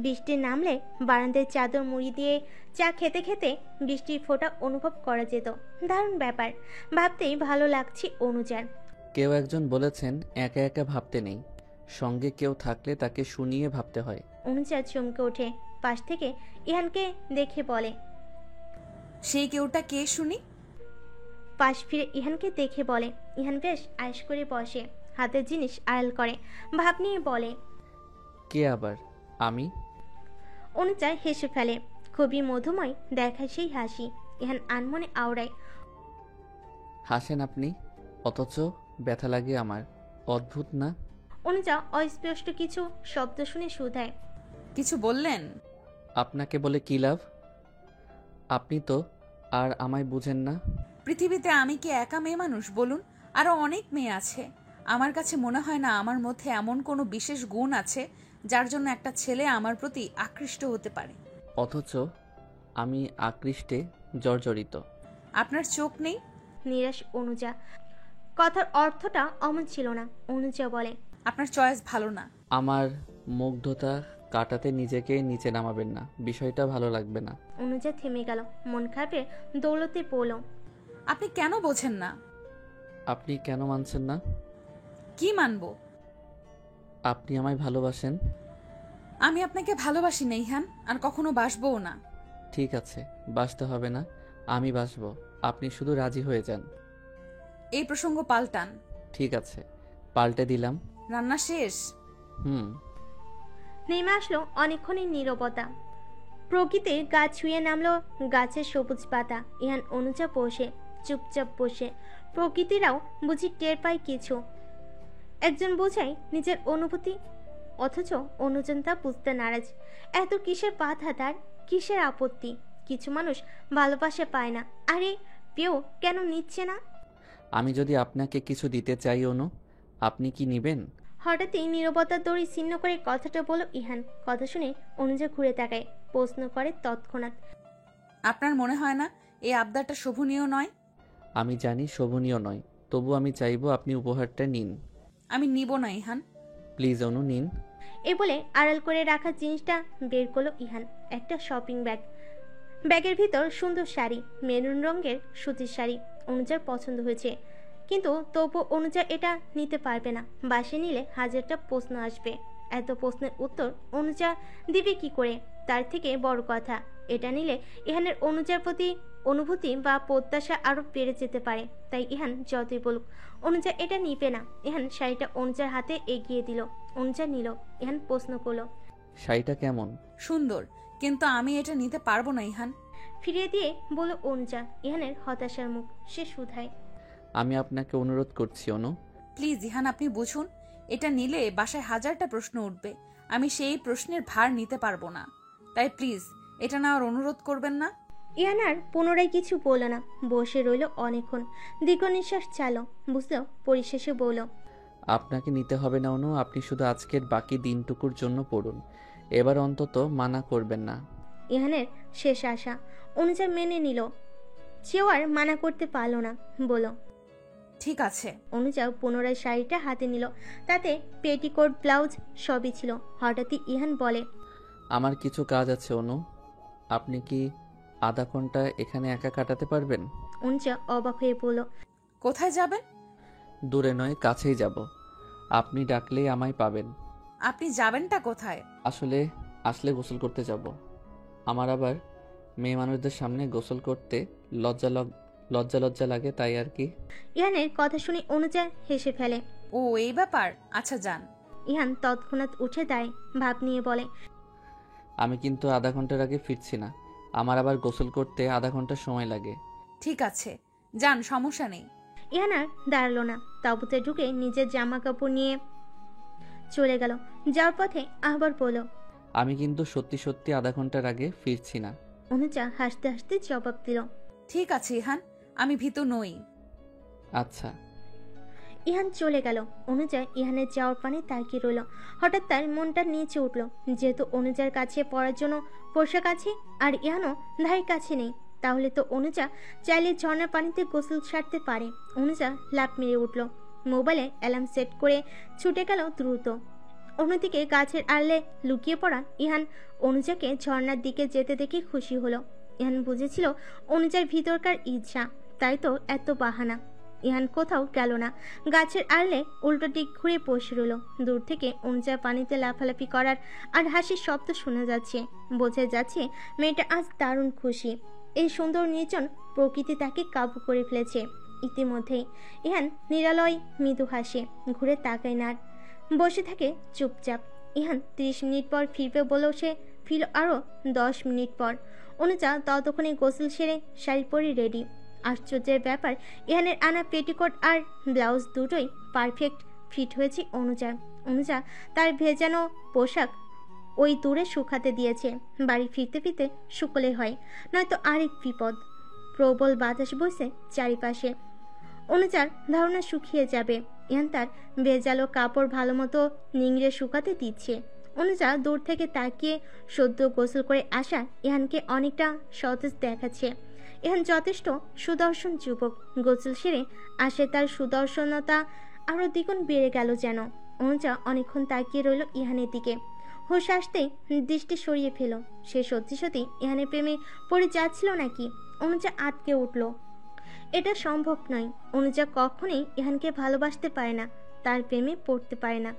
বৃষ্টি নামলে বারান্দায় চাদর মুড়ি দিয়ে চা খেতে খেতে বৃষ্টির ফোঁটা অনুভব করা যেত। দারুণ ব্যাপার, ভাবতেই ভালো লাগছে অনুজার। কেউ একজন বলেছেন একা একা ভাবতে নেই, সঙ্গে কেউ থাকলে তাকে শুনিয়ে ভাবতে হয়। অনুজা চমকে ওঠে, পাশ থেকে ইহানকে দেখে বলে, সেই কেউটা কে শুনি? পাশ ফিরে ইহানকে দেখে বলে। ইহান বেশ আয়েশ করে বসে, হাতের জিনিস আড়াল করে, ভাব নিয়ে বলে, কে আবার? আমি? অনুজা হেসে ফেলে, খুবই মধুময় দেখায় সেই হাসি। ইহান আনমনে আওড়ায়, হাসেন আপনি? অথচ ব্যথা লাগে আমার। অদ্ভুত না? অনুজা অস্পষ্ট কিছু শব্দ শুনে শুধায়। কিছু বললেন? আপনাকে বলে কি লাভ? আপনি তো আর আমায় বুঝেন না। পৃথিবীতে আমি কি একা মেয়ে মানুষ বলুন? আরো অনেক মেয়ে আছে। আমার কাছে মনে হয় না আমার মধ্যে এমন কোনো বিশেষ গুণ আছে যার জন্য একটা ছেলে আমার প্রতি আকৃষ্ট হতে পারে। অথচ আমি আকৃষ্টে জর্জরিত। আপনার চোখ নেই? নিরাশ অনুজা। কথার অর্থটা অমন ছিল না। অনুজা বলে, আপনার চয়েস ভালো না। আমার মুগ্ধতা কাটাতে নিজেকে নিচে নামাবেন না, বিষয়টা ভালো লাগবে না। অনুজা থেমে গেল, মন খারাপের দৌলতে পড়ল। আপনি কেন বোঝেন না? আপনি কেন মানছেন না? কি মানবো? আপনি আমায় ভালোবাসেন। আমি আপনাকে ভালোবাসি না ইহান, আর কখনো বাসবও না। ঠিক আছে, বাসতে হবে না, আমি বাসবো। আপনি শুধু রাজি হয়ে যান। এই প্রসঙ্গ পাল্টান। ঠিক আছে, পাল্টে দিলাম। রান্না শেষ? নেমে আসলো অনেকক্ষণের নীরবতা। প্রকৃতি গাছ ছুঁয়ে নামলো গাছের সবুজ পাতা। ইহান অনুজা বসে চুপচাপ বসে। প্রকৃতিরাও বুঝি টের পায় কিছু। একজন বোঝায় নিজের অনুভূতি, অথচ অন্যজন তা বুঝতে নারাজ। এত কিসের বাধা তার, কিসের আপত্তি? কিছু মানুষ ভালোবাসা পায় না, আরে পেও কেন নিচ্ছে না? আমি যদি আপনাকে কিছু দিতে চাই অনু, আপনি কি নিবেন? হঠাৎই নীরবতার দড়ি ছিন্ন করে কথাটা বলো ইহান। কথা শুনে অনুজা ঘুরে তাকায়, প্রশ্ন করে তৎক্ষণাৎ, আপনার মনে হয় না এই আবদারটা শোভনীয় নয়? আমি জানি শোভনীয় নয়, তবু আমি চাইবো আপনি উপহারটা নিন। আমি নিব না ইহান। প্লিজ অনু, নিন। এ বলে আড়াল করে রাখা জিনিসটা বের করলো ইহান। একটা শপিং ব্যাগ। ব্যাগের ভিতর সুন্দর শাড়ি, মেরুন রঙের সুতির শাড়ি। অনুজার পছন্দ হয়েছে, কিন্তু তবু অনুজা এটা নিতে পারবে না। বাসে নিলে হাজারটা প্রশ্ন আসবে। এত প্রশ্নের উত্তর অনুজা দিবে কি করে? তার থেকে বড় কথা, এটা নিলে ইহানের অনুজার প্রতি অনুভূতি বা প্রত্যাশা আরো বেড়ে যেতে পারে। তাই ইহান যতই বলুক অনুজা এটা নিবে না। ইহান শাড়িটা অনুজার হাতে এগিয়ে দিল। অনুজা নিল। ইহান প্রশ্ন করলো, শাড়িটা কেমন? সুন্দর, কিন্তু আমি এটা নিতে পারবো না ইহান। ফিরিয়ে দিয়ে বলল অনুজা। ইহানের হতাশার মুখ। সে শুধায়, আমি আপনাকে অনুরোধ করছি অনু। প্লিজ ইহান, আপনি বুঝুন। এটা নিলে বাসায় হাজারটা প্রশ্ন উঠবে। আমি সেই প্রশ্নের ভার নিতে পারবো না। তাই প্লিজ এটা নেওয়ার অনুরোধ করবেন না। ইহান আর পুনরায় কিছু বলল না, বসে রইল অনেকক্ষণ। দীর্ঘ নিঃশ্বাস চালো, বুঝলো। পরিশেষে বলল, আপনাকে নিতে হবে না অনু, আপনি শুধু আজকের বাকি দিনটুকুর জন্য পড়ুন। এবার অন্তত মানা করবেন না। ইহানের শেষ আশা। অনুজা মেনে নিল। সেও আর মানা করতে পারল না, বলল, ঠিক আছে। অনুজা পুনরায় শাড়িটা হাতে নিল। তাতে পেটিকোট, ব্লাউজ সবই ছিল। হঠাৎই ইহান বলে, আমার কিছু কাজ আছে অনু, আপনি কি আধা ঘন্টা এখানে একা কাটাতে পারবেন? অনুজা অবাক হয়ে বলল, কোথায় যাবেন? দূরে নয়, কাছেই যাব। আপনি ডাকলেই আমায় পাবেন। আপনি যাবেনটা কোথায়? আসলে গোসল করতে যাব। আমার আবার মেয়ে মানুষদের সামনে গোসল করতে লজ্জা লাগে, তাই আর কি। ইহানের কথা শুনে অনুজা হেসে ফেলে। ও এই ব্যাপার, আচ্ছা যান। ইহান তৎক্ষণাৎ উঠে দাঁড়ায়, ভাব নিয়ে বলে, আমি কিন্তু আধা ঘন্টার আগে ফিরছি না। আমার আবার গোসল করতে আধা ঘন্টা সময় লাগে। ঠিক আছে যান, সমস্যা নেই। ইহান আর দাঁড়ালো না, তাঁবুতে ঢুকে নিজের জামা কাপড় নিয়ে চলে গেল। যাওয়ার পথে আবার বলল, আমি কিন্তু সত্যি আধা ঘন্টার আগে ফিরছি না। অনুজা হাসতে হাসতে জবাব দিল, ঠিক আছে ইহান, আমি ভীতু নই। আচ্ছা। ইহান চলে গেল। অনুজা ইহানের যাওয়ার পানে তাকিয়ে রইল। হঠাৎ তার মনটা নিচে উঠল। যেহেতু অনুজার কাছে পড়ার জন্য পোশাক আছে আর ইহানও ধারে কাছে নেই, তাহলে তো অনুজা চাইলে ঝর্ণার পানিতে গোসল সারতে পারে। অনুজা লাফ মেরে উঠল। মোবাইলে অ্যালার্ম সেট করে ছুটে গেল দ্রুত। অন্যদিকে গাছের আড়ালে লুকিয়ে পড়া ইহান অনুজাকে ঝর্ণার দিকে যেতে দেখে খুশি হলো। ইহান বুঝেছিল অনুজার ভিতরকার ইচ্ছা, তাই তো এত বাহানা। ইহান কোথাও গেল না। গাছের আড়ালে উল্টো দিক ঘুরে বসে রইল। দূর থেকে অনুজা পানিতে লাফালাফি করার আর হাসির শব্দ শোনা যাচ্ছে। বোঝা যাচ্ছে মেয়েটা আজ দারুণ খুশি। এই সুন্দর নির্জন প্রকৃতি তাকে কাবু করে ফেলেছে ইতিমধ্যেই। ইহান নিরালয় মৃদু হাসে, ঘুরে তাকায় না, বসে থাকে চুপচাপ। ইহান 30 মিনিট পর ফিরবে বলেও সে ফিরল আরও 10 মিনিট পর। অনুজা ততক্ষণে গোসল সেরে শাড়ি পরে রেডি। আশ্চর্যের ব্যাপার, ইহানের আনা পেটিকোট আর ব্লাউজ দুটোই পারফেক্ট ফিট হয়েছে অনুজার। অনুজা তার ভেজানো পোশাক ওই দূরে শুকাতে দিয়েছে। বাড়ি ফিরতে ফিরতে শুকলে হয়, নয়তো আরেক বিপদ। প্রবল বাতাস বইছে চারিপাশে। অনুজার ধারণা শুকিয়ে যাবে। ইহান তার ভেজালো কাপড় ভালো মতো নিংড়ে শুকাতে দিচ্ছে। অনুজা দূর থেকে তাকিয়ে সদ্য গোসল করে আসা ইহানকে অনেকটা সতেজ দেখাচ্ছে। ইহান যথেষ্ট সুদর্শন যুবক। গোসল সেরে আসে তার সুদর্শনতা আরও দ্বিগুণ বেড়ে গেল যেন। অনুজা অনেকক্ষণ তাকিয়ে রইল ইহানের দিকে। হুঁশ আসতেই দৃষ্টি সরিয়ে ফেল। সে সত্যি সত্যি ইহানের প্রেমে পড়ে যাচ্ছিল নাকি? অনুজা আটকে উঠল। এটা সম্ভব নয়। অনুজা কখনোই ইহানকে ভালোবাসতে পারে না, তার প্রেমে পড়তে পারে না।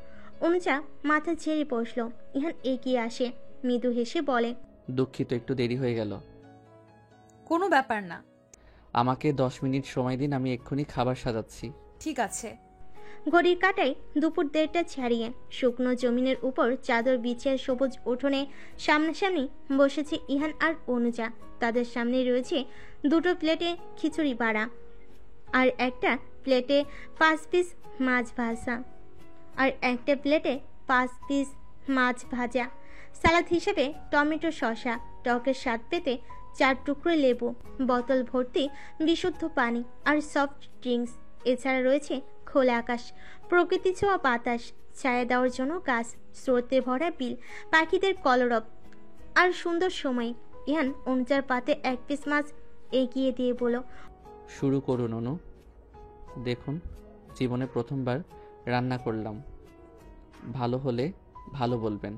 অনুজা মাথা ঝেড়ে বসল। ইহান এগিয়ে আসে, মৃদু হেসে বলে, দুঃখিত, একটু দেরি হয়ে গেল। কোনো ব্যাপার না। আমাকে 10 মিনিট সময় দিন, আমি এক্ষুনি খাবার সাজাচ্ছি। ঠিক আছে। ঘড়ির কাঁটায় দুপুর 1:30 ছাড়িয়ে শুকনো জমিনের উপর চাদর বিছিয়ে সবুজ উঠোনে সামনাসামনি বসেছে ইহান আর অনুজা। তাদের সামনে রয়েছে দুটো প্লেটে খিচুড়ি বাড়া আর একটা প্লেটে 5 পিস মাছ ভাজা আর একটা প্লেটে 5 পিস মাছ ভাজা। সালাদ হিসেবে টমেটো, শসা, টকের স্বাদ পেতে 4 টুকরো লেবু, বোতল ভর্তি বিশুদ্ধ পানি আর সফট ড্রিঙ্কস। এছাড়া রয়েছে খোলা আকাশ, প্রকৃতি ছোঁয়া বাতাস, ছায়া দেওয়ার জন্য গাছ, স্রোতে ভরা বিল, পাখিদের কলরব আর সুন্দর সময়। ইহান অনুজার পাতে 1 পিস মাছ এগিয়ে দিয়ে বলল, শুরু করুন অনু। দেখুন, জীবনে প্রথমবার রান্না করলাম। ভালো হলে ভালো বলবেন,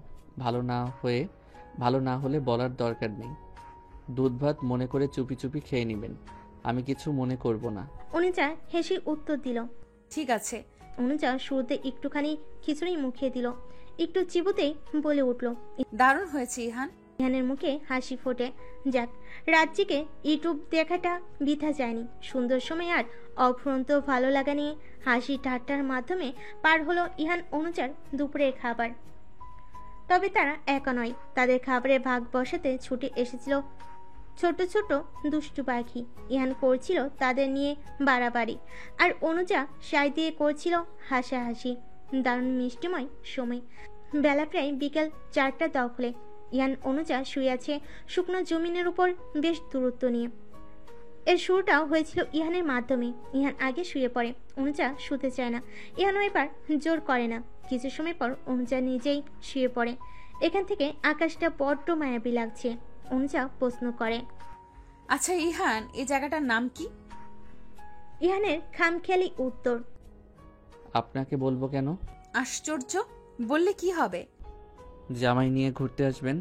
ভালো না হলে বলার দরকার নেই। দুধ ভাত মনে করে চুপি চুপি খেয়ে নেবেন, আমি কিছু মনে করব না। অনুজা হেসে উত্তর দিল, ঠিক আছে। অনুজা শুরুতে একটুখানি খিচুড়ি মুখে দিল, একটু চিবুতেই বলে উঠল, দারুণ হয়েছে ইহান। ইহানের মুখে হাসি ফোটে। যাক, রাজ্যকে ইউটিউব দেখাটা বৃথা যায়নি। সুন্দর সময় আর অফুরন্ত ভালো লাগা নিয়ে হাসি ঠাট্টার মাধ্যমে পার হলো ইহান অনুজার দুপুরের খাবার। তবে তারা একা নয়, তাদের খাবারে ভাগ বসাতে ছুটে এসেছিল ছোট ছোট দুষ্টু পাখি। ইহান করছিল তাদের নিয়ে বাড়াবাড়ি, আর অনুজা সাই দিয়ে করছিল হাসাহাসি। দারুণ মিষ্টিময় সময়। বেলা প্রায় বিকেল 4টা দখলে। ইহান অনুজা শুয়ে আছে শুকনো জমিনের উপর বেশ দূরত্ব নিয়ে। এর শুরুটাও হয়েছিল ইহানের মাধ্যমে। ইহান আগে শুয়ে পড়ে, অনুজা শুতে চায় না। ইহানও এবার জোর করে না। কিছু সময় পর অনুজা নিজেই শুয়ে পড়ে। এখান থেকে আকাশটা বড্ড মায়াবী লাগছে। অনুজা প্রশ্ন করে, আচ্ছা ইহান, এই জায়গাটার নাম কি? ইহানের খামখেয়ালি উত্তর, আপনাকে বলবো কেন? আশ্চর্য, বললে কি হবে? জামাই নিয়ে ঘুরতে আসবেন।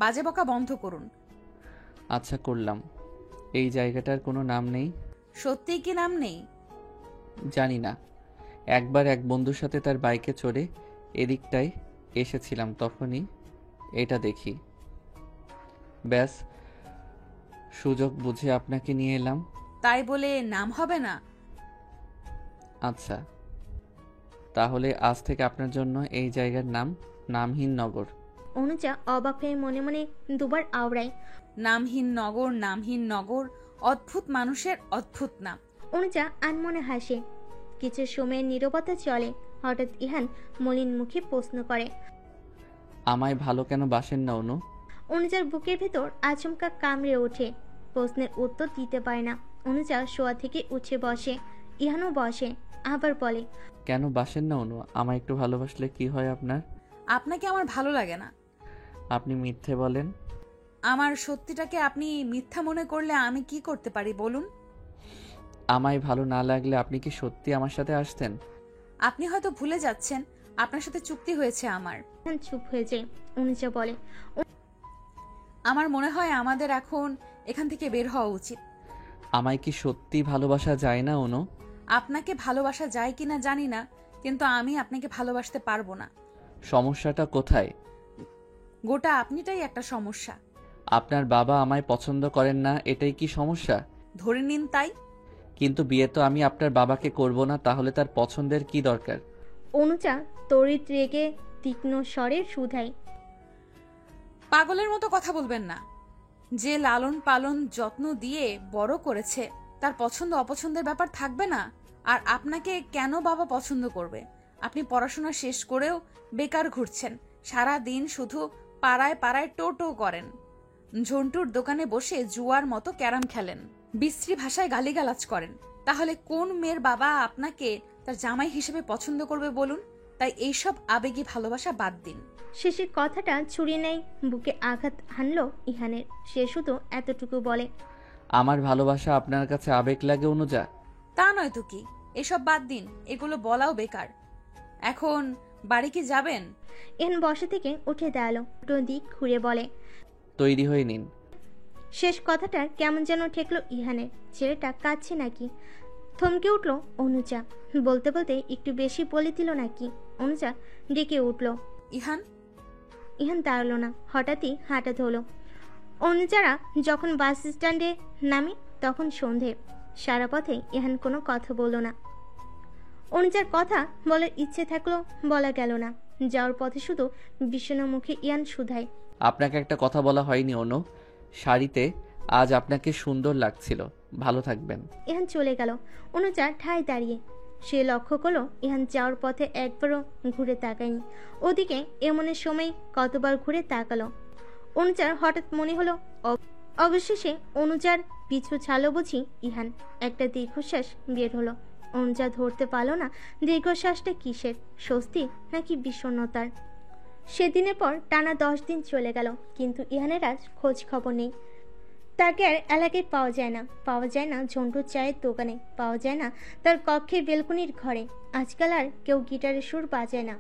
বাজে বকা বন্ধ করুন। আচ্ছা, করলাম। এই জায়গাটার কোনো নাম নেই? সত্যিই কি নাম নেই? জানি না। একবার এক বন্ধুর সাথে তার বাইকে চড়ে এদিকটায় এসেছিলাম, তখনই এটা দেখি। ব্যাস, সুযোগ বুঝে আপনাকে নিয়ে এলাম। তাই বলে নাম হবে না? আচ্ছা, তাহলে আজ থেকে আপনার জন্য এই জায়গার নাম নামহীন নগর। অনুজা অবাক হয়ে মনে মনে দুবার আওড়ায়, নামহীন নগর, নামহীন নগর, অদ্ভুত মানুষের অদ্ভুত নাম। অনুজা আনমনে হাসে। কিছু সময়ের নীরবতা চলে। হঠাৎ ইহান মলিন মুখে প্রশ্ন করে, আমায় ভালো কেন বাসেন না অনু? অনুজার বুকের ভেতর আচমকা কামড়ে ওঠে। প্রশ্নের উত্তর দিতে পারে না। অনুজা শোয়া থেকে উঠে বসে। ইহানও বসে, আবার বলে, কেন বাসেন না অনু? আমায় একটু ভালোবাসলে কি হয় আপনার? আপনাকে আমার ভালো লাগে না। আপনি মিথ্যে বলেন। আমার সত্যিটাকে আপনি মিথ্যা মনে করলে আমি কি করতে পারি বলুন? আমায় ভালো না লাগলে আপনি কি সত্যি আমার সাথে আসতেন? আপনি হয়তো ভুলে যাচ্ছেন, আপনার সাথে চুক্তি হয়েছে আমার। চুপ হয়ে যায়। অনুজা বলে, আমার মনে হয় আমাদের এখন এখান থেকে বের হওয়া উচিত। আমায় কি সত্যি ভালোবাসা যায় না অনু? আপনাকে ভালোবাসা যায় কিনা জানি না, কিন্তু আমি আপনাকে ভালোবাসতে পারবো না। সমস্যাটা কোথায়? গোটা আপনিটাই একটা সমস্যা। আপনার বাবা আমায় পছন্দ করেন না, এটাই কি সমস্যা? ধরে নিন তাই। কিন্তু বিয়ে তো আমি আপনার বাবাকে করব না, তাহলে তার পছন্দের কি দরকার? অনুজা তড়িৎ রেগে তীক্ষ্ণ স্বরে শুধায়, পাগলের মতো কথা বলবেন না। যে লালন পালন যত্ন দিয়ে বড় করেছে তার পছন্দ অপছন্দের ব্যাপার থাকবে না? আর আপনাকে কেন বাবা পছন্দ করবে? আপনি পড়াশোনা শেষ করেও বেকার ঘুরছেন, সারা দিন শুধু পাড়ায় পাড়ায় টো করেন, ঝন্টুর দোকানে বসে জুয়ার মতো ক্যারাম খেলেন, বিশ্রী ভাষায় গালিগালাজ করেন। তাহলে কোন মেয়ের বাবা আপনাকে তার জামাই হিসেবে পছন্দ করবে বলুন? তাই এইসব আবেগী ভালোবাসা বাদ দিন। শেষের কথাটা ছুরি নেই বুকে আঘাত হানলো ইহানের। সে শুধু এতটুকু বলে, আমার ভালোবাসা আপনার কাছে আবেগ লাগে অনুজা? তা নয় তো কি, এসব বাদ দিন, এগুলো বলাও বেকার। এখন বাড়ি কি যাবেন? ইহান বসা থেকে উঠে দাঁড়ালো, দুটো দিক ঘুরে বলে। তৈরি হয়ে নিন। শেষ কথাটা কেমন যেন ঠেকলো ইহানের। ছেলেটা কাঁদছে নাকি? থমকে উঠল অনুজা। বলতে বলতে একটু বেশি বলে দিল নাকি? অনুজা ডেকে উঠল, ইহান। ইহান দাঁড়ালো না, হঠাৎই হাঁটা ধরল। অনুজারা যখন বাস স্ট্যান্ডে নামে তখন সন্ধে। সারা পথে ইহান কোনো কথা বলল না। অনুজার কথা বলার ইচ্ছে থাকলো, বলা গেল না। যাওয়ার পথে শুধু বিষণ্ণ মুখে ইহান শুধায়, আপনাকে একটা কথা বলা হয়নি অনু। শাড়িতে আজ আপনাকে সুন্দর লাগছিল, ভালো থাকবেন। ইহান চলে গেল। অনুজা ঠায় দাঁড়িয়ে। সে লক্ষ্য করলো ইহান যাওয়ার পথে একবারও ঘুরে তাকায়নি। ওদিকে এমনের সময় কতবার ঘুরে তাকালো। অনুজার হঠাৎ মনে হলো অবশেষে অনুজার পিছু ছাড়লো বুঝি ইহান। একটা দীর্ঘশ্বাস বের হলো। অনুজা ধরতে পারল না দীর্ঘশ্বাসটা কিসের, স্বস্তি নাকি বিষণ্ণতার। সেদিনের পর টানা 10 দিন চলে গেল, কিন্তু ইহানের আজ খোঁজ খবর নেই। তাকে আর এলাকায় পাওয়া যায় না ঝন্টুর চায়ের দোকানে, পাওয়া যায় না তার কক্ষের বেলকনির ঘরে। আজকাল আর কেউ গিটারের সুর বাজায় না,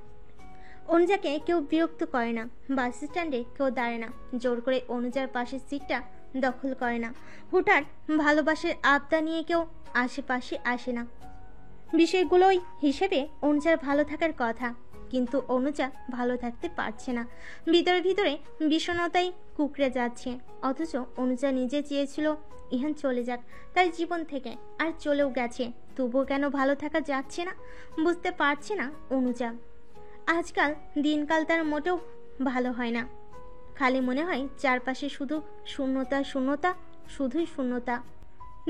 অনুজাকে কেউ বিরক্ত করে না, বাস স্ট্যান্ডে কেউ দাঁড়ায় না, জোর করে অনুজার পাশের সিটটা দখল করে না, হুটহাট ভালোবাসার আবদা নিয়ে কেউ আশেপাশে আসে না। বিষয়গুলোই হিসেবে অনুজার ভালো থাকার কথা, কিন্তু অনুজা ভালো থাকতে পারছে না। ভিতরে ভিতরে বিষণ্ণতায় কুকড়ে যাচ্ছে। অথচ অনুজা নিজে চেয়েছিল ইহান চলে যাক তার জীবন থেকে, আর চলেও গেছে। তবুও কেন ভালো থাকা যাচ্ছে না বুঝতে পারছে না অনুজা। আজকাল দিনকাল তার মোটেও ভালো হয় না। খালি মনে হয় চারপাশে শুধু শূন্যতা শূন্যতা, শুধুই শূন্যতা।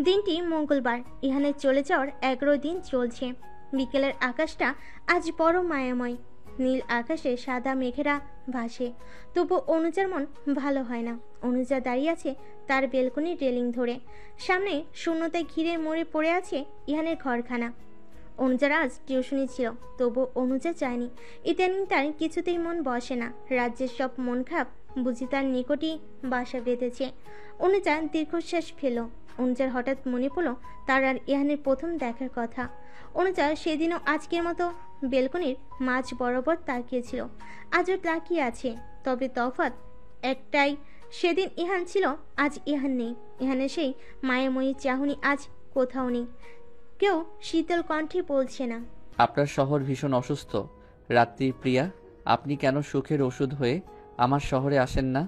দিনটি মঙ্গলবার, ইহানের চলে যাওয়ার 11 দিন চলছে। বিকেলের আকাশটা আজ বড় মায়াময়। নীল আকাশে সাদা মেঘেরা ভাসে, তবু অনুজার মন ভালো হয় না। অনুজা দাঁড়িয়ে আছে তার বেলকনির রেলিং ধরে। সামনে শূন্যতায় ঘিরে মরে পড়ে আছে ইহানের ঘরখানা। অনুজার আজ টিউশনি ছিল, তবু অনুজা চায়নি। ইদানিং তার কিছুতেই মন বসে না। রাজ্যের সব মন খারাপ বুঝি তার নিকটই বাসা বেঁধেছে। অনুজা দীর্ঘশ্বাস ফেল। অনুজার হঠাৎ মনে পড়ল তার আর ইহানের প্রথম দেখার কথা। অনুজা সেদিনও আজকের মতো বেলকনির মাঝ বরাবর তাকিয়েছিল, আজও তাকিয়ে আছে। তবে তফাৎ একটাই, সেদিন ইহান ছিল, আজ ইহান নেই। ইহানের সেই মায়াময়ী চাহনি আজ কোথাও নেই। কেউ শীতল কণ্ঠে বলছে না, আপনার শহর ভীষণ অসুস্থ রাত্রি প্রিয়া, আপনি কেন সুখের ওষুধ হয়ে আমার শহরে আসেন না?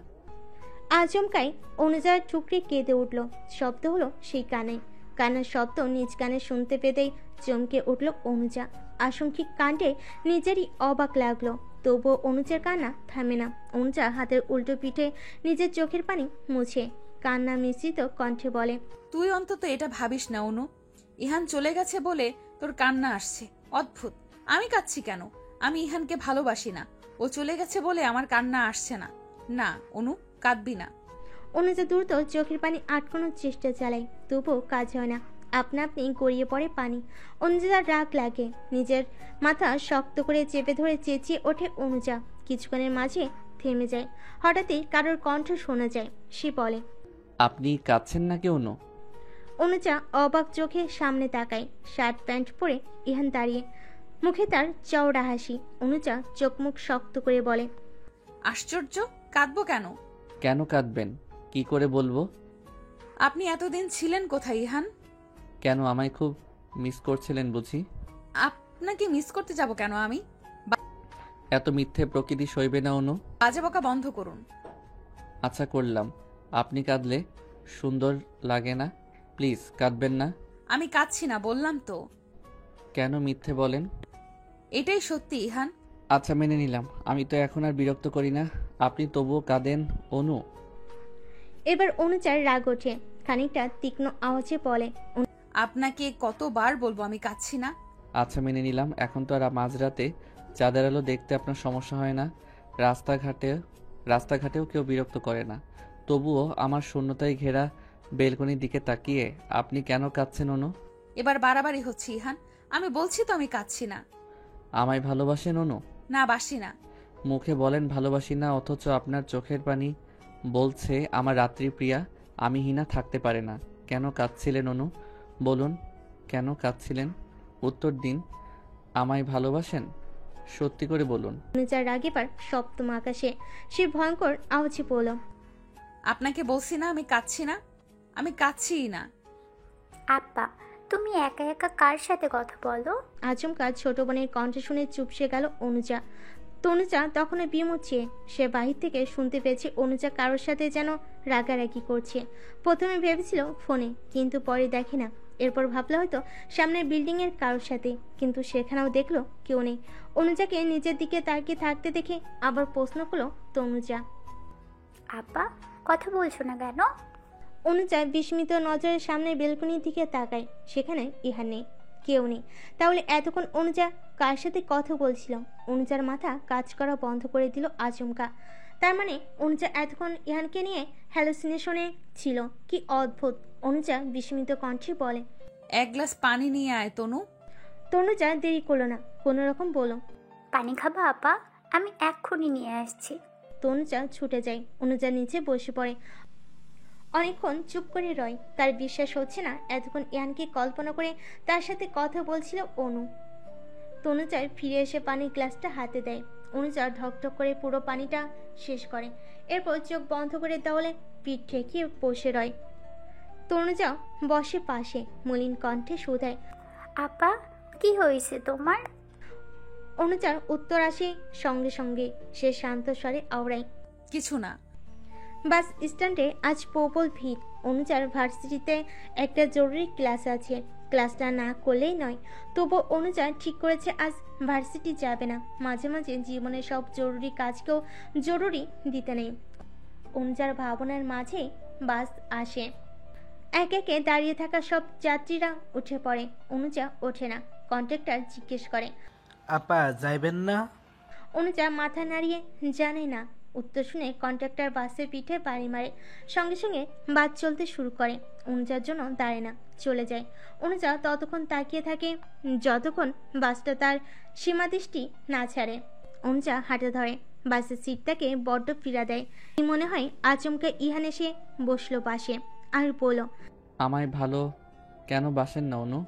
আচমকাই অনুজার টুকরে কেঁদে উঠল। শব্দ হলো সেই কানে। কান্নার শব্দ নিজ কানে শুনতে পেতেই চমকে উঠল অনুজা। আশঙ্কিক কাণ্ডে নিজেরই অবাক লাগলো, তবুও অনুজার কান্না থামে না। অনুজা হাতের উল্টো পিঠে নিজের চোখের পানি মুছে কান্না মিশ্রিত কণ্ঠে বলে, তুই অন্তত এটা ভাবিস না অনু, ইহান চলে গেছে বলে তোর কান্না আসছে। অদ্ভুত, আমি কাঁদছি কেন? আমি ইহানকে ভালোবাসি না, ও চলে গেছে বলে আমার কান্না আসছে না। না অনু, কাঁদবি না। অনুজা দ্রুত চোখের পানি আটকানোর চেষ্টা চালায়, তবুও কাজ হয় না। আপনা আপনি গড়িয়ে পড়ে পানি। অনুজার রাগ লাগে, নিজের মাথা শক্ত করে চেপে ধরে চেঁচিয়ে ওঠে অনুজা। কিছুক্ষণের মাঝে থেমে যায়। হঠাৎই কারোর কণ্ঠ শোনা যায়। সে বলে, আপনি কাঁদছেন নাকি অনু? অনুজা অবাক চোখে সামনে তাকায়। শার্ট প্যান্ট পরে ইহান দাঁড়িয়ে, মুখে তার চওড়া হাসি। অনুজা চোখ মুখ শক্ত করে বলে, আশ্চর্য, কাঁদবো কেন? কেন কাঁদবেন, কি করে বলবো? আপনি এতদিন ছিলেন কোথায় ইহান? কেন, আমায় খুব মিস করছিলেন বুঝি? আপনাকে মিস করতে যাব কেন আমি? এত মিথ্যে প্রকৃতি সইবে না অনু। বাজে বকা বন্ধ করুন। আচ্ছা করলাম। আপনি কাঁদলে সুন্দর লাগে না, প্লিজ কাঁদবেন না। আমি কাঁদছি না বললাম তো। কেন মিথ্যে বলেন? এটাই সত্যি ইহান। আচ্ছা মেনে নিলাম, আমি তো এখন আর বিরক্ত করি না। আপনি তবুও কাঁদেন অনু। এবার অনুজার রাগ ওঠে, খানিকটা তীক্ষ্ণ আওয়াজে বলে, আপনাকে কতবার বলবো আমি কাচ্ছি না? আচ্ছা মেনে নিলাম। এখন তো আর মাঝরাতে চাঁদের আলো দেখতে আপনার সমস্যা হয় না, রাস্তাঘাটেও কেউ বিরক্ত করে না। তবুও আমার শূন্যতায় ঘেরা বেলকনির দিকে তাকিয়ে আপনি কেন কাঁদছেন অনু? এবার বাড়াবাড়ি হচ্ছে ইহান, আমি বলছি তো আমি কাচ্ছি না। আমায় ভালোবাসেন অনু? না, বাসি না। মুখে বলেন ভালোবাসি না, অথচ আপনার চোখের পানি বলছে আমার রাত্রি প্রিয়া, আমি হিনা থাকতে পারে না। কেন কাঁদছিলেন অনু? বলুন কেন কাঁদছিলেন? উত্তর দিন। আমায় ভালোবাসেন? সত্যি করে বলুন। অনুজার রাগে পার সপ্তম আকাশে। সে ভয়ঙ্কর আওয়াজে বলল, আপনাকে বলছি না আমি কাচ্ছি না, আমি কাচ্ছিই না। আপা, তুমি একা একা কার সাথে কথা বলো? আচমকা ছোট বোনের কণ্ঠ শুনে চুপসে গেল অনুজা। তনুজা তখনও বিমুচ্ছে। সে বাহির থেকে শুনতে পেয়েছে অনুজা কারোর সাথে যেন রাগারাগি করছে। প্রথমে ভেবেছিল ফোনে, কিন্তু পরে দেখে না। এরপর ভাবলো হয়তো সামনের বিল্ডিং এর কারোর সাথে, কিন্তু সেখানেও দেখলো কেউ নেই। অনুজাকে নিজের দিকে তাকিয়ে থাকতে দেখে আবার প্রশ্ন করলো তনুজা, আপা কথা বলছো না কেন? অনুজা বিস্মিত নজরের সামনে বেলকনির দিকে তাকায়। সেখানে ইহান নেই, কেউ নেই। তাহলে এতক্ষণ অনুজা কার সাথে কথা বলছিল? অনুজার মাথা কাজ করা বন্ধ করে দিল আচমকা। তার মানে অনুজা এতক্ষণ ইহানকে নিয়ে হ্যালুসিনেশনে ছিল। কি অদ্ভুত! অনুজা বিস্মিত কণ্ঠে বলে, এক গ্লাস পানি নিয়ে আয় তনু। তনুজা দেরি করলো না, কোনো রকম বলল, পানি খাবা আপা? আমি এক্ষুনি নিয়ে আসছি। তনুজা ছুটে যায়। অনুজা নিচে বসে পড়ে। অনেকক্ষণ চুপ করে রয়। তার বিশ্বাস হচ্ছে না এতক্ষণ ইয়ানকে কল্পনা করে তার সাথে কথা বলছিল অনু। তনুজার ফিরে এসে পানির গ্লাসটা হাতে দেয়। অনুজা ঢকঢক করে পুরো পানিটা শেষ করে। এরপর চোখ বন্ধ করে দেওয়ালে পিঠ ঠেকিয়ে বসে রয়। তনুজা বসে পাশে, মলিন কণ্ঠে শুধায়, আপা কি হয়েছে তোমার? অনুজার উত্তর আসে সঙ্গে সঙ্গে। সে শান্ত স্বরে আওড়ায়, কিছু না। বাস স্ট্যান্ডে আজ প্রবল ভিড়। অনুজার ভার্সিটিতে একটা জরুরি ক্লাস আছে। ক্লাসটা না করলেই নয়। তবু অনুজা ঠিক করেছে আজ ভার্সিটি যাবে না। মাঝে মাঝে জীবনের সব জরুরি কাজকেও জরুরি দিতে নেই। অনুজার ভাবনার মাঝে বাস আসে। এক একে দাঁড়িয়ে থাকা সব যাত্রীরা উঠে পড়ে। অনুজা ওঠে না। কন্ডাক্টর জিজ্ঞেস করে, আপা যাইবেন না? অনুজা মাথা নাড়িয়ে জানে না। উত্তর শুনে কন্ডাক্টর বাসের পিঠে বাড়ি মারে। সঙ্গে সঙ্গে বাস চলতে শুরু করে। অনুজার জন্য দাঁড়ায় না, চলে যায়। অনুজা ততক্ষণ তাকিয়ে থাকে যতক্ষণ বাসটা তার সীমাদৃষ্টি না ছাড়ে। অনুজা হাঁটে ধরে। বাসের সিটটাকে বড্ড পীড়া দেয়। মনে হয় আচমকা ইহান এসে বসলো পাশে আর বলল, আমায় ভালো কেন বাসেন না অনু?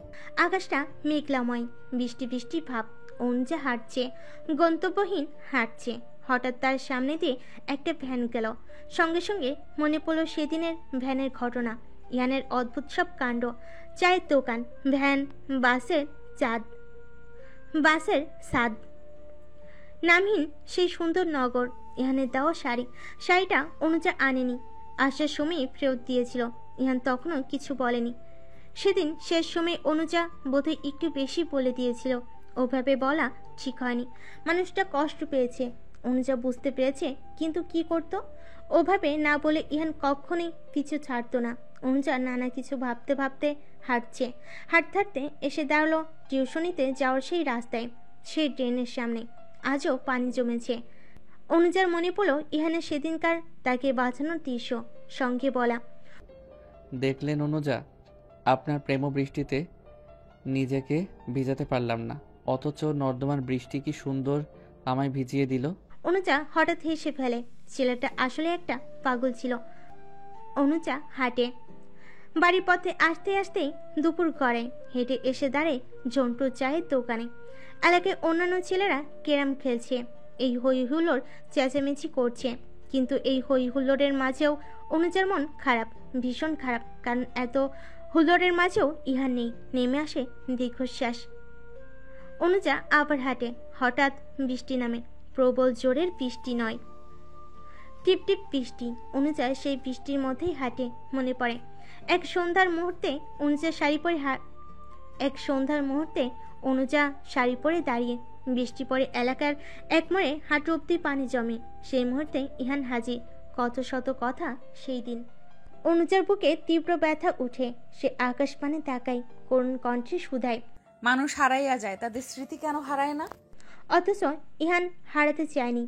আকাশটা মেঘলাময়, বৃষ্টি বৃষ্টি ভাব। অনুজা হাঁটছে, গন্তব্যহীন হাঁটছে। হঠাৎ তার সামনে দিয়ে একটা ভ্যান গেল। সঙ্গে সঙ্গে মনে পড়ল সেদিনের ভ্যানের ঘটনা, ইয়ানের অদ্ভুত সব কাণ্ড। চায়ের দোকান, ভ্যান, বাসের সাদ, নামহীন সেই সুন্দর নগর, ইহানের দেওয়া শাড়িটা অনুজা আনেনি। আসার সময় ফেরত দিয়েছিল। ইহান তখনও কিছু বলেনি। সেদিন শেষ সময় অনুজা বোধহয় একটু বেশি বলে দিয়েছিল। ওভাবে বলা ঠিক হয়নি। মানুষটা কষ্ট পেয়েছে, অনুজা বুঝতে পেরেছে, কিন্তু কি করত? ওভাবে না বলে ইহান কখনোই পিছু ছাড়তো না। অনুজা নানা কিছু ভাবতে ভাবতে হাঁটছে। হাঁটতে হাঁটতে এসে দাঁড়ালো টিউশনিতে যাওয়ার সেই রাস্তায়, সেই ড্রেনের সামনে। আজও পানি জমেছে। অনুজার মনে পড়ল ইহানের সেদিনকার তাকে বাঁচানোর দৃশ্য, সঙ্গে বলা, দেখলেন অনুজা, আপনার প্রেম বৃষ্টিতে নিজেকে ভিজাতে পারলাম না, অথচ নর্দমার বৃষ্টি কি সুন্দর আমায় ভিজিয়ে দিল। অনুজা হঠাৎ হেসে ফেলে। ছেলেটা আসলে একটা পাগল ছিল। অনুজা হাঁটে। বাড়ির পথে আসতে আসতেই দুপুর গড়ায়। হেঁটে এসে দাঁড়ায় ঝন্টু চায়ের দোকানে। এলাকায় অন্যান্য ছেলেরা ক্যারাম খেলছে। এই হই হুল্লোড় চেঁচামেচি করছে। কিন্তু এই হই হুল্লোড়ের মাঝেও অনুজার মন খারাপ, ভীষণ খারাপ। কারণ এত হুল্লোড়ের মাঝেও ইহান নেই। নেমে আসে দীর্ঘশ্বাস। অনুজা আবার হাঁটে। হঠাৎ বৃষ্টি নামে। প্রবল জোরের বৃষ্টি নয়, টিপ টিপ বৃষ্টি। অনুজা সেই বৃষ্টির মধ্যেই হাঁটে। মনে পড়ে এক সন্ধ্যার মুহূর্তে অনুজা শাড়ি পরে দাঁড়িয়ে। বৃষ্টি পরে এলাকার এক মোড়ে হাঁটু অব্দি পানি জমে। সেই মুহূর্তে ইহান হাজির। কত শত কথা সেই দিন। অনুজার বুকে তীব্র ব্যথা উঠে। সে আকাশপানে তাকায়, করুণ কণ্ঠে শুধায়, মানুষ হারাইয়া যায়, তাদের স্মৃতি কেন হারায় না? অথচ ইহান হারাতে চায়নি।